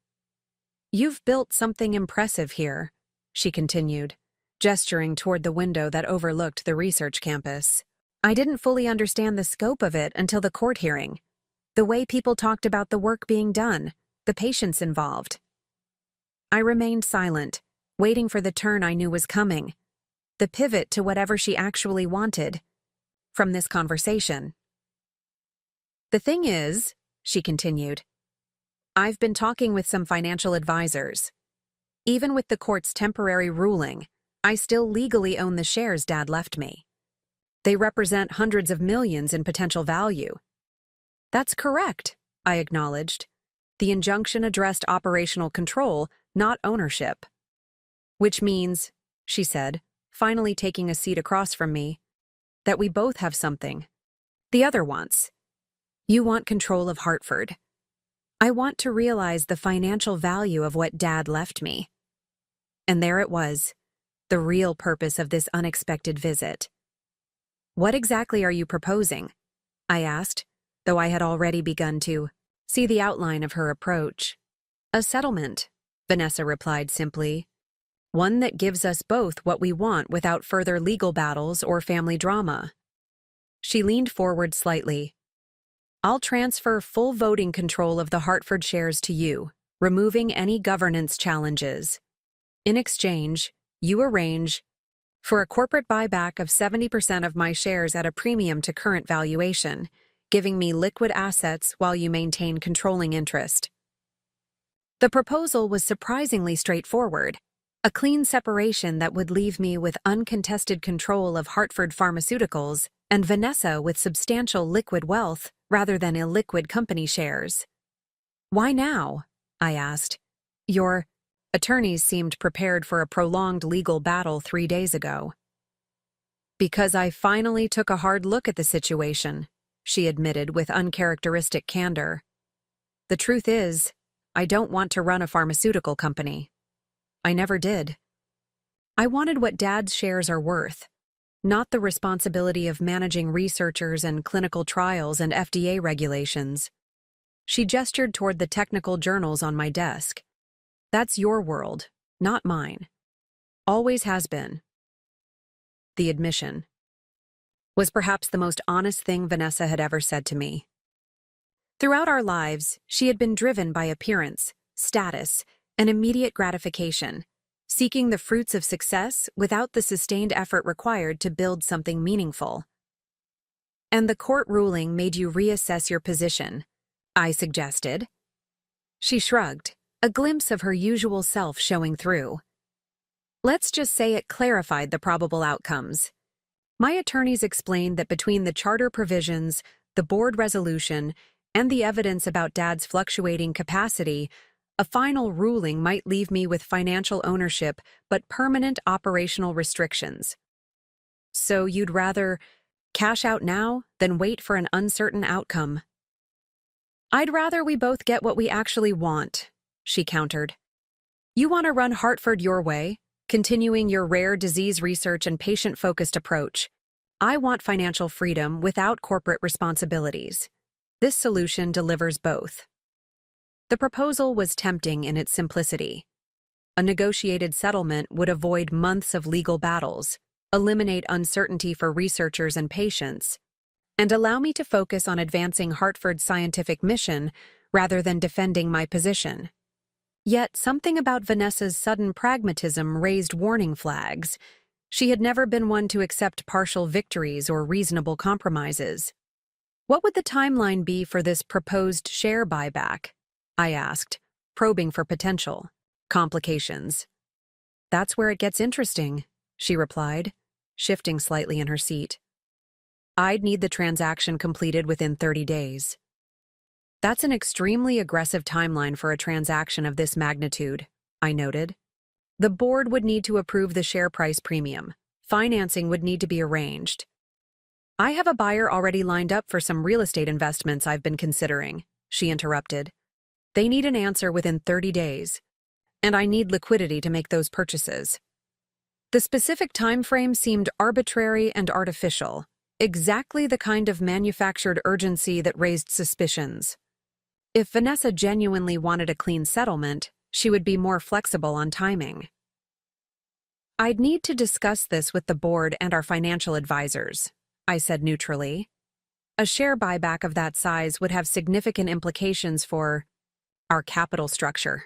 [SPEAKER 1] "You've built something impressive here," she continued, gesturing toward the window that overlooked the research campus. "I didn't fully understand the scope of it until the court hearing. The way people talked about the work being done, the patients involved." I remained silent, waiting for the turn I knew was coming, the pivot to whatever she actually wanted from this conversation. "The thing is," she continued, "I've been talking with some financial advisors. Even with the court's temporary ruling, I still legally own the shares Dad left me. They represent hundreds of millions in potential value." "That's correct," I acknowledged. "The injunction addressed operational control, not ownership." "Which means," she said, finally taking a seat across from me, "that we both have something the other wants. You want control of Hartford. I want to realize the financial value of what Dad left me." And there it was, the real purpose of this unexpected visit. "What exactly are you proposing?" I asked, though I had already begun to see the outline of her approach. A settlement, Vanessa replied simply. One that gives us both what we want without further legal battles or family drama. She leaned forward slightly. I'll transfer full voting control of the Hartford shares to you, removing any governance challenges. In exchange, you arrange for a corporate buyback of 70% of my shares at a premium to current valuation, giving me liquid assets while you maintain controlling interest. The proposal was surprisingly straightforward. A clean separation that would leave me with uncontested control of Hartford Pharmaceuticals and Vanessa with substantial liquid wealth rather than illiquid company shares. Why now? I asked. Your attorneys seemed prepared for a prolonged legal battle 3 days ago. Because I finally took a hard look at the situation, she admitted with uncharacteristic candor. The truth is, I don't want to run a pharmaceutical company. I never did. I wanted what Dad's shares are worth, not the responsibility of managing researchers and clinical trials and FDA regulations. She gestured toward the technical journals on my desk. That's your world, not mine. Always has been. The admission was perhaps the most honest thing Vanessa had ever said to me. Throughout our lives, she had been driven by appearance, status, and immediate gratification, seeking the fruits of success without the sustained effort required to build something meaningful. And the court ruling made you reassess your position, I suggested. She shrugged, a glimpse of her usual self showing through. Let's just say it clarified the probable outcomes. My attorneys explained that between the charter provisions, the board resolution, and the evidence about Dad's fluctuating capacity, a final ruling might leave me with financial ownership but permanent operational restrictions. So you'd rather cash out now than wait for an uncertain outcome? I'd rather we both get what we actually want, she countered. You want to run Hartford your way, continuing your rare disease research and patient-focused approach. I want financial freedom without corporate responsibilities. This solution delivers both. The proposal was tempting in its simplicity. A negotiated settlement would avoid months of legal battles, eliminate uncertainty for researchers and patients, and allow me to focus on advancing Hartford's scientific mission rather than defending my position. Yet something about Vanessa's sudden pragmatism raised warning flags. She had never been one to accept partial victories or reasonable compromises. What would the timeline be for this proposed share buyback? I asked, probing for potential complications. That's where it gets interesting, she replied, shifting slightly in her seat. I'd need the transaction completed within 30 days. That's an extremely aggressive timeline for a transaction of this magnitude, I noted. The board would need to approve the share price premium. Financing would need to be arranged. I have a buyer already lined up for some real estate investments I've been considering, she interrupted. They need an answer within 30 days, and I need liquidity to make those purchases. The specific time frame seemed arbitrary and artificial, exactly the kind of manufactured urgency that raised suspicions. If Vanessa genuinely wanted a clean settlement, she would be more flexible on timing. I'd need to discuss this with the board and our financial advisors, I said neutrally. A share buyback of that size would have significant implications for our capital structure.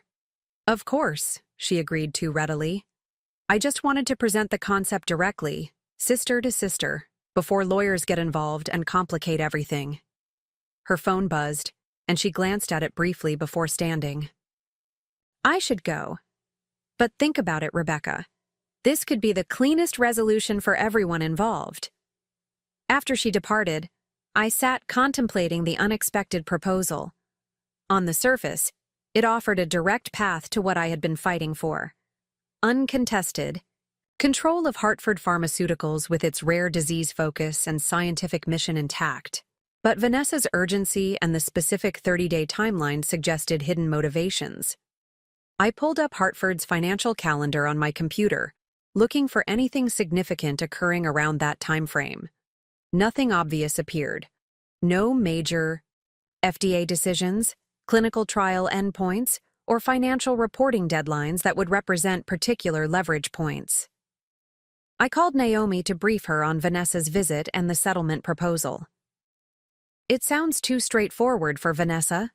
[SPEAKER 1] Of course, she agreed too readily. I just wanted to present the concept directly, sister to sister, before lawyers get involved and complicate everything. Her phone buzzed, and she glanced at it briefly before standing. I should go. But think about it, Rebecca. This could be the cleanest resolution for everyone involved. After she departed, I sat contemplating the unexpected proposal. On the surface, it offered a direct path to what I had been fighting for. Uncontested, control of Hartford Pharmaceuticals with its rare disease focus and scientific mission intact. But Vanessa's urgency and the specific 30-day timeline suggested hidden motivations. I pulled up Hartford's financial calendar on my computer, looking for anything significant occurring around that time frame. Nothing obvious appeared. No major FDA decisions, clinical trial endpoints, or financial reporting deadlines that would represent particular leverage points. I called Naomi to brief her on Vanessa's visit and the settlement proposal. "It sounds too straightforward for Vanessa,"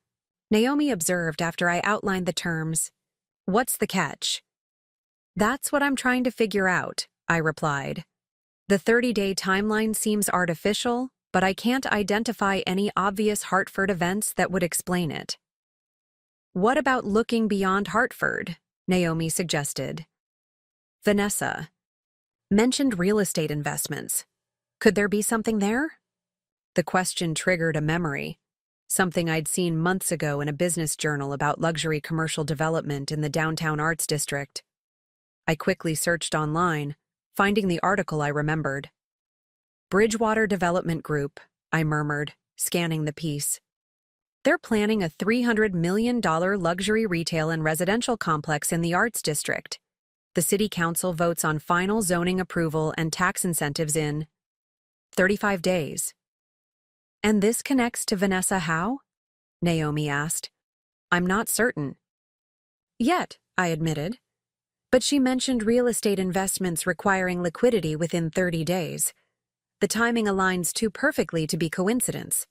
[SPEAKER 1] Naomi observed after I outlined the terms. "What's the catch?" "That's what I'm trying to figure out," I replied. "The 30-day timeline seems artificial, but I can't identify any obvious Hartford events that would explain it." "What about looking beyond Hartford?" Naomi suggested. Vanessa mentioned real estate investments. Could there be something there? The question triggered a memory, something I'd seen months ago in a business journal about luxury commercial development in the downtown arts district. I quickly searched online, finding the article I remembered. "Bridgewater Development Group," I murmured, scanning the piece. "They're planning a $300 million luxury retail and residential complex in the arts district. The city council votes on final zoning approval and tax incentives in 35 days. "And this connects to Vanessa how?" Naomi asked. "I'm not certain." "Yet," I admitted. "But she mentioned real estate investments requiring liquidity within 30 days. The timing aligns too perfectly to be coincidence."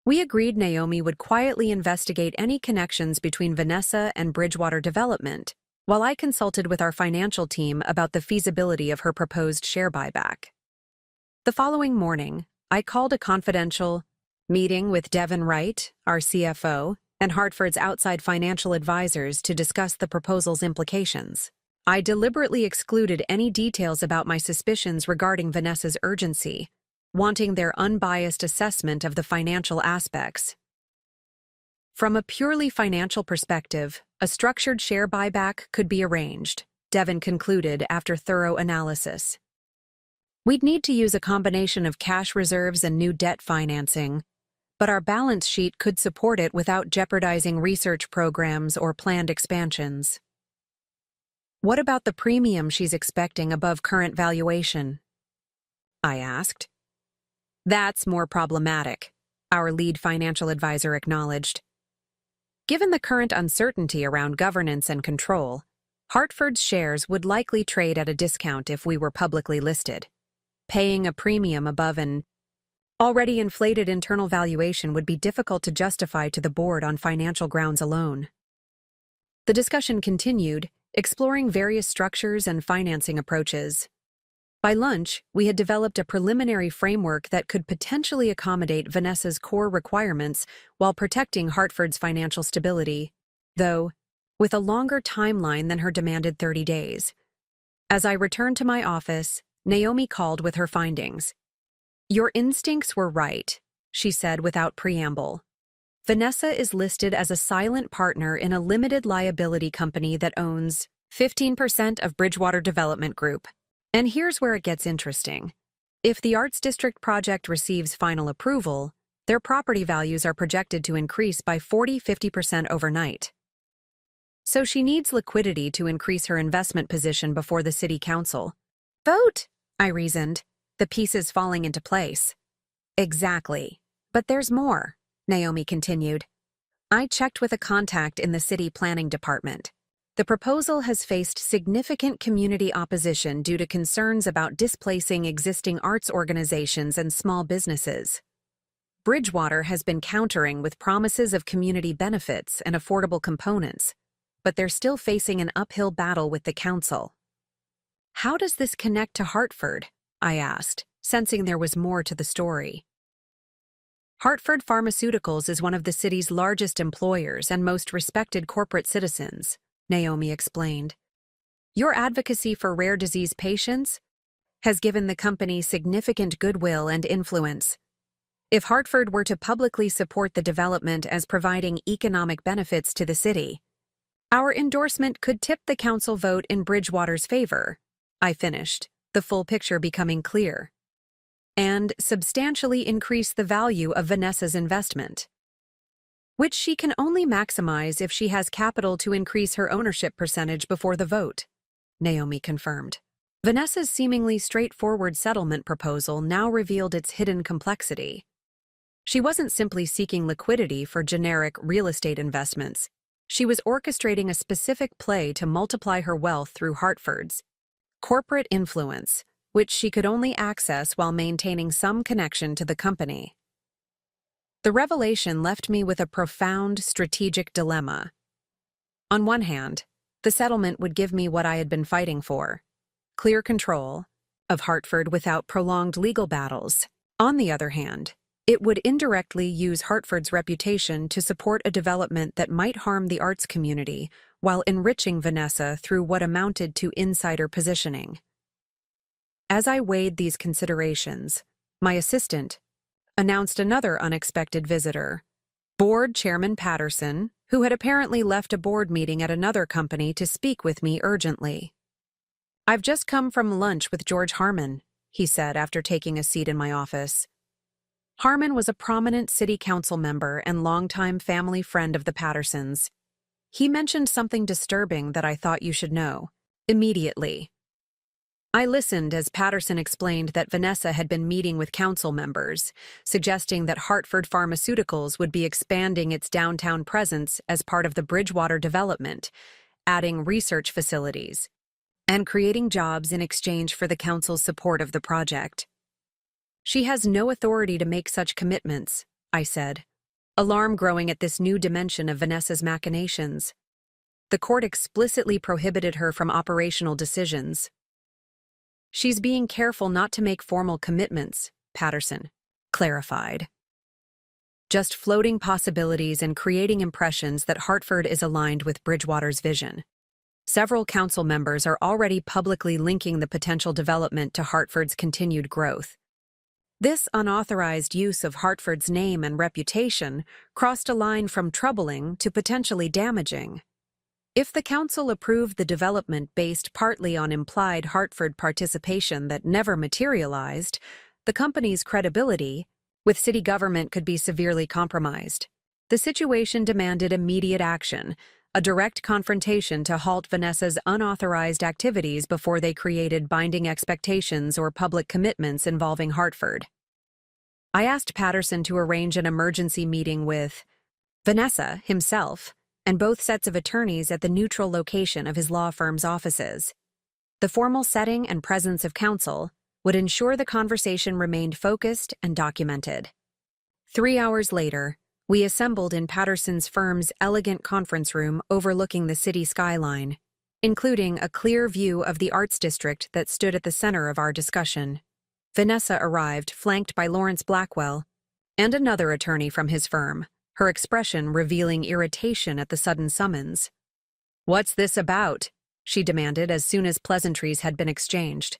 [SPEAKER 1] We agreed Naomi would quietly investigate any connections between Vanessa and Bridgewater Development, while I consulted with our financial team about the feasibility of her proposed share buyback. The following morning, I called a confidential meeting with Devin Wright, our CFO, and Hartford's outside financial advisors to discuss the proposal's implications. I deliberately excluded any details about my suspicions regarding Vanessa's urgency, wanting their unbiased assessment of the financial aspects. From a purely financial perspective, a structured share buyback could be arranged, Devin concluded after thorough analysis. We'd need to use a combination of cash reserves and new debt financing, but our balance sheet could support it without jeopardizing research programs or planned expansions. "What about the premium she's expecting above current valuation?" I asked. "That's more problematic," our lead financial advisor acknowledged. "Given the current uncertainty around governance and control, Hartford's shares would likely trade at a discount if we were publicly listed. Paying a premium above an already inflated internal valuation would be difficult to justify to the board on financial grounds alone." The discussion continued, exploring various structures and financing approaches. By lunch, we had developed a preliminary framework that could potentially accommodate Vanessa's core requirements while protecting Hartford's financial stability, though with a longer timeline than her demanded 30 days. As I returned to my office, Naomi called with her findings. "Your instincts were right," she said without preamble. "Vanessa is listed as a silent partner in a limited liability company that owns 15% of Bridgewater Development Group. And here's where it gets interesting. If the Arts District project receives final approval, their property values are projected to increase by 40–50% overnight. So she needs liquidity to increase her investment position before the city council. Vote, I reasoned, the pieces falling into place. Exactly. But there's more, Naomi continued. I checked with a contact in the city planning department. The proposal has faced significant community opposition due to concerns about displacing existing arts organizations and small businesses. Bridgewater has been countering with promises of community benefits and affordable components, but they're still facing an uphill battle with the council. How does this connect to Hartford? I asked, sensing there was more to the story. Hartford Pharmaceuticals is one of the city's largest employers and most respected corporate citizens, Naomi explained. Your advocacy for rare disease patients has given the company significant goodwill and influence. If Hartford were to publicly support the development as providing economic benefits to the city, our endorsement could tip the council vote in Bridgewater's favor, I finished, the full picture becoming clear, and substantially increase the value of Vanessa's investment, which she can only maximize if she has capital to increase her ownership percentage before the vote, Naomi confirmed. Vanessa's seemingly straightforward settlement proposal now revealed its hidden complexity. She wasn't simply seeking liquidity for generic real estate investments. She was orchestrating a specific play to multiply her wealth through Hartford's corporate influence, which she could only access while maintaining some connection to the company. The revelation left me with a profound strategic dilemma. On one hand, the settlement would give me what I had been fighting for: clear control of Hartford without prolonged legal battles. On the other hand, it would indirectly use Hartford's reputation to support a development that might harm the arts community while enriching Vanessa through what amounted to insider positioning. As I weighed these considerations, my assistant announced another unexpected visitor, Board Chairman Patterson, who had apparently left a board meeting at another company to speak with me urgently. "I've just come from lunch with George Harmon," he said after taking a seat in my office. Harmon was a prominent city council member and longtime family friend of the Pattersons. He mentioned something disturbing that I thought you should know immediately. I listened as Patterson explained that Vanessa had been meeting with council members, suggesting that Hartford Pharmaceuticals would be expanding its downtown presence as part of the Bridgewater development, adding research facilities, and creating jobs in exchange for the council's support of the project. "She has no authority to make such commitments," I said, alarm growing at this new dimension of Vanessa's machinations. "The court explicitly prohibited her from operational decisions." "She's being careful not to make formal commitments," Patterson clarified. "Just floating possibilities and creating impressions that Hartford is aligned with Bridgewater's vision. Several council members are already publicly linking the potential development to Hartford's continued growth. This unauthorized use of Hartford's name and reputation crossed a line from troubling to potentially damaging. If the council approved the development based partly on implied Hartford participation that never materialized, the company's credibility with city government could be severely compromised. The situation demanded immediate action, a direct confrontation to halt Vanessa's unauthorized activities before they created binding expectations or public commitments involving Hartford. I asked Patterson to arrange an emergency meeting with Vanessa himself and both sets of attorneys at the neutral location of his law firm's offices. The formal setting and presence of counsel would ensure the conversation remained focused and documented. 3 hours later, we assembled in Patterson's firm's elegant conference room overlooking the city skyline, including a clear view of the arts district that stood at the center of our discussion. Vanessa arrived, flanked by Lawrence Blackwell and another attorney from his firm, her expression revealing irritation at the sudden summons. "What's this about?" she demanded as soon as pleasantries had been exchanged.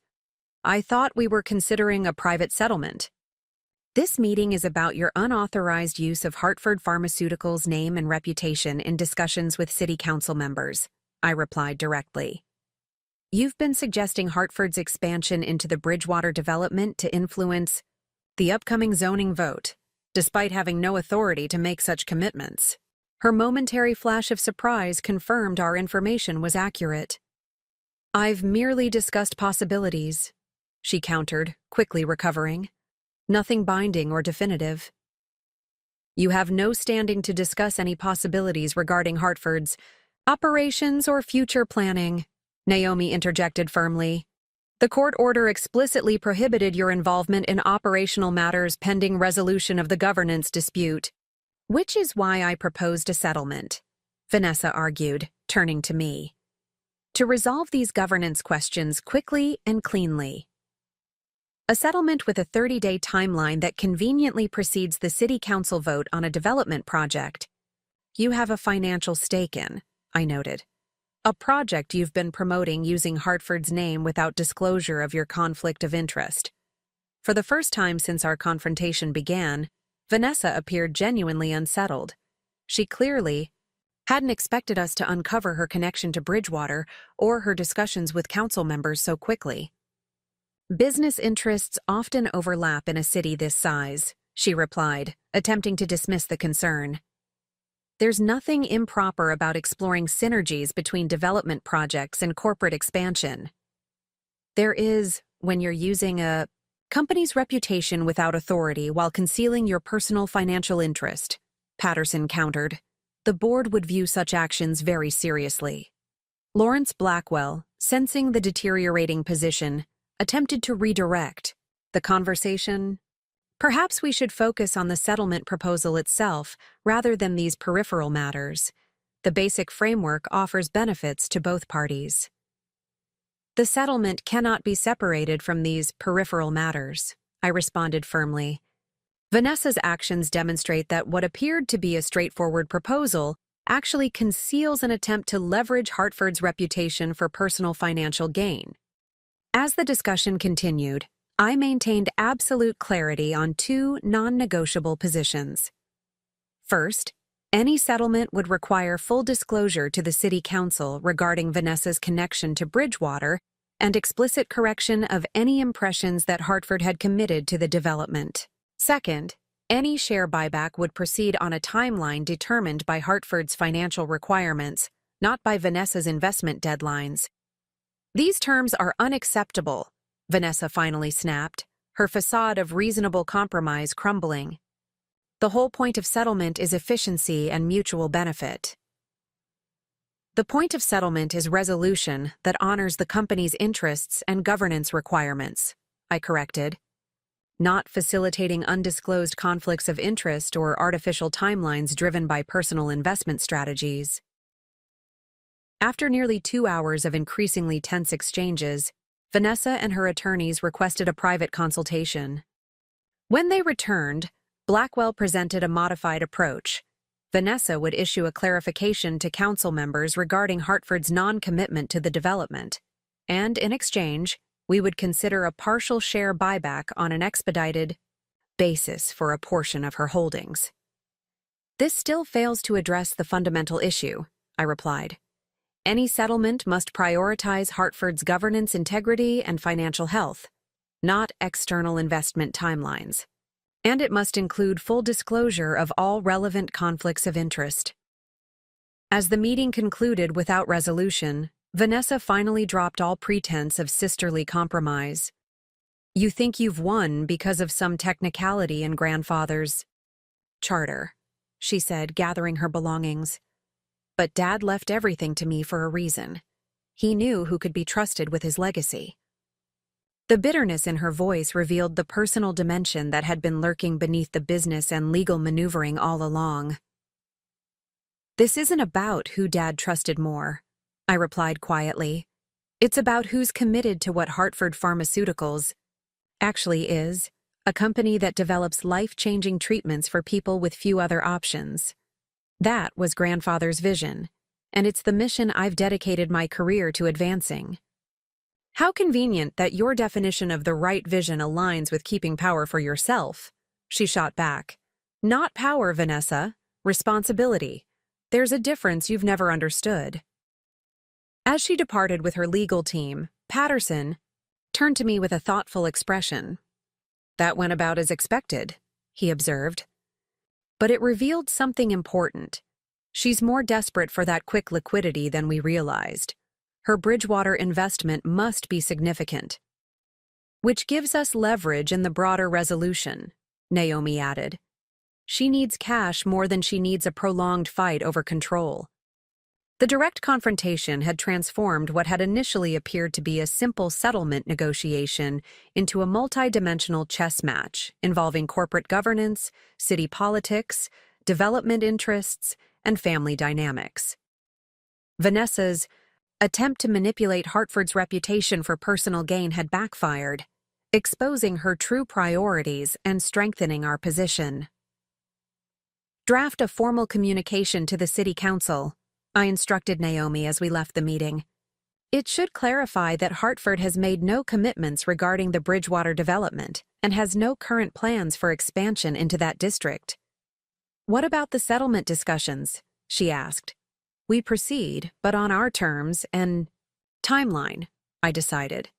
[SPEAKER 1] "I thought we were considering a private settlement." "This meeting is about your unauthorized use of Hartford Pharmaceuticals' name and reputation in discussions with city council members," I replied directly. "You've been suggesting Hartford's expansion into the Bridgewater development to influence the upcoming zoning vote, despite having no authority to make such commitments." Her momentary flash of surprise confirmed our information was accurate. "I've merely discussed possibilities," she countered, quickly recovering. "Nothing binding or definitive." "You have no standing to discuss any possibilities regarding Hartford's operations or future planning," Naomi interjected firmly. "The court order explicitly prohibited your involvement in operational matters pending resolution of the governance dispute." "Which is why I proposed a settlement," Vanessa argued, turning to me, "to resolve these governance questions quickly and cleanly. A settlement with a 30-day timeline that conveniently precedes the city council vote on a development project you have a financial stake in," I noted. "A project you've been promoting using Hartford's name without disclosure of your conflict of interest." For the first time since our confrontation began, Vanessa appeared genuinely unsettled. She clearly hadn't expected us to uncover her connection to Bridgewater or her discussions with council members so quickly. "Business interests often overlap in a city this size," she replied, attempting to dismiss the concern. "There's nothing improper about exploring synergies between development projects and corporate expansion. There is when you're using a Company's reputation without authority while concealing your personal financial interest, Patterson countered. The board would view such actions very seriously. Lawrence Blackwell, sensing the deteriorating position, attempted to redirect the conversation. Perhaps we should focus on the settlement proposal itself rather than these peripheral matters. The basic framework offers benefits to both parties. The settlement cannot be separated from these peripheral matters, I responded firmly. Vanessa's actions demonstrate that what appeared to be a straightforward proposal actually conceals an attempt to leverage Hartford's reputation for personal financial gain. As the discussion continued, I maintained absolute clarity on two non-negotiable positions. First, any settlement would require full disclosure to the City Council regarding Vanessa's connection to Bridgewater and explicit correction of any impressions that Hartford had committed to the development. Second, any share buyback would proceed on a timeline determined by Hartford's financial requirements, not by Vanessa's investment deadlines. These terms are unacceptable, Vanessa finally snapped, her facade of reasonable compromise crumbling. The whole point of settlement is efficiency and mutual benefit. The point of settlement is resolution that honors the company's interests and governance requirements, I corrected, not facilitating undisclosed conflicts of interest or artificial timelines driven by personal investment strategies. After nearly 2 hours of increasingly tense exchanges, Vanessa and her attorneys requested a private consultation. When they returned, Blackwell presented a modified approach. Vanessa would issue a clarification to council members regarding Hartford's non-commitment to the development, and in exchange, we would consider a partial share buyback on an expedited basis for a portion of her holdings. This still fails to address the fundamental issue, I replied. Any settlement must prioritize Hartford's governance integrity and financial health, not external investment timelines. And it must include full disclosure of all relevant conflicts of interest. As the meeting concluded without resolution, Vanessa finally dropped all pretense of sisterly compromise. You think you've won because of some technicality in grandfather's charter, she said, gathering her belongings. But Dad left everything to me for a reason. He knew who could be trusted with his legacy. The bitterness in her voice revealed the personal dimension that had been lurking beneath the business and legal maneuvering all along. This isn't about who Dad trusted more, I replied quietly. It's about who's committed to what Hartford Pharmaceuticals actually is, a company that develops life-changing treatments for people with few other options. That was Grandfather's vision, and it's the mission I've dedicated my career to advancing. How convenient that your definition of the right vision aligns with keeping power for yourself, she shot back. Not power, Vanessa. Responsibility. There's a difference you've never understood. As she departed with her legal team, Patterson turned to me with a thoughtful expression. That went about as expected, he observed. But it revealed something important. She's more desperate for that quick liquidity than we realized. Her Bridgewater investment must be significant. Which gives us leverage in the broader resolution, Naomi added. She needs cash more than she needs a prolonged fight over control. The direct confrontation had transformed what had initially appeared to be a simple settlement negotiation into a multi-dimensional chess match involving corporate governance, city politics, development interests, and family dynamics. Vanessa's attempt to manipulate Hartford's reputation for personal gain had backfired, exposing her true priorities and strengthening our position. Draft a formal communication to the City Council, I instructed Naomi as we left the meeting. It should clarify that Hartford has made no commitments regarding the Bridgewater development and has no current plans for expansion into that district. What about the settlement discussions? She asked. We proceed, but on our terms and timeline, I decided.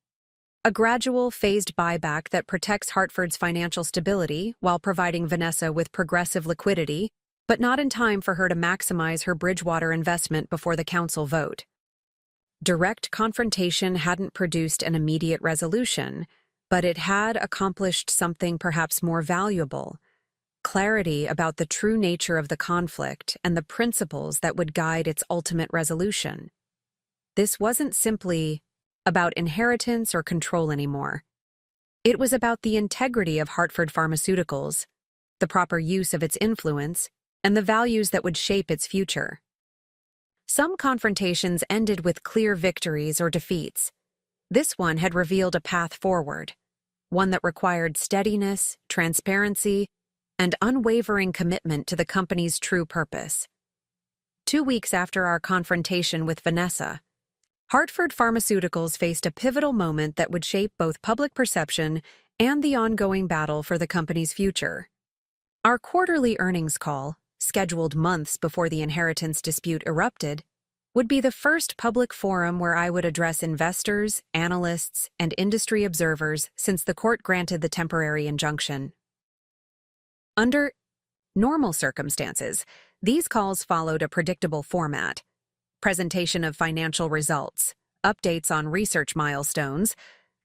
[SPEAKER 1] A gradual, phased buyback that protects Hartford's financial stability while providing Vanessa with progressive liquidity, but not in time for her to maximize her Bridgewater investment before the council vote. Direct confrontation hadn't produced an immediate resolution, But it had accomplished something perhaps more valuable: clarity about the true nature of the conflict and the principles that would guide its ultimate resolution. This wasn't simply about inheritance or control anymore. It was about the integrity of Hartford Pharmaceuticals, the proper use of its influence, and the values that would shape its future. Some confrontations ended with clear victories or defeats. This one had revealed a path forward, one that required steadiness, transparency, and unwavering commitment to the company's true purpose. 2 weeks after our confrontation with Vanessa, Hartford Pharmaceuticals faced a pivotal moment that would shape both public perception and the ongoing battle for the company's future. Our quarterly earnings call, scheduled months before the inheritance dispute erupted, would be the first public forum where I would address investors, analysts, and industry observers since the court granted the temporary injunction. Under normal circumstances, these calls followed a predictable format: presentation of financial results, updates on research milestones,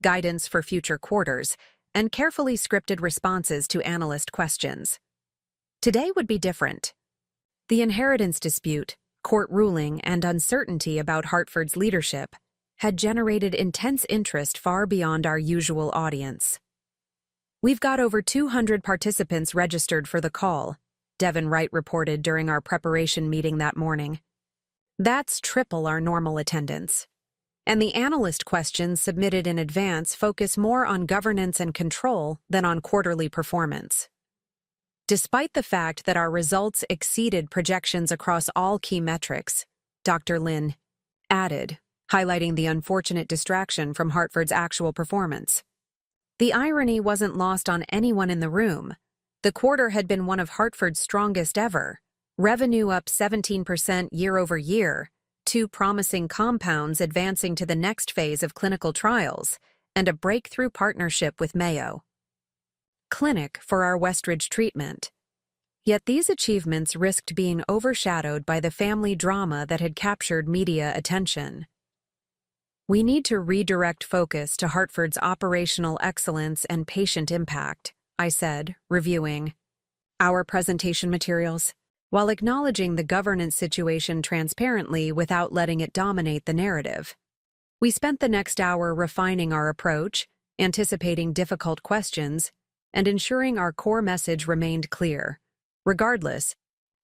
[SPEAKER 1] guidance for future quarters, and carefully scripted responses to analyst questions. Today would be different. The inheritance dispute, court ruling, and uncertainty about Hartford's leadership had generated intense interest far beyond our usual audience. "We've got over 200 participants registered for the call," Devin Wright reported during our preparation meeting that morning. "That's triple our normal attendance. And the analyst questions submitted in advance focus more on governance and control than on quarterly performance." Despite the fact that our results exceeded projections across all key metrics, Dr. Lin added, highlighting the unfortunate distraction from Hartford's actual performance. The irony wasn't lost on anyone in the room. The quarter had been one of Hartford's strongest ever. Revenue up 17% year over year, 2 promising compounds advancing to the next phase of clinical trials, and a breakthrough partnership with Mayo Clinic for our Westridge treatment. Yet these achievements risked being overshadowed by the family drama that had captured media attention. "We need to redirect focus to Hartford's operational excellence and patient impact," I said, reviewing our presentation materials, while acknowledging the governance situation transparently without letting it dominate the narrative. We spent the next hour refining our approach, anticipating difficult questions, and ensuring our core message remained clear. Regardless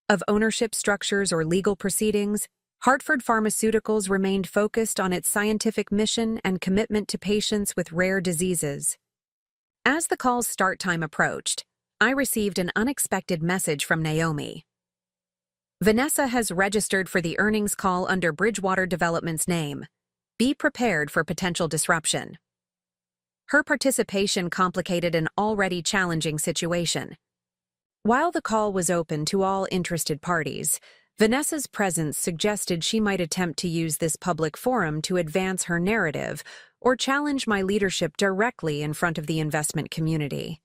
[SPEAKER 1] of ownership structures or legal proceedings, Hartford Pharmaceuticals remained focused on its scientific mission and commitment to patients with rare diseases. As the call's start time approached, I received an unexpected message from Naomi. "Vanessa has registered for the earnings call under Bridgewater Development's name. Be prepared for potential disruption." Her participation complicated an already challenging situation. While the call was open to all interested parties, Vanessa's presence suggested she might attempt to use this public forum to advance her narrative or challenge my leadership directly in front of the investment community.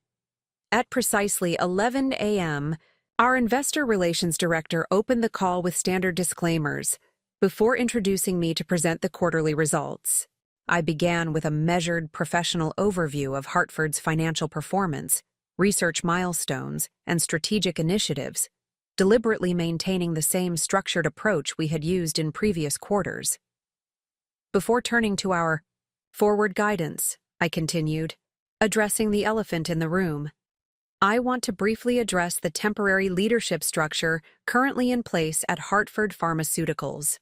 [SPEAKER 1] At precisely 11 a.m., our investor relations director opened the call with standard disclaimers before introducing me to present the quarterly results. I began with a measured, professional overview of Hartford's financial performance, research milestones, and strategic initiatives, deliberately maintaining the same structured approach we had used in previous quarters. Before turning to our forward guidance, I continued, addressing the elephant in the room. I want to briefly address the temporary leadership structure currently in place at Hartford Pharmaceuticals.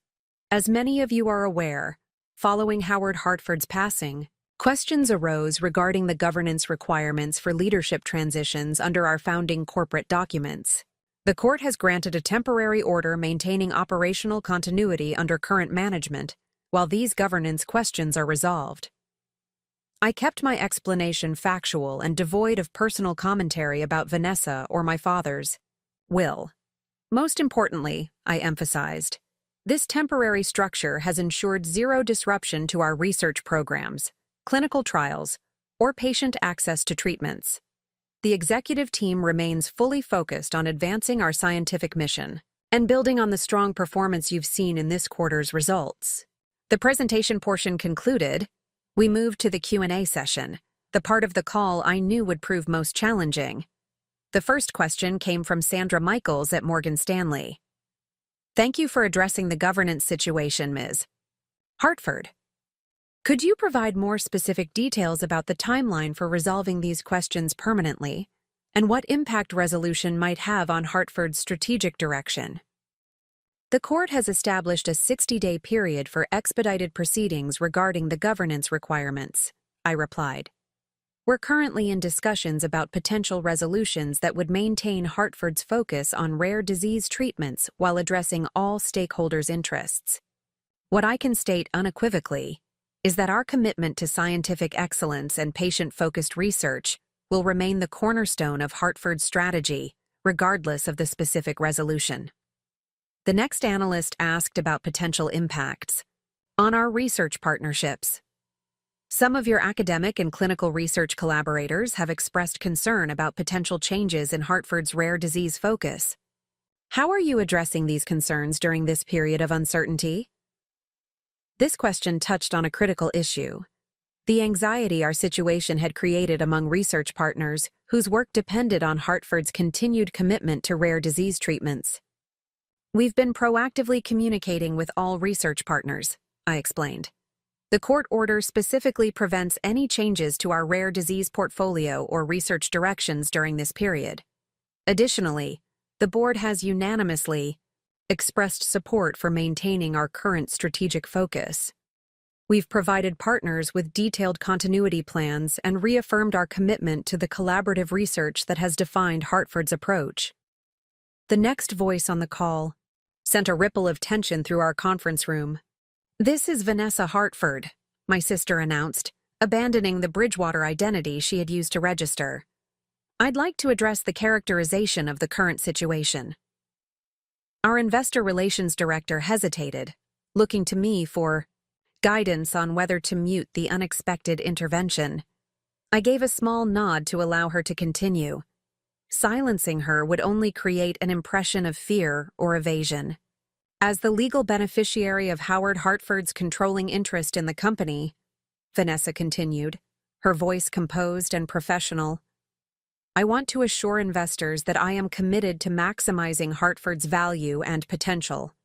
[SPEAKER 1] As many of you are aware, following Howard Hartford's passing, questions arose regarding the governance requirements for leadership transitions under our founding corporate documents. The court has granted a temporary order maintaining operational continuity under current management, while these governance questions are resolved. I kept my explanation factual and devoid of personal commentary about Vanessa or my father's will. Most importantly, I emphasized, this temporary structure has ensured zero disruption to our research programs, clinical trials, or patient access to treatments. The executive team remains fully focused on advancing our scientific mission and building on the strong performance you've seen in this quarter's results. The presentation portion concluded, we moved to the Q&A session, the part of the call I knew would prove most challenging. The first question came from Sandra Michaels at Morgan Stanley. Thank you for addressing the governance situation, Ms. Hartford. Could you provide more specific details about the timeline for resolving these questions permanently, and what impact resolution might have on Hartford's strategic direction? The court has established a 60-day period for expedited proceedings regarding the governance requirements, I replied. We're currently in discussions about potential resolutions that would maintain Hartford's focus on rare disease treatments while addressing all stakeholders' interests. What I can state unequivocally is that our commitment to scientific excellence and patient-focused research will remain the cornerstone of Hartford's strategy, regardless of the specific resolution. The next analyst asked about potential impacts on our research partnerships. Some of your academic and clinical research collaborators have expressed concern about potential changes in Hartford's rare disease focus. How are you addressing these concerns during this period of uncertainty? This question touched on a critical issue: the anxiety our situation had created among research partners whose work depended on Hartford's continued commitment to rare disease treatments. We've been proactively communicating with all research partners, I explained. The court order specifically prevents any changes to our rare disease portfolio or research directions during this period. Additionally, the board has unanimously expressed support for maintaining our current strategic focus. We've provided partners with detailed continuity plans and reaffirmed our commitment to the collaborative research that has defined Hartford's approach. The next voice on the call sent a ripple of tension through our conference room. This is Vanessa Hartford, my sister announced, abandoning the Bridgewater identity she had used to register. I'd like to address the characterization of the current situation. Our investor relations director hesitated, looking to me for guidance on whether to mute the unexpected intervention. I gave a small nod to allow her to continue. Silencing her would only create an impression of fear or evasion. As the legal beneficiary of Howard Hartford's controlling interest in the company, Vanessa continued, her voice composed and professional, I want to assure investors that I am committed to maximizing Hartford's value and potential.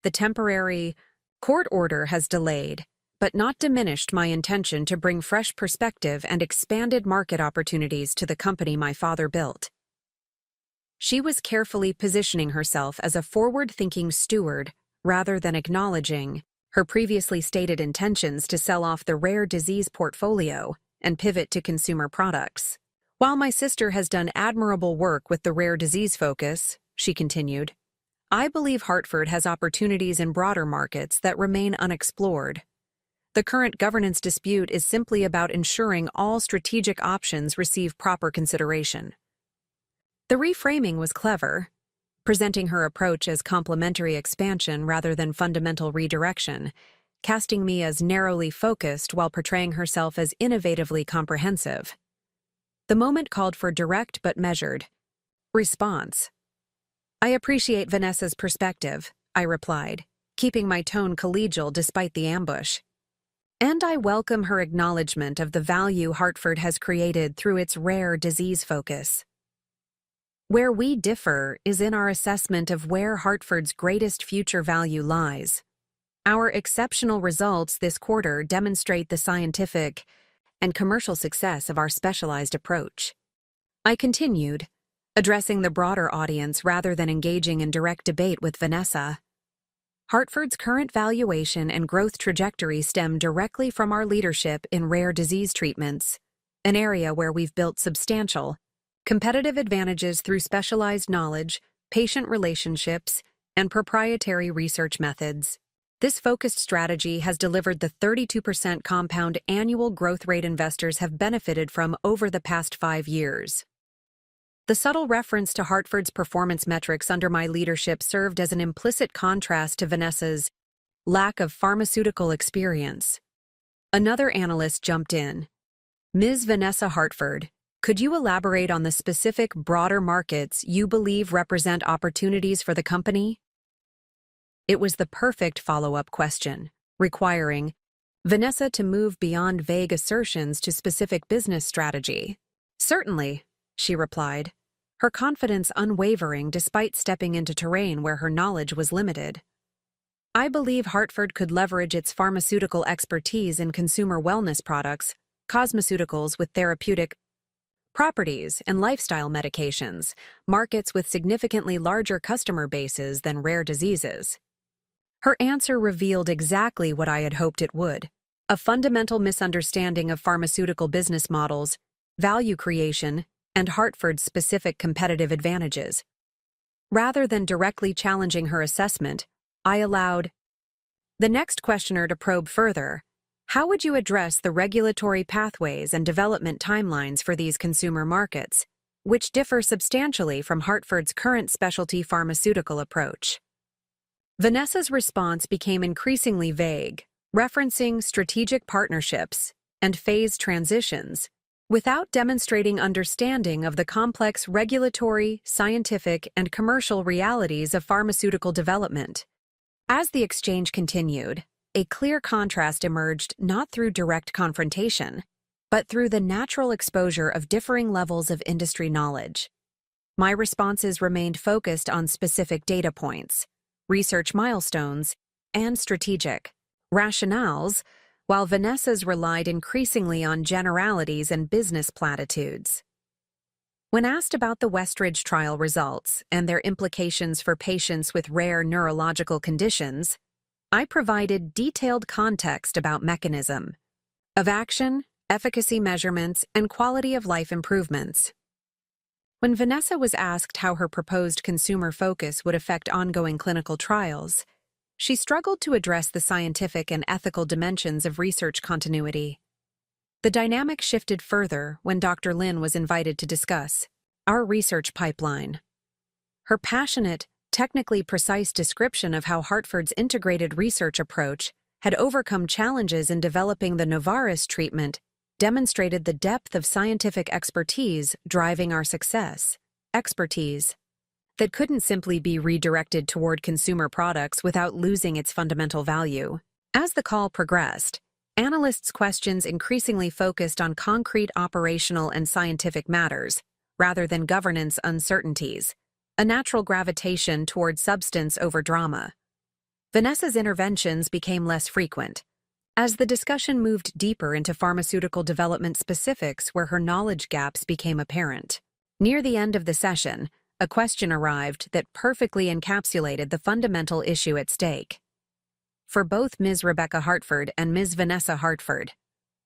[SPEAKER 1] The temporary court order has delayed, but not diminished my intention to bring fresh perspective and expanded market opportunities to the company my father built. She was carefully positioning herself as a forward-thinking steward rather than acknowledging her previously stated intentions to sell off the rare disease portfolio and pivot to consumer products. While my sister has done admirable work with the rare disease focus, she continued, I believe Hartford has opportunities in broader markets that remain unexplored. The current governance dispute is simply about ensuring all strategic options receive proper consideration. The reframing was clever, presenting her approach as complementary expansion rather than fundamental redirection, casting me as narrowly focused while portraying herself as innovatively comprehensive. The moment called for direct but measured response. I appreciate Vanessa's perspective, I replied, keeping my tone collegial despite the ambush. And I welcome her acknowledgement of the value Hartford has created through its rare disease focus. Where we differ is in our assessment of where Hartford's greatest future value lies. Our exceptional results this quarter demonstrate the scientific and commercial success of our specialized approach. I continued, addressing the broader audience rather than engaging in direct debate with Vanessa. Hartford's current valuation and growth trajectory stem directly from our leadership in rare disease treatments, an area where we've built substantial competitive advantages through specialized knowledge, patient relationships, and proprietary research methods. This focused strategy has delivered the 32% compound annual growth rate investors have benefited from over the past 5 years. The subtle reference to Hartford's performance metrics under my leadership served as an implicit contrast to Vanessa's lack of pharmaceutical experience. Another analyst jumped in. Ms. Vanessa Hartford, could you elaborate on the specific broader markets you believe represent opportunities for the company? It was the perfect follow-up question, requiring Vanessa to move beyond vague assertions to specific business strategy. Certainly, she replied, her confidence unwavering despite stepping into terrain where her knowledge was limited. I believe Hartford could leverage its pharmaceutical expertise in consumer wellness products, cosmeceuticals with therapeutic properties, and lifestyle medications, markets with significantly larger customer bases than rare diseases. Her answer revealed exactly what I had hoped it would: a fundamental misunderstanding of pharmaceutical business models, value creation, and Hartford's specific competitive advantages. Rather than directly challenging her assessment, I allowed the next questioner to probe further. How would you address the regulatory pathways and development timelines for these consumer markets, which differ substantially from Hartford's current specialty pharmaceutical approach? Vanessa's response became increasingly vague, referencing strategic partnerships and phase transitions, without demonstrating understanding of the complex regulatory, scientific, and commercial realities of pharmaceutical development. As the exchange continued, a clear contrast emerged not through direct confrontation, but through the natural exposure of differing levels of industry knowledge. My responses remained focused on specific data points, research milestones, and strategic rationales, while Vanessa's relied increasingly on generalities and business platitudes. When asked about the Westridge trial results and their implications for patients with rare neurological conditions, I provided detailed context about mechanism of action, efficacy measurements, and quality of life improvements. When Vanessa was asked how her proposed consumer focus would affect ongoing clinical trials, she struggled to address the scientific and ethical dimensions of research continuity. The dynamic shifted further when Dr. Lin was invited to discuss our research pipeline. Her passionate, technically precise description of how Hartford's integrated research approach had overcome challenges in developing the Novartis treatment demonstrated the depth of scientific expertise driving our success. Expertise that couldn't simply be redirected toward consumer products without losing its fundamental value. As the call progressed, analysts' questions increasingly focused on concrete operational and scientific matters, rather than governance uncertainties, a natural gravitation toward substance over drama. Vanessa's interventions became less frequent, as the discussion moved deeper into pharmaceutical development specifics where her knowledge gaps became apparent. Near the end of the session, a question arrived that perfectly encapsulated the fundamental issue at stake. For both Ms. Rebecca Hartford and Ms. Vanessa Hartford,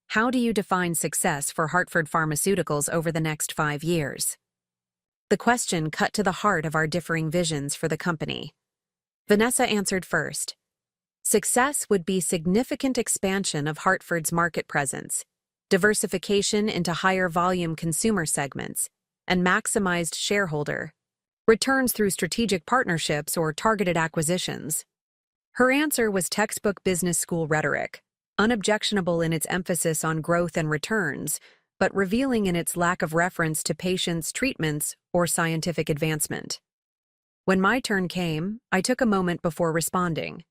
[SPEAKER 1] how do you define success for Hartford Pharmaceuticals over the next 5 years? The question cut to the heart of our differing visions for the company. Vanessa answered first. Success would be significant expansion of Hartford's market presence, diversification into higher volume consumer segments, and maximized shareholder returns through strategic partnerships or targeted acquisitions. Her answer was textbook business school rhetoric, unobjectionable in its emphasis on growth and returns, but revealing in its lack of reference to patients' treatments or scientific advancement. When my turn came, I took a moment before responding.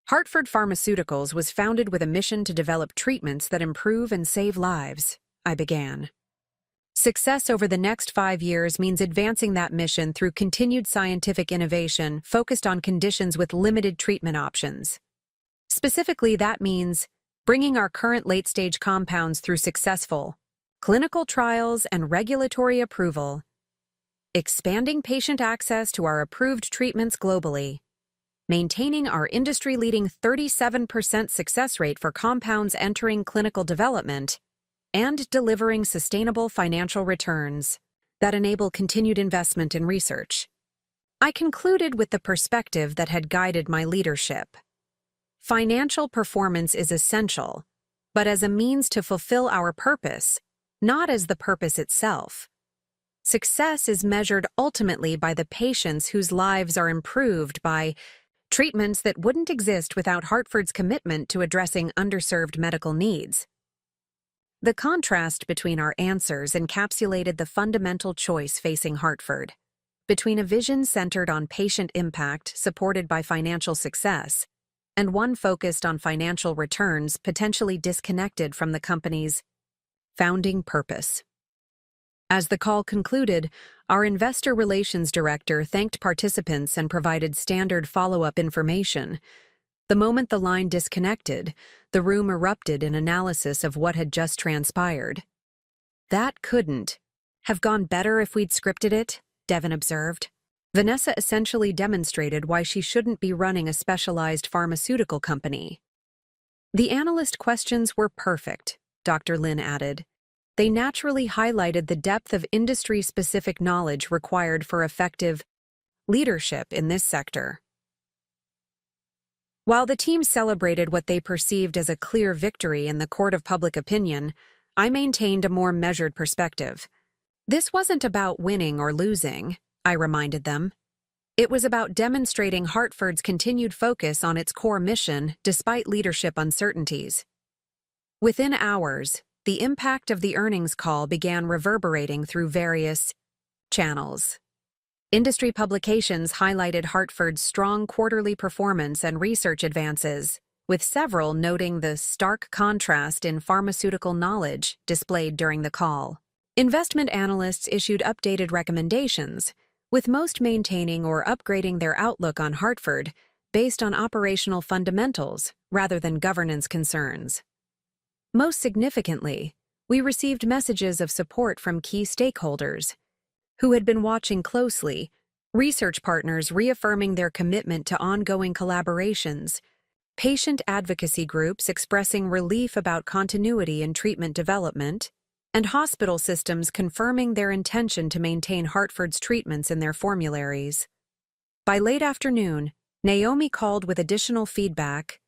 [SPEAKER 1] Hartford Pharmaceuticals was founded with a mission to develop treatments that improve and save lives, I began. Success over the next 5 years means advancing that mission through continued scientific innovation focused on conditions with limited treatment options. Specifically, that means bringing our current late-stage compounds through successful clinical trials and regulatory approval, expanding patient access to our approved treatments globally, maintaining our industry-leading 37% success rate for compounds entering clinical development, and delivering sustainable financial returns that enable continued investment in research. I concluded with the perspective that had guided my leadership. Financial performance is essential, but as a means to fulfill our purpose, not as the purpose itself. Success is measured ultimately by the patients whose lives are improved by treatments that wouldn't exist without Hartford's commitment to addressing underserved medical needs. The contrast between our answers encapsulated the fundamental choice facing Hartford, between a vision centered on patient impact supported by financial success, and one focused on financial returns potentially disconnected from the company's founding purpose. As the call concluded, our investor relations director thanked participants and provided standard follow-up information. The moment the line disconnected, the room erupted in analysis of what had just transpired. "That couldn't have gone better if we'd scripted it," Devin observed. Vanessa essentially demonstrated why she shouldn't be running a specialized pharmaceutical company. "The analyst questions were perfect," Dr. Lin added. "They naturally highlighted the depth of industry-specific knowledge required for effective leadership in this sector." While the team celebrated what they perceived as a clear victory in the court of public opinion, I maintained a more measured perspective. This wasn't about winning or losing, I reminded them. It was about demonstrating Hartford's continued focus on its core mission despite leadership uncertainties. Within hours, the impact of the earnings call began reverberating through various channels. Industry publications highlighted Hartford's strong quarterly performance and research advances, with several noting the stark contrast in pharmaceutical knowledge displayed during the call. Investment analysts issued updated recommendations, with most maintaining or upgrading their outlook on Hartford based on operational fundamentals rather than governance concerns. Most significantly, we received messages of support from key stakeholders who had been watching closely, research partners reaffirming their commitment to ongoing collaborations, patient advocacy groups expressing relief about continuity in treatment development, and hospital systems confirming their intention to maintain Hartford's treatments in their formularies. By late afternoon, Naomi called with additional feedback.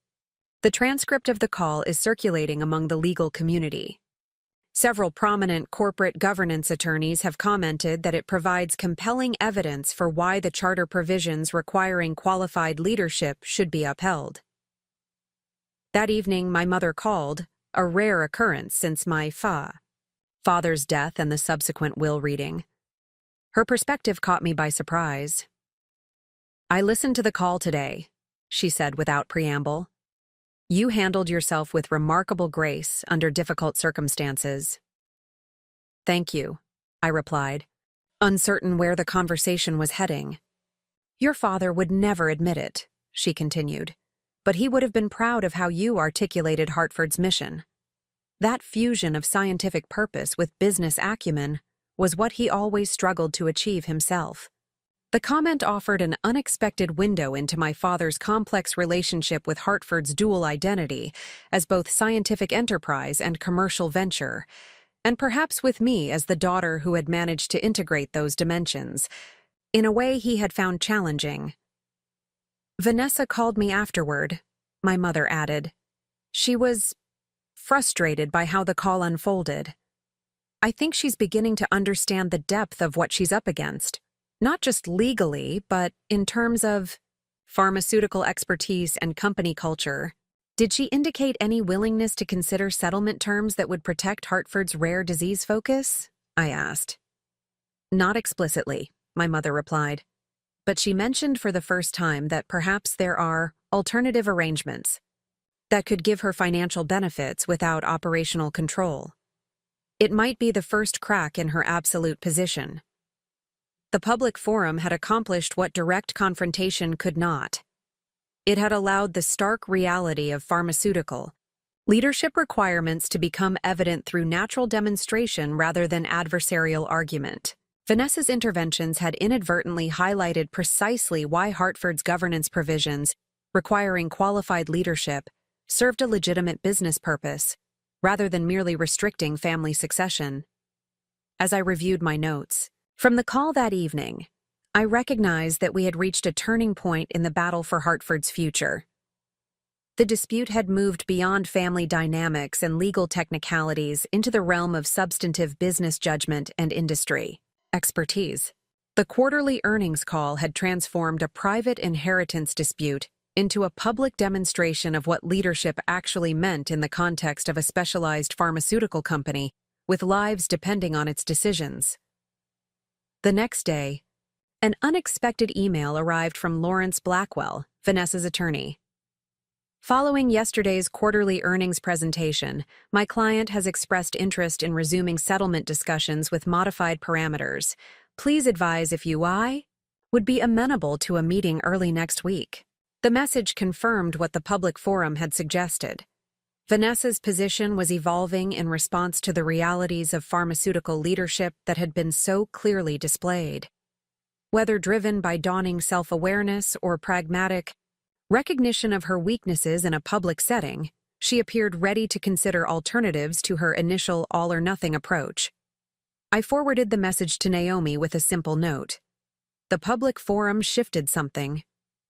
[SPEAKER 1] The transcript of the call is circulating among the legal community. Several prominent corporate governance attorneys have commented that it provides compelling evidence for why the charter provisions requiring qualified leadership should be upheld. That evening, my mother called, a rare occurrence since my father's death and the subsequent will reading. Her perspective caught me by surprise. "I listened to the call today," she said without preamble. "You handled yourself with remarkable grace under difficult circumstances." "Thank you," I replied, uncertain where the conversation was heading. "Your father would never admit it," she continued, "but he would have been proud of how you articulated Hartford's mission. That fusion of scientific purpose with business acumen was what he always struggled to achieve himself." The comment offered an unexpected window into my father's complex relationship with Hartford's dual identity as both scientific enterprise and commercial venture, and perhaps with me as the daughter who had managed to integrate those dimensions, in a way he had found challenging. "Vanessa called me afterward," my mother added. "She was frustrated by how the call unfolded. I think she's beginning to understand the depth of what she's up against. Not just legally, but in terms of pharmaceutical expertise and company culture. Did she indicate any willingness to consider settlement terms that would protect Hartford's rare disease focus?" I asked. "Not explicitly," my mother replied, "but she mentioned for the first time that perhaps there are alternative arrangements that could give her financial benefits without operational control. It might be the first crack in her absolute position." The public forum had accomplished what direct confrontation could not. It had allowed the stark reality of pharmaceutical leadership requirements to become evident through natural demonstration rather than adversarial argument. Vanessa's interventions had inadvertently highlighted precisely why Hartford's governance provisions, requiring qualified leadership, served a legitimate business purpose, rather than merely restricting family succession. As I reviewed my notes, from the call that evening, I recognized that we had reached a turning point in the battle for Hartford's future. The dispute had moved beyond family dynamics and legal technicalities into the realm of substantive business judgment and industry expertise. The quarterly earnings call had transformed a private inheritance dispute into a public demonstration of what leadership actually meant in the context of a specialized pharmaceutical company, with lives depending on its decisions. The next day, an unexpected email arrived from Lawrence Blackwell, Vanessa's attorney. Following yesterday's quarterly earnings presentation, my client has expressed interest in resuming settlement discussions with modified parameters. Please advise if UI would be amenable to a meeting early next week. The message confirmed what the public forum had suggested. Vanessa's position was evolving in response to the realities of pharmaceutical leadership that had been so clearly displayed. Whether driven by dawning self-awareness or pragmatic recognition of her weaknesses in a public setting, she appeared ready to consider alternatives to her initial all-or-nothing approach. I forwarded the message to Naomi with a simple note. The public forum shifted something.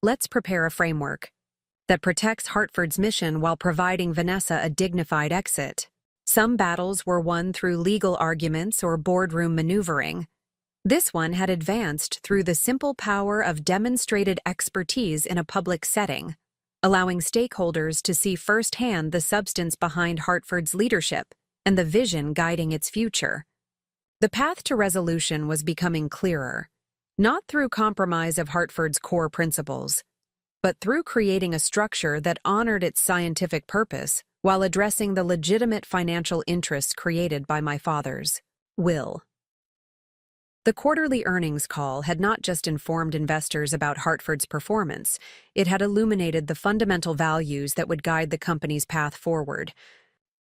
[SPEAKER 1] Let's prepare a framework that protects Hartford's mission while providing Vanessa a dignified exit. Some battles were won through legal arguments or boardroom maneuvering. This one had advanced through the simple power of demonstrated expertise in a public setting, allowing stakeholders to see firsthand the substance behind Hartford's leadership and the vision guiding its future. The path to resolution was becoming clearer, not through compromise of Hartford's core principles, but through creating a structure that honored its scientific purpose while addressing the legitimate financial interests created by my father's will. The quarterly earnings call had not just informed investors about Hartford's performance, it had illuminated the fundamental values that would guide the company's path forward.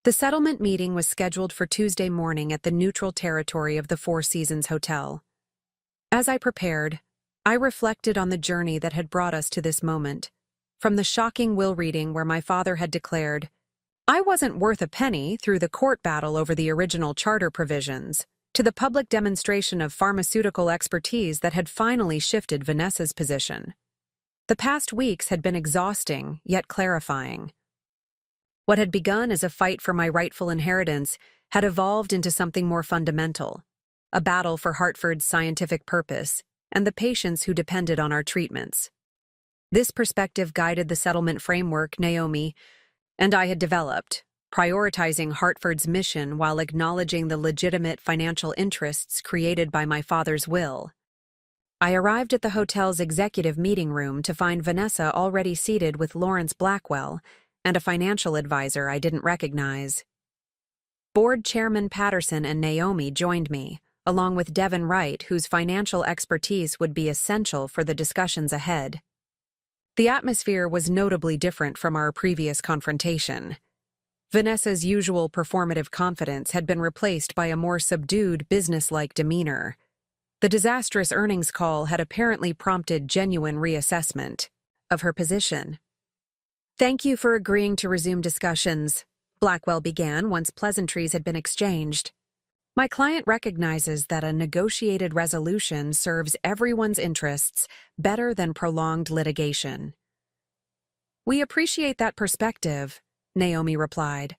[SPEAKER 1] The settlement meeting was scheduled for Tuesday morning at the neutral territory of the Four Seasons Hotel. As I prepared, I reflected on the journey that had brought us to this moment. From the shocking will reading where my father had declared, "I wasn't worth a penny," through the court battle over the original charter provisions, to the public demonstration of pharmaceutical expertise that had finally shifted Vanessa's position. The past weeks had been exhausting, yet clarifying. What had begun as a fight for my rightful inheritance had evolved into something more fundamental, a battle for Hartford's scientific purpose and the patients who depended on our treatments. This perspective guided the settlement framework Naomi and I had developed, prioritizing Hartford's mission while acknowledging the legitimate financial interests created by my father's will. I arrived at the hotel's executive meeting room to find Vanessa already seated with Lawrence Blackwell and a financial advisor I didn't recognize. Board Chairman Patterson and Naomi joined me, along with Devin Wright, whose financial expertise would be essential for the discussions ahead. The atmosphere was notably different from our previous confrontation. Vanessa's usual performative confidence had been replaced by a more subdued, businesslike demeanor. The disastrous earnings call had apparently prompted genuine reassessment of her position. "Thank you for agreeing to resume discussions," Blackwell began once pleasantries had been exchanged. "My client recognizes that a negotiated resolution serves everyone's interests better than prolonged litigation." "We appreciate that perspective," Naomi replied.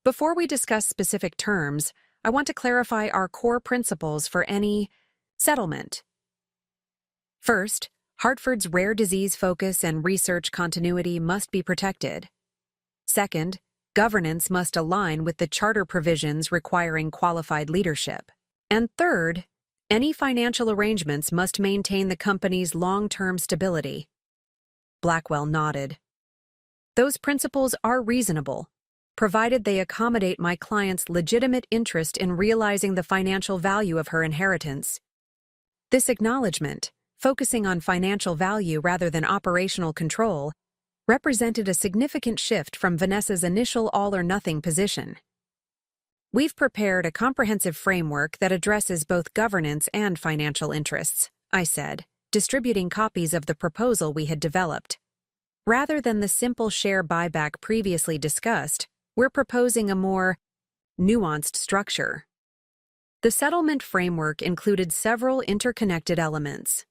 [SPEAKER 1] "Before we discuss specific terms, I want to clarify our core principles for any settlement. First, Hartford's rare disease focus and research continuity must be protected. Second, governance must align with the charter provisions requiring qualified leadership. And third, any financial arrangements must maintain the company's long-term stability." Blackwell nodded. "Those principles are reasonable, provided they accommodate my client's legitimate interest in realizing the financial value of her inheritance." This acknowledgement, focusing on financial value rather than operational control, represented a significant shift from Vanessa's initial all-or-nothing position. "We've prepared a comprehensive framework that addresses both governance and financial interests," I said, distributing copies of the proposal we had developed. "Rather than the simple share buyback previously discussed, we're proposing a more nuanced structure." The settlement framework included several interconnected elements.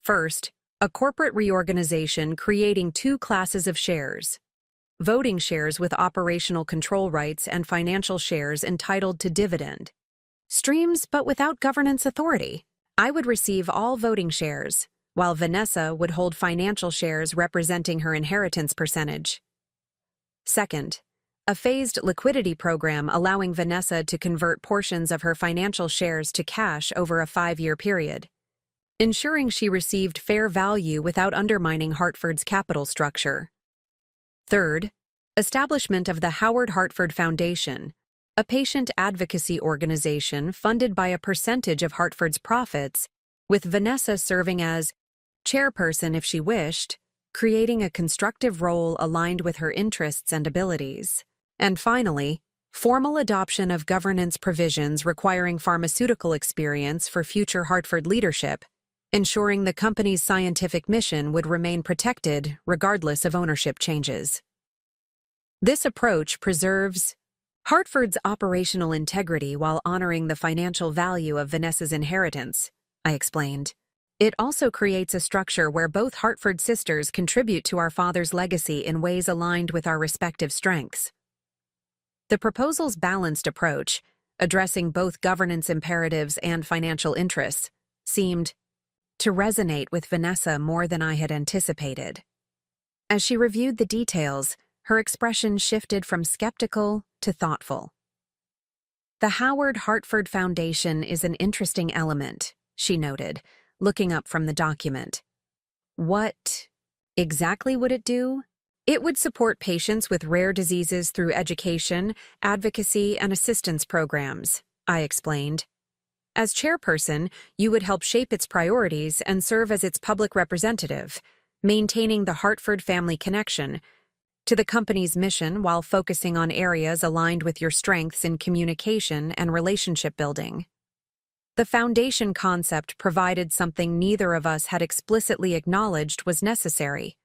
[SPEAKER 1] First, a corporate reorganization creating two classes of shares: voting shares with operational control rights and financial shares entitled to dividend streams but without governance authority. I would receive all voting shares, while Vanessa would hold financial shares representing her inheritance percentage. Second, a phased liquidity program allowing Vanessa to convert portions of her financial shares to cash over a 5-year period, ensuring she received fair value without undermining Hartford's capital structure. Third, establishment of the Howard Hartford Foundation, a patient advocacy organization funded by a percentage of Hartford's profits, with Vanessa serving as chairperson if she wished, creating a constructive role aligned with her interests and abilities. And finally, formal adoption of governance provisions requiring pharmaceutical experience for future Hartford leadership, ensuring the company's scientific mission would remain protected regardless of ownership changes. This approach preserves Hartford's operational integrity while honoring the financial value of Vanessa's inheritance, I explained. It also creates a structure where both Hartford sisters contribute to our father's legacy in ways aligned with our respective strengths. The proposal's balanced approach, addressing both governance imperatives and financial interests, seemed to resonate with Vanessa more than I had anticipated. As she reviewed the details, her expression shifted from skeptical to thoughtful. The Howard Hartford Foundation is an interesting element, she noted, looking up from the document. What exactly would it do? It would support patients with rare diseases through education, advocacy, and assistance programs, I explained. As chairperson, you would help shape its priorities and serve as its public representative, maintaining the Hartford family connection to the company's mission while focusing on areas aligned with your strengths in communication and relationship building. The foundation concept provided something neither of us had explicitly acknowledged was necessary: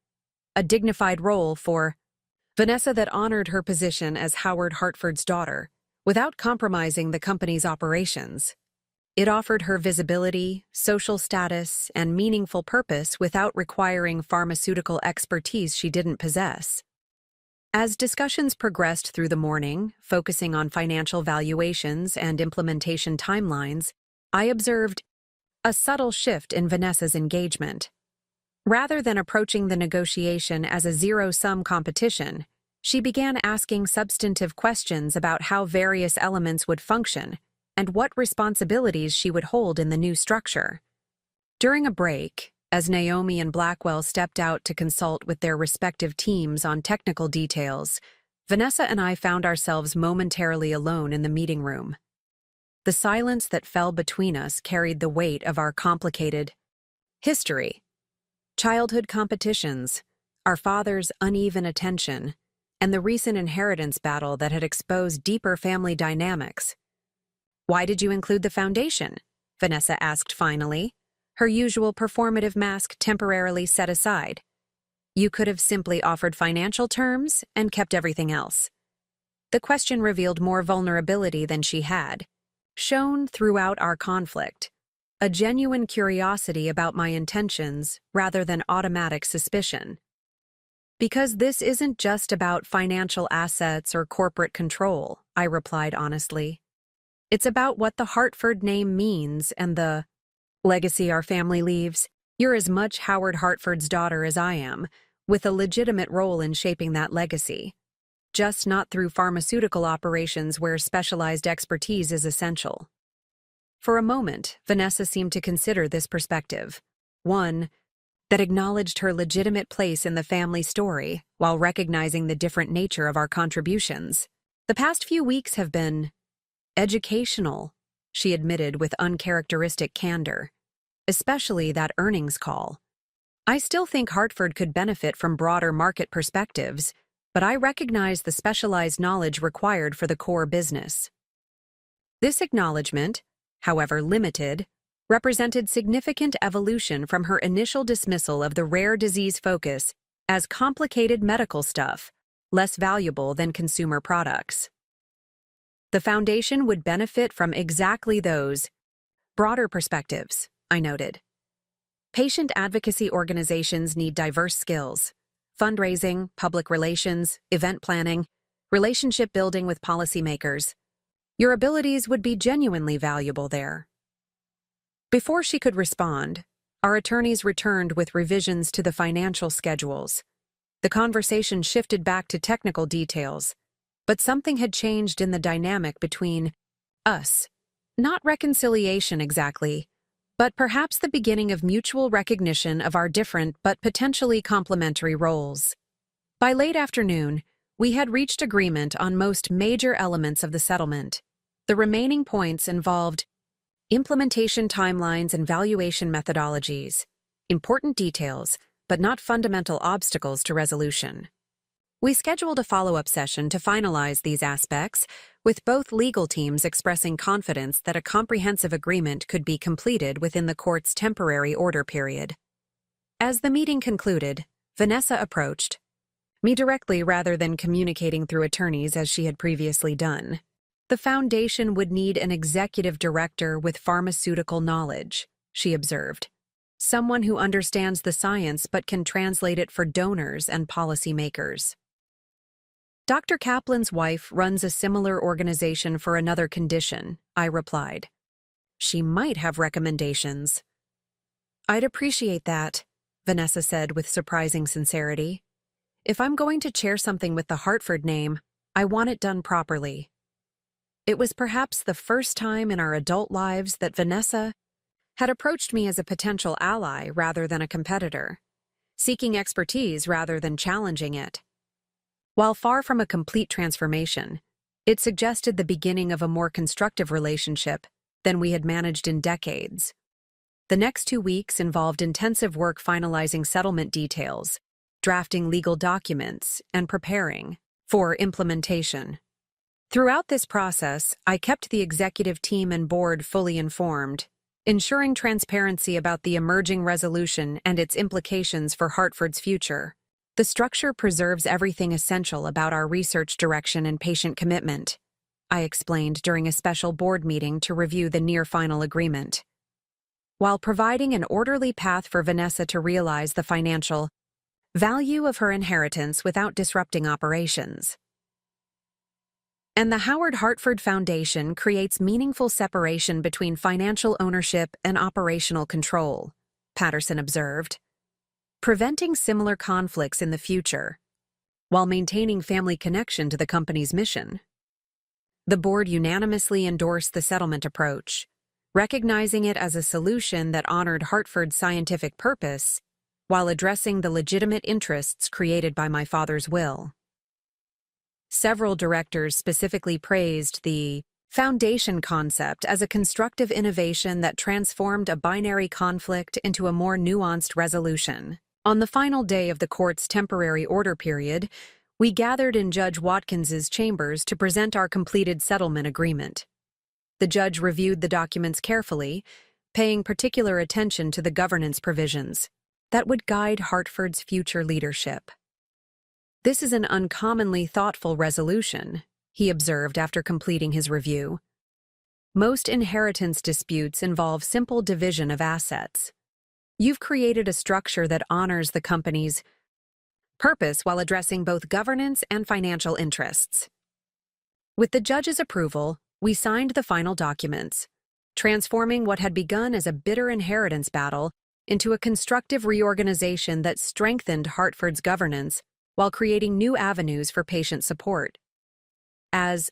[SPEAKER 1] a dignified role for Vanessa that honored her position as Howard Hartford's daughter, without compromising the company's operations. It offered her visibility, social status, and meaningful purpose without requiring pharmaceutical expertise she didn't possess. As discussions progressed through the morning, focusing on financial valuations and implementation timelines, I observed a subtle shift in Vanessa's engagement. Rather than approaching the negotiation as a zero-sum competition, she began asking substantive questions about how various elements would function and what responsibilities she would hold in the new structure. During a break, as Naomi and Blackwell stepped out to consult with their respective teams on technical details, Vanessa and I found ourselves momentarily alone in the meeting room. The silence that fell between us carried the weight of our complicated history, childhood competitions, our father's uneven attention, and the recent inheritance battle that had exposed deeper family dynamics. "Why did you include the foundation?" Vanessa asked finally, her usual performative mask temporarily set aside. "You could have simply offered financial terms and kept everything else." The question revealed more vulnerability than she had shown throughout our conflict, a genuine curiosity about my intentions rather than automatic suspicion. "Because this isn't just about financial assets or corporate control," I replied honestly. "It's about what the Hartford name means and the legacy our family leaves. You're as much Howard Hartford's daughter as I am, with a legitimate role in shaping that legacy. Just not through pharmaceutical operations where specialized expertise is essential." For a moment, Vanessa seemed to consider this perspective, one that acknowledged her legitimate place in the family story while recognizing the different nature of our contributions. "The past few weeks have been educational," she admitted with uncharacteristic candor, "especially that earnings call. I still think Hartford could benefit from broader market perspectives, but I recognize the specialized knowledge required for the core business." This acknowledgement, however limited, represented significant evolution from her initial dismissal of the rare disease focus as complicated medical stuff, less valuable than consumer products. The foundation would benefit from exactly those broader perspectives, I noted. Patient advocacy organizations need diverse skills: fundraising, public relations, event planning, relationship building with policymakers. Your abilities would be genuinely valuable there. Before she could respond, our attorneys returned with revisions to the financial schedules. The conversation shifted back to technical details, but something had changed in the dynamic between us. Not reconciliation exactly, but perhaps the beginning of mutual recognition of our different but potentially complementary roles. By late afternoon, we had reached agreement on most major elements of the settlement. The remaining points involved implementation timelines and valuation methodologies, important details, but not fundamental obstacles to resolution. We scheduled a follow-up session to finalize these aspects, with both legal teams expressing confidence that a comprehensive agreement could be completed within the court's temporary order period. As the meeting concluded, Vanessa approached me directly rather than communicating through attorneys as she had previously done. The foundation would need an executive director with pharmaceutical knowledge, she observed. Someone who understands the science but can translate it for donors and policymakers. Dr. Kaplan's wife runs a similar organization for another condition, I replied. She might have recommendations. I'd appreciate that, Vanessa said with surprising sincerity. If I'm going to chair something with the Hartford name, I want it done properly. It was perhaps the first time in our adult lives that Vanessa had approached me as a potential ally rather than a competitor, seeking expertise rather than challenging it. While far from a complete transformation, it suggested the beginning of a more constructive relationship than we had managed in decades. The next 2 weeks involved intensive work finalizing settlement details, drafting legal documents, and preparing for implementation. Throughout this process, I kept the executive team and board fully informed, ensuring transparency about the emerging resolution and its implications for Hartford's future. The structure preserves everything essential about our research direction and patient commitment, I explained during a special board meeting to review the near-final agreement. While providing an orderly path for Vanessa to realize the financial value of her inheritance without disrupting operations. And the Howard Hartford Foundation creates meaningful separation between financial ownership and operational control, Patterson observed, preventing similar conflicts in the future, while maintaining family connection to the company's mission. The board unanimously endorsed the settlement approach, recognizing it as a solution that honored Hartford's scientific purpose while addressing the legitimate interests created by my father's will. Several directors specifically praised the foundation concept as a constructive innovation that transformed a binary conflict into a more nuanced resolution. On the final day of the court's temporary order period, we gathered in Judge Watkins's chambers to present our completed settlement agreement. The judge reviewed the documents carefully, paying particular attention to the governance provisions that would guide Hartford's future leadership. This is an uncommonly thoughtful resolution, he observed after completing his review. Most inheritance disputes involve simple division of assets. You've created a structure that honors the company's purpose while addressing both governance and financial interests. With the judge's approval, we signed the final documents, transforming what had begun as a bitter inheritance battle into a constructive reorganization that strengthened Hartford's governance while creating new avenues for patient support. As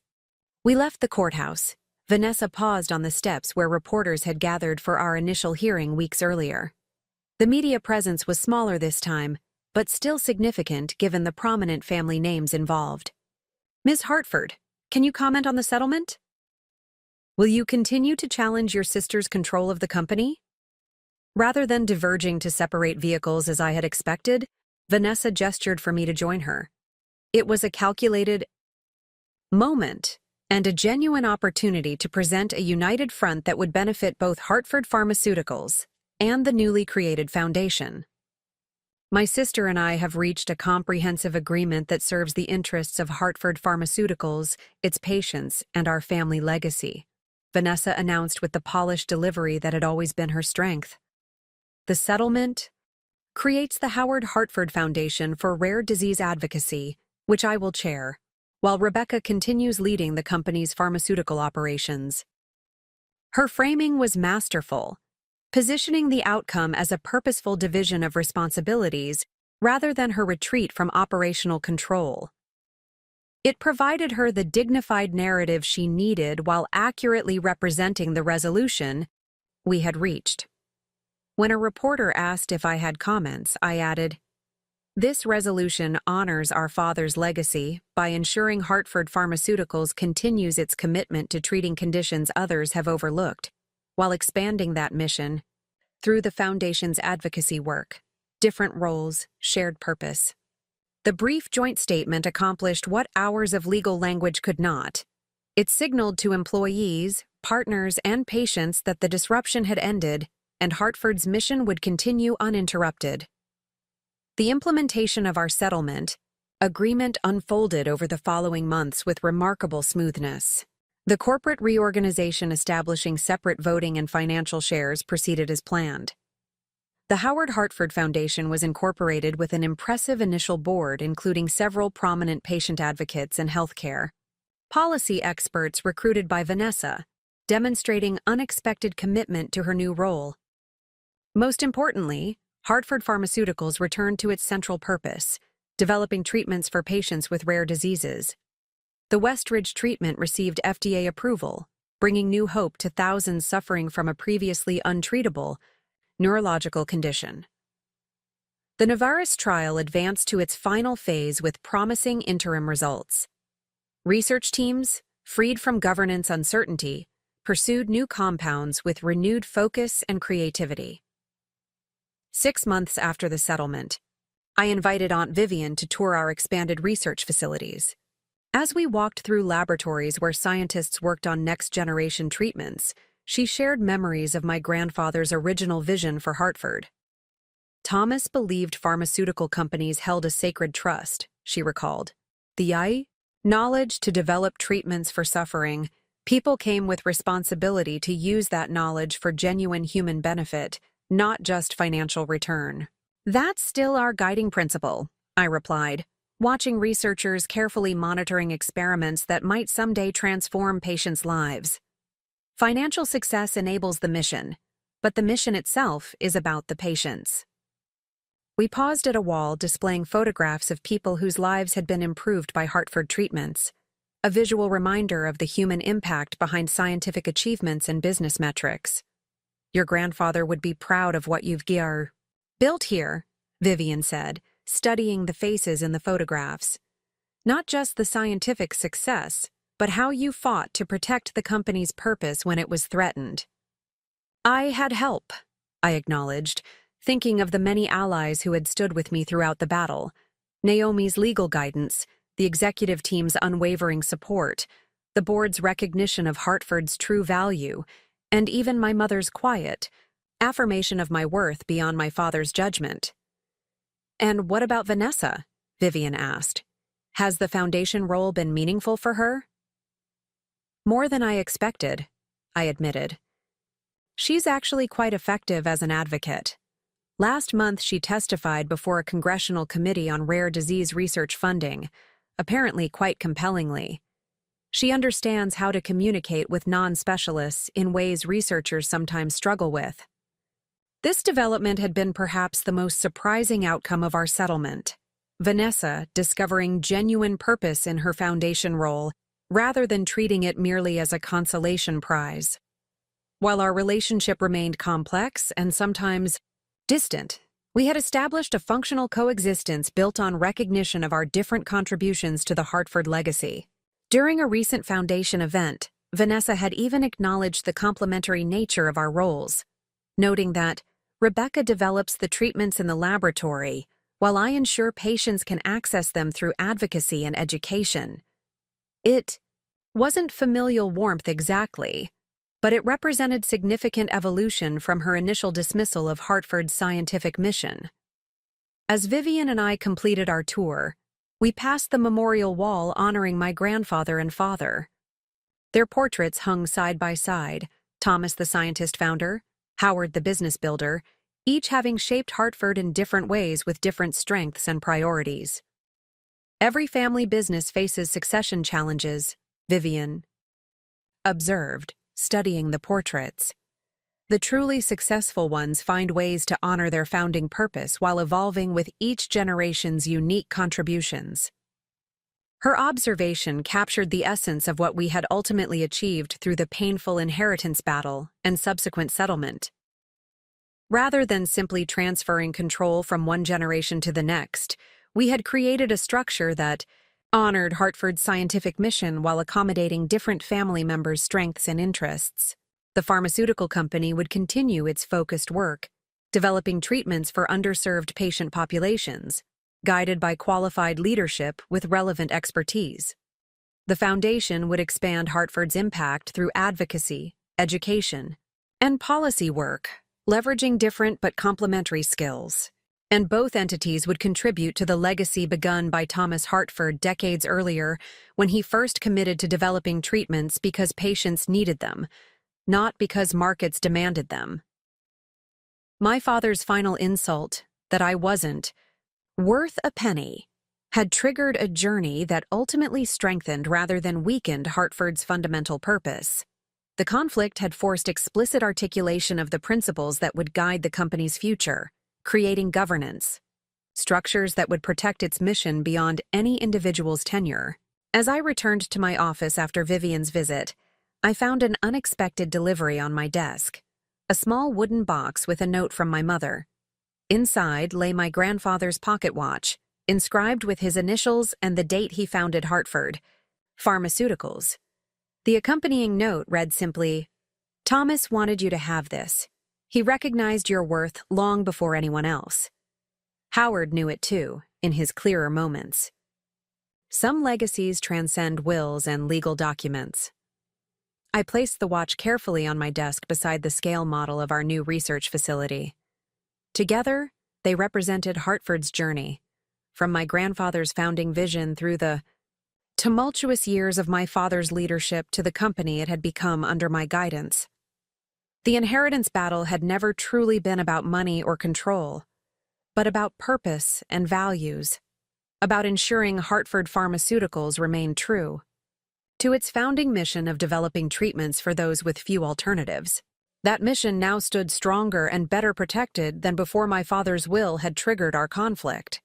[SPEAKER 1] we left the courthouse, Vanessa paused on the steps where reporters had gathered for our initial hearing weeks earlier. The media presence was smaller this time, but still significant given the prominent family names involved. Ms. Hartford, can you comment on the settlement? Will you continue to challenge your sister's control of the company? Rather than diverging to separate vehicles as I had expected, Vanessa gestured for me to join her. It was a calculated moment and a genuine opportunity to present a united front that would benefit both Hartford Pharmaceuticals and the newly created foundation. My sister and I have reached a comprehensive agreement that serves the interests of Hartford Pharmaceuticals, its patients, and our family legacy, Vanessa announced with the polished delivery that had always been her strength. The settlement creates the Howard Hartford Foundation for Rare Disease Advocacy, which I will chair, while Rebecca continues leading the company's pharmaceutical operations. Her framing was masterful, positioning the outcome as a purposeful division of responsibilities rather than her retreat from operational control. It provided her the dignified narrative she needed while accurately representing the resolution we had reached. When a reporter asked if I had comments, I added, This resolution honors our father's legacy by ensuring Hartford Pharmaceuticals continues its commitment to treating conditions others have overlooked, while expanding that mission through the Foundation's advocacy work. Different roles, shared purpose. The brief joint statement accomplished what hours of legal language could not. It signaled to employees, partners, and patients that the disruption had ended and Hartford's mission would continue uninterrupted. The implementation of our settlement agreement unfolded over the following months with remarkable smoothness. The corporate reorganization establishing separate voting and financial shares proceeded as planned. The Howard Hartford Foundation was incorporated with an impressive initial board including several prominent patient advocates and healthcare policy experts recruited by Vanessa, demonstrating unexpected commitment to her new role. Most importantly, Hartford Pharmaceuticals returned to its central purpose, developing treatments for patients with rare diseases. The Westridge treatment received FDA approval, bringing new hope to thousands suffering from a previously untreatable neurological condition. The Novartis trial advanced to its final phase with promising interim results. Research teams, freed from governance uncertainty, pursued new compounds with renewed focus and creativity. 6 months after the settlement, I invited Aunt Vivian to tour our expanded research facilities. As we walked through laboratories where scientists worked on next-generation treatments, she shared memories of my grandfather's original vision for Hartford. Thomas believed pharmaceutical companies held a sacred trust, she recalled. The knowledge to develop treatments for suffering, people came with responsibility to use that knowledge for genuine human benefit, not just financial return. That's still our guiding principle, I replied, watching researchers carefully monitoring experiments that might someday transform patients' lives. Financial success enables the mission, but the mission itself is about the patients. We paused at a wall displaying photographs of people whose lives had been improved by Hartford treatments, a visual reminder of the human impact behind scientific achievements and business metrics. Your grandfather would be proud of what you've built here, Vivian said, studying the faces in the photographs. Not just the scientific success, but how you fought to protect the company's purpose when it was threatened. I had help, I acknowledged, thinking of the many allies who had stood with me throughout the battle. Naomi's legal guidance, the executive team's unwavering support, the board's recognition of Hartford's true value, and even my mother's quiet affirmation of my worth beyond my father's judgment. And what about Vanessa? Vivian asked. Has the foundation role been meaningful for her? More than I expected, I admitted. She's actually quite effective as an advocate. Last month, she testified before a congressional committee on rare disease research funding, apparently quite compellingly. She understands how to communicate with non-specialists in ways researchers sometimes struggle with. This development had been perhaps the most surprising outcome of our settlement. Vanessa discovering genuine purpose in her foundation role, rather than treating it merely as a consolation prize. While our relationship remained complex and sometimes distant, we had established a functional coexistence built on recognition of our different contributions to the Hartford legacy. During a recent foundation event, Vanessa had even acknowledged the complementary nature of our roles, noting that Rebecca develops the treatments in the laboratory, while I ensure patients can access them through advocacy and education. It wasn't familial warmth exactly, but it represented significant evolution from her initial dismissal of Hartford's scientific mission. As Vivian and I completed our tour, we passed the memorial wall honoring my grandfather and father. Their portraits hung side by side, Thomas the scientist founder, Howard the business builder, each having shaped Hartford in different ways with different strengths and priorities. Every family business faces succession challenges, Vivian observed, studying the portraits. The truly successful ones find ways to honor their founding purpose while evolving with each generation's unique contributions. Her observation captured the essence of what we had ultimately achieved through the painful inheritance battle and subsequent settlement. Rather than simply transferring control from one generation to the next, we had created a structure that honored Hartford's scientific mission while accommodating different family members' strengths and interests. The pharmaceutical company would continue its focused work, developing treatments for underserved patient populations, guided by qualified leadership with relevant expertise. The foundation would expand Hartford's impact through advocacy, education, and policy work, leveraging different but complementary skills. And both entities would contribute to the legacy begun by Thomas Hartford decades earlier when he first committed to developing treatments because patients needed them, not because markets demanded them. My father's final insult, that I wasn't worth a penny, had triggered a journey that ultimately strengthened rather than weakened Hartford's fundamental purpose. The conflict had forced explicit articulation of the principles that would guide the company's future, creating governance, structures that would protect its mission beyond any individual's tenure. As I returned to my office after Vivian's visit, I found an unexpected delivery on my desk, a small wooden box with a note from my mother. Inside lay my grandfather's pocket watch, inscribed with his initials and the date he founded Hartford, Pharmaceuticals. The accompanying note read simply, "Thomas wanted you to have this. He recognized your worth long before anyone else." Howard knew it too, in his clearer moments. Some legacies transcend wills and legal documents. I placed the watch carefully on my desk beside the scale model of our new research facility. Together, they represented Hartford's journey, from my grandfather's founding vision through the tumultuous years of my father's leadership to the company it had become under my guidance. The inheritance battle had never truly been about money or control, but about purpose and values, about ensuring Hartford Pharmaceuticals remained true to its founding mission of developing treatments for those with few alternatives. That mission now stood stronger and better protected than before my father's will had triggered our conflict.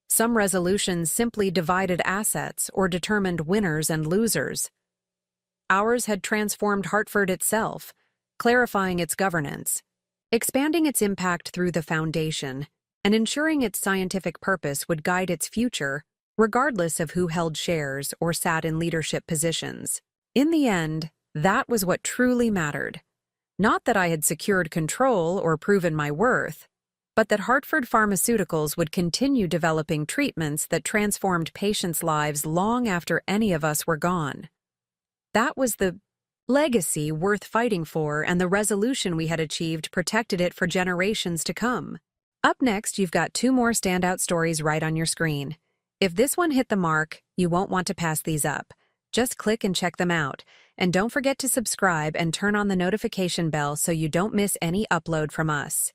[SPEAKER 1] Some resolutions simply divided assets or determined winners and losers. Ours had transformed Hartford itself, clarifying its governance, expanding its impact through the foundation, and ensuring its scientific purpose would guide its future, regardless of who held shares or sat in leadership positions. In the end, that was what truly mattered. Not that I had secured control or proven my worth, but that Hartford Pharmaceuticals would continue developing treatments that transformed patients' lives long after any of us were gone. That was the legacy worth fighting for, and the resolution we had achieved protected it for generations to come. Up next, you've got 2 more standout stories right on your screen. If this one hit the mark, you won't want to pass these up. Just click and check them out. And don't forget to subscribe and turn on the notification bell so you don't miss any upload from us.